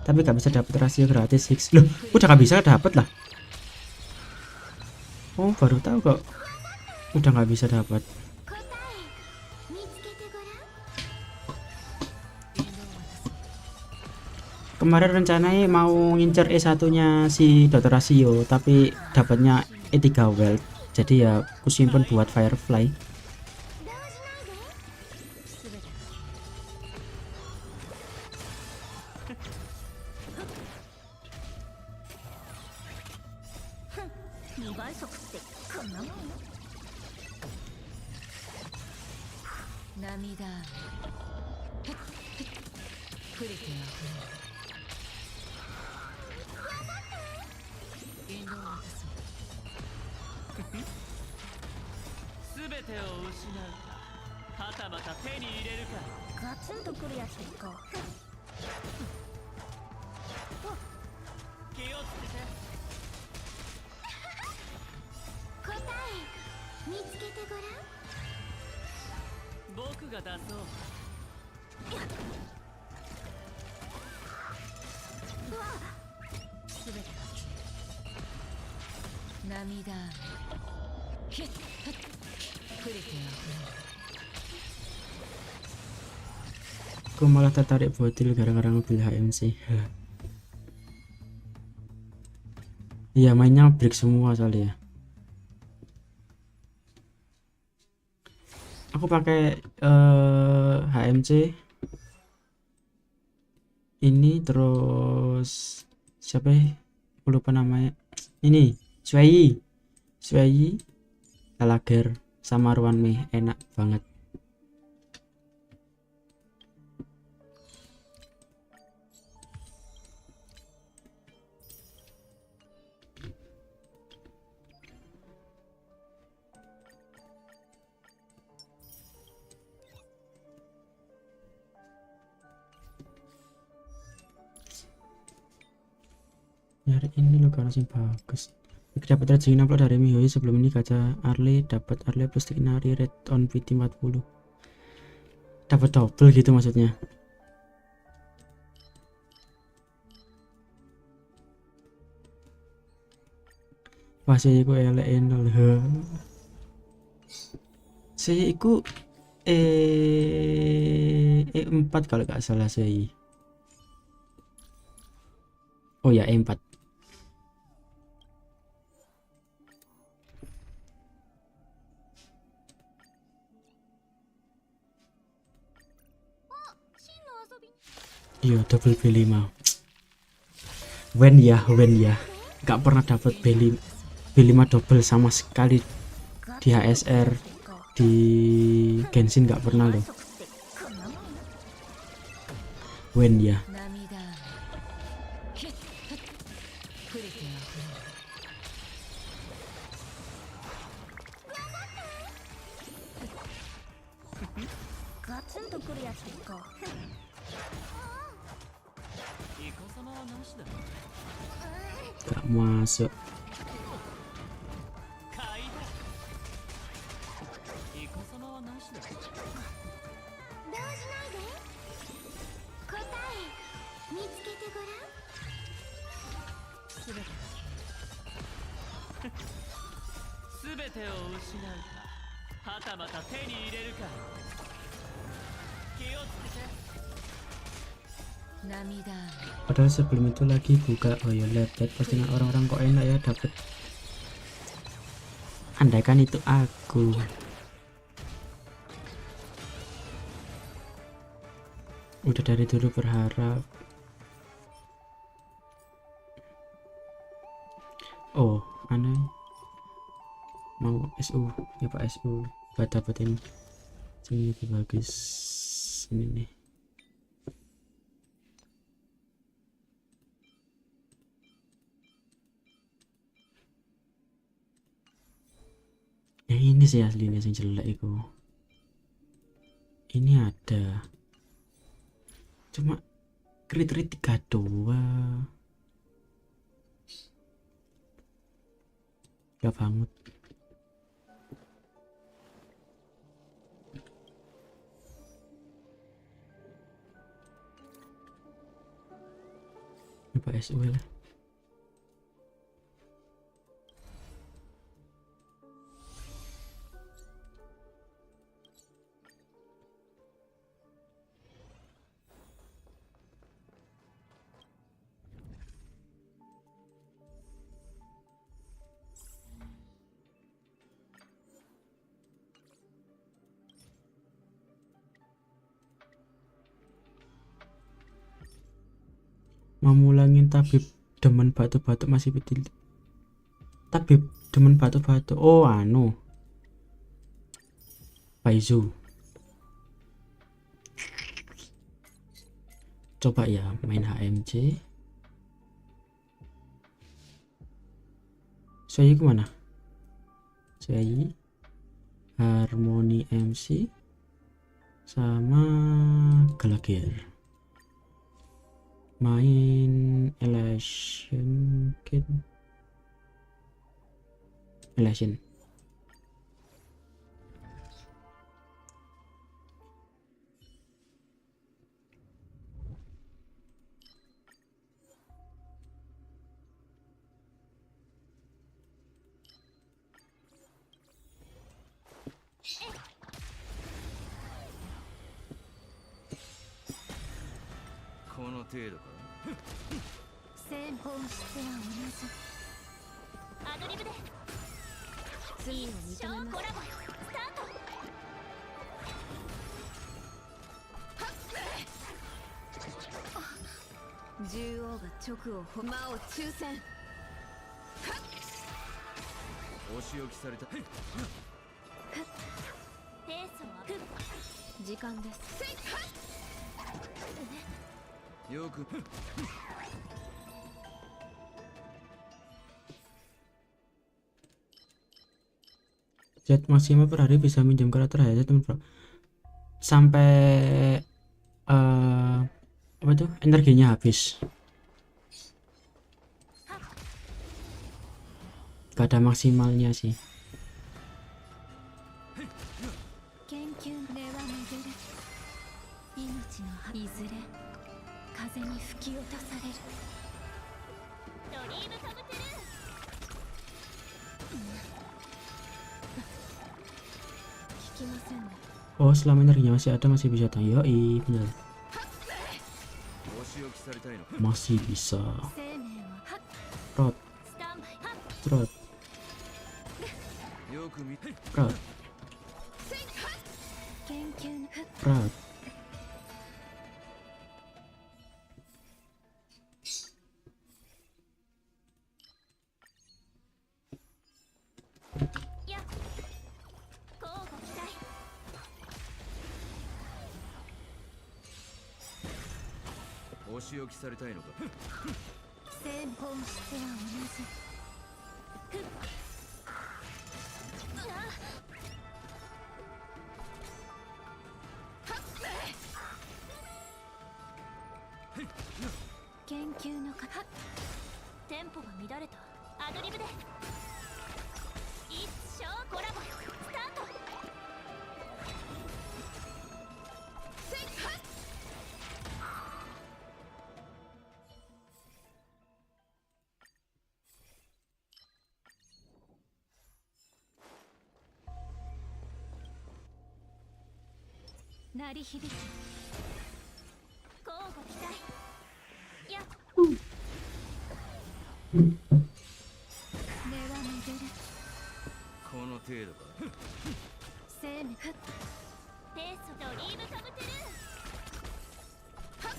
tapi gak bisa dapat rasio gratis 6. Loh, udah gak bisa dapat lah. Oh, baru tahu kok. Udah gak bisa dapat. Kemarin rencananya mau ngincer E1-nya si Dr. Rasio, tapi dapatnya E3 Weld. Jadi ya aku simpen buat Firefly. Aku malah tertarik botol gara-gara ngebil HMC. Iya mainnya break semua soalnya. Aku pakai HMC ini terus siapa ya? Aku lupa namanya. Ini Swayi Gallagher sama Ruan Mei, enak banget. Nyari ini loh karena sing bagus. Dapat rejeki upload dari Mihoyo sebelum ini gacha Arle, dapat Arle plus Tignari red on PT 40. Dapat double gitu maksudnya. Wah saya iku elek enol. Saya iku E4 kalau gak salah saya. Oh ya E4. Iya double B5. When ya gak pernah dapat B5 double sama sekali di HSR, di Genshin gak pernah loh. When ya gak masuk. Padahal sebelum itu lagi buka oh ya lihat postingan orang-orang kok enak ya dapat Andaikan itu aku. Udah dari dulu berharap. Oh, aneh. Mau SU, ya Pak SU. Buat dapetin sini lebih bagus. Ini nih. Ya ini sih aslinya sing jelek iku. Ini ada. Cuma krit-krit 3 doang. Gak banget. Coba SU lah. Mau mulangin tabib demen batu-batu masih betul. Tabib demen batu-batu. Oh anu Paizu. Coba ya main HMC. Saya kemana? Saya harmoni MC sama Gelagir. Main Elation Kit. Elation. Jet maksimal per hari bisa minjem karakter aja teman bro. Sampai apa tuh energinya habis. Gak ada maksimalnya sih. Oh selama energinya masih ada masih bisa tahu. Yoi bener. Masih bisa. Rot. Rot. Rot. Rot. の程度か。生命ペースドリームカムトゥルーはっ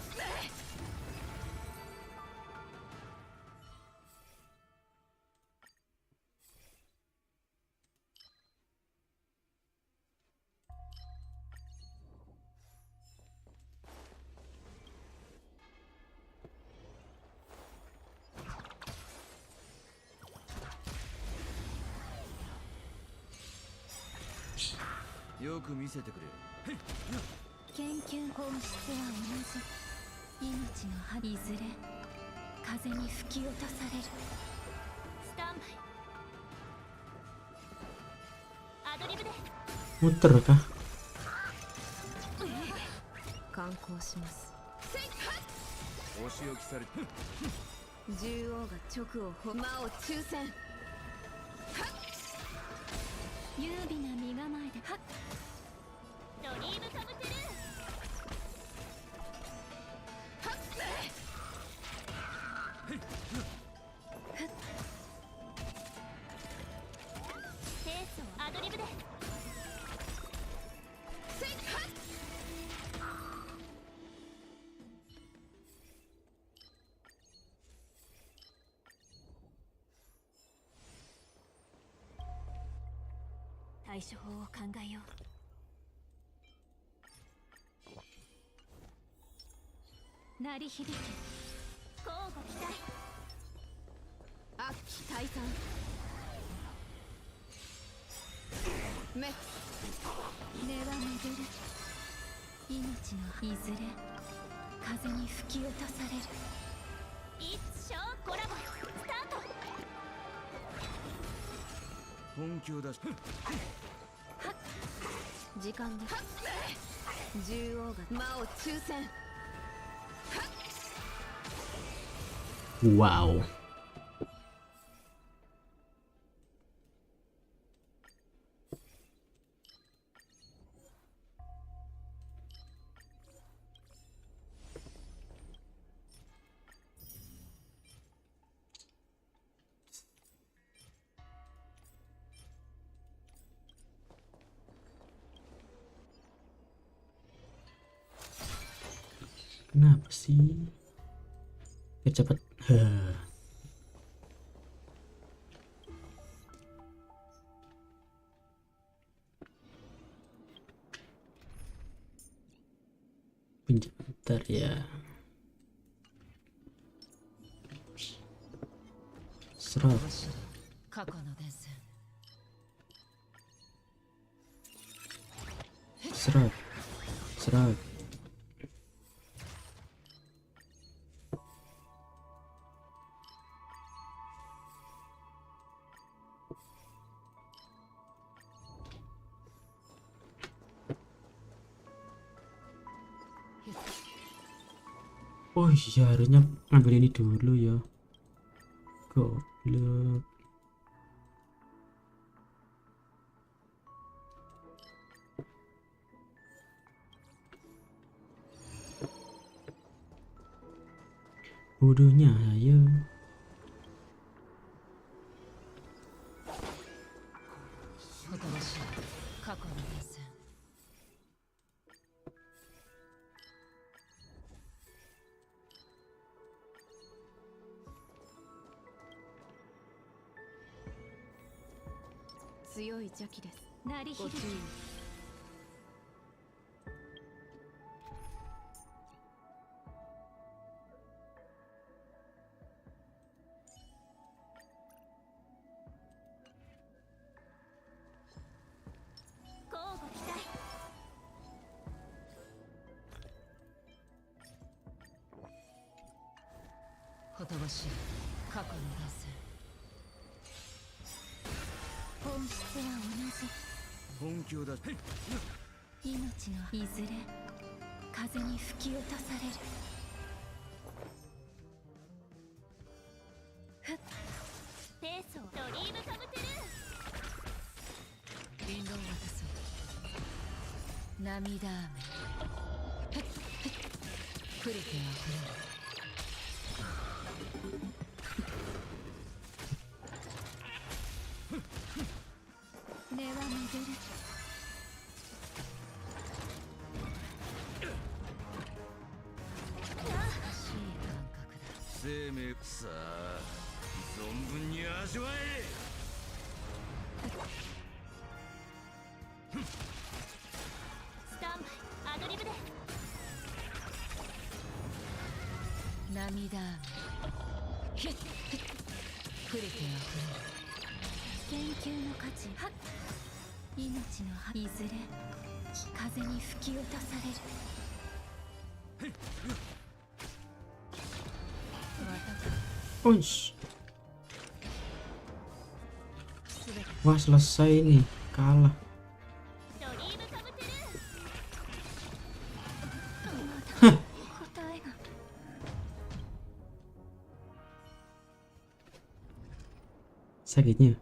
よく見せてくれ。研究本質は同じ。命の葉いずれ風に吹き落とされる。スタンバイアドリブで Muter kah? 観光します。お仕置きされて。獣王が直を魔を抽選。優美な身構えではっドリームカムトゥルーはっペースをアドリブで対処法を考えよう。鳴り響き交互期待。悪鬼退散目根は巡る。命のいずれ風に吹き落とされる。一生コラボスタート。本気を出し。時間です。獣王が魔を抽選。Wow. Kenapa sih? Cepet. Bentar ya. Serot. Serot. Serot. Oh iya, harusnya ngambil ini dulu ya. Goblok. Bodohnya, ayo.本気を出し。命のいずれ風に吹き落とされる。ペースをドリームカムトゥルー。リンゴを渡そう。涙雨プリティは触れる。生命さあ存分に味わえ。スタンバイアドリブで。涙触れてあふれる研究の価値は命のいずれ風に吹き落とされる。Uish. Wah, selesai nih, kalah. Sakitnya.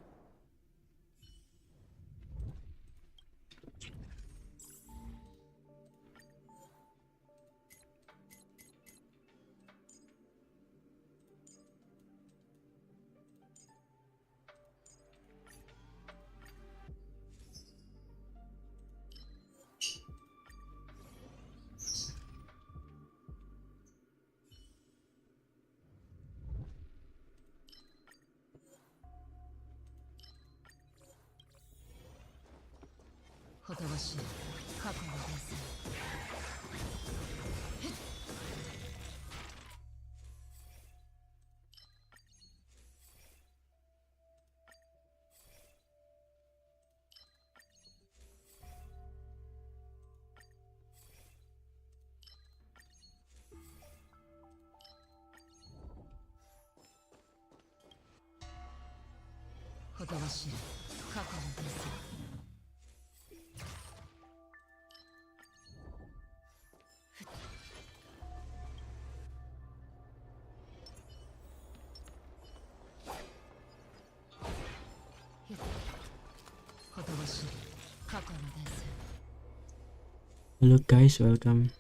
Halo guys, welcome.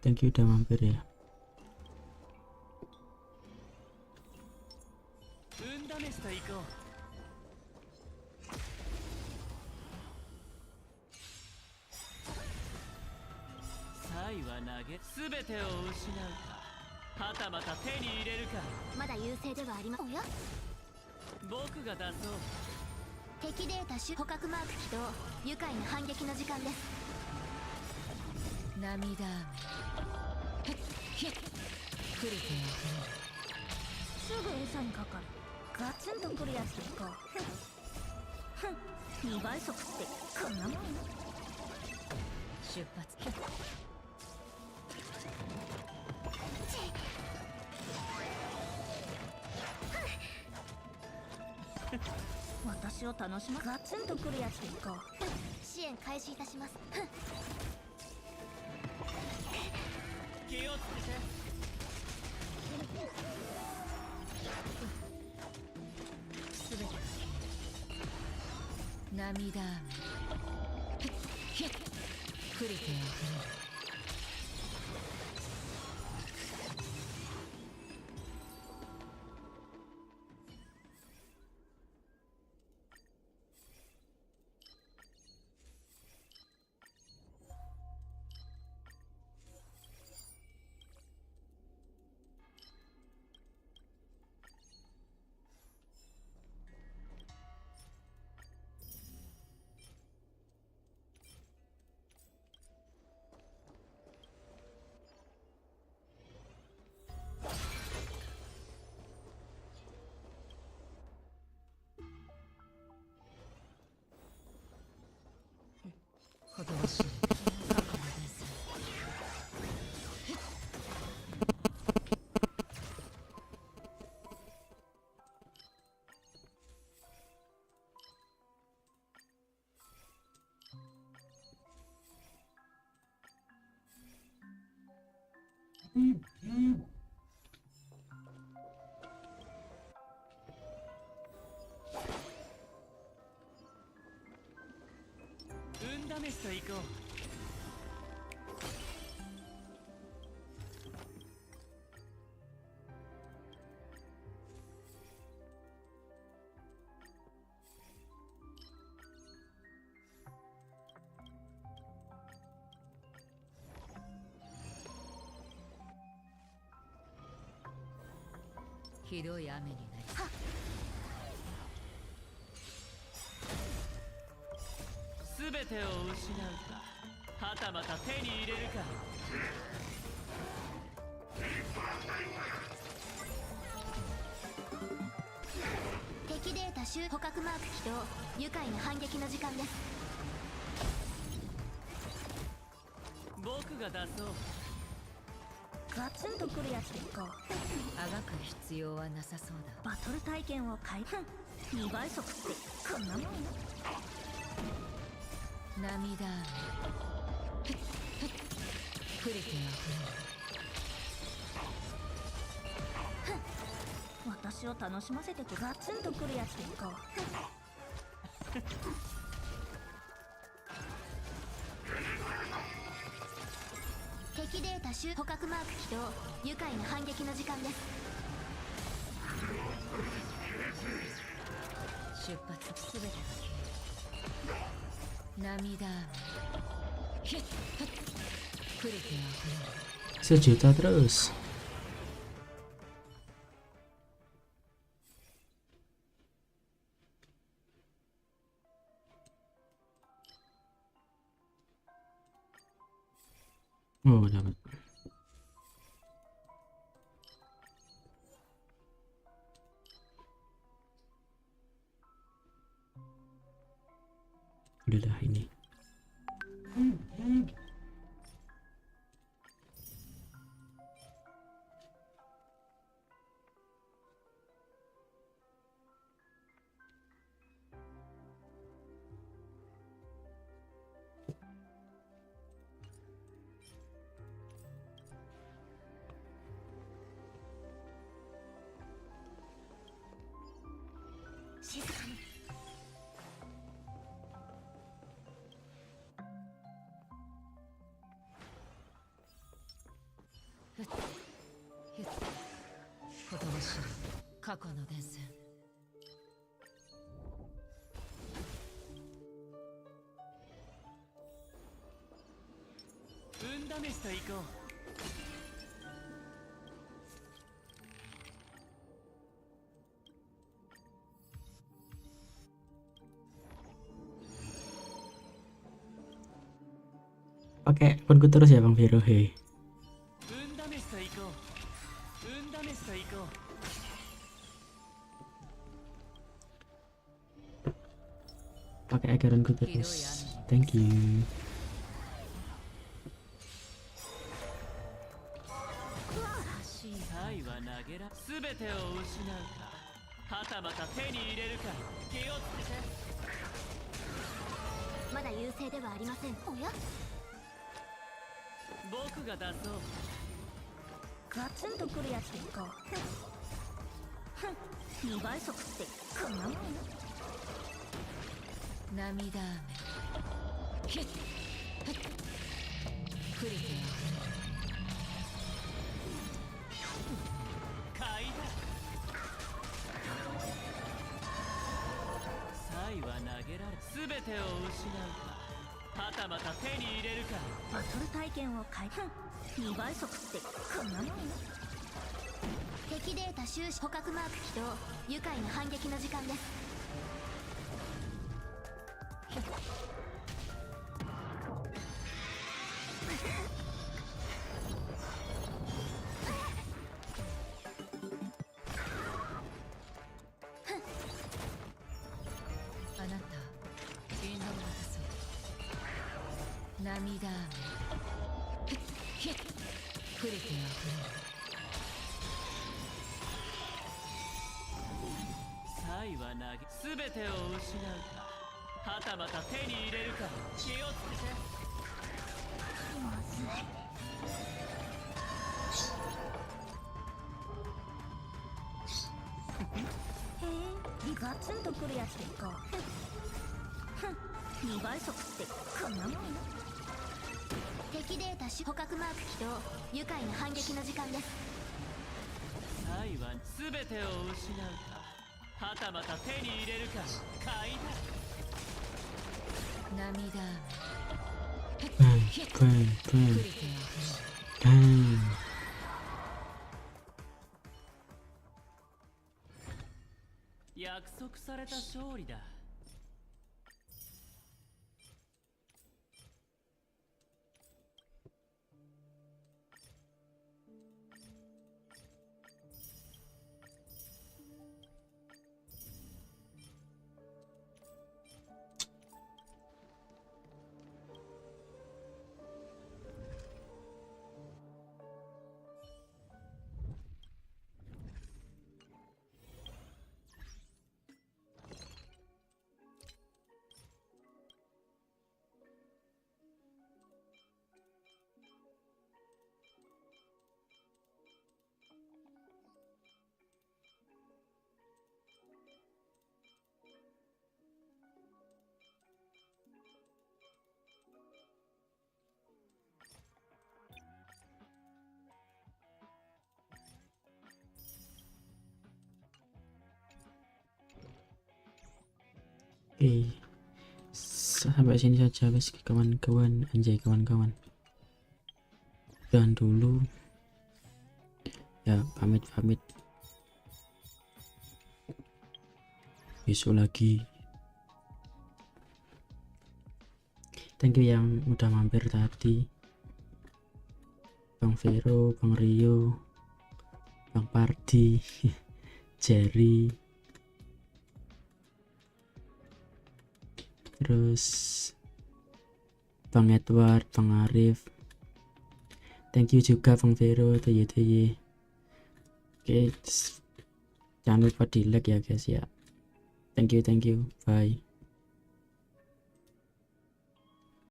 Thank you udah mampir ya. ひどい雨になり全てを失うか、はたまた手に入れるか。敵データ集捕獲マーク起動。愉快な反撃の時間です。僕が出そう。ガツンとくるやつですか。あがく必要はなさそうだ。バトル体験を開封。2倍速ってこんなもん。涙雨触れては私を楽しませてくガツンとくるやつですか。敵データ集捕獲マーク起動。愉快な反撃の時間です。出発すべてが消える。涙雨触れては触れる。 Sejuta terus. Oh, dapat. Udah dah ini.ほとばしる過去の伝線。運試しと行こう。Pakai akunku terus ya Bang Vero, hei. Pakai akunku terus. Thank you. Bang. われた勝利だ。Oke, sampai sini saja guys kawan-kawan, anjay kawan-kawan. Dan dulu ya, pamit besok lagi. Thank you yang udah mampir tadi, Bang Vero, Bang Rio, Bang Pardi, Jerry, terus Bang Edward, Bang Arif. Thank you juga Bang Vero, TY. Oke, jangan lupa di like ya guys ya. Thank you, bye.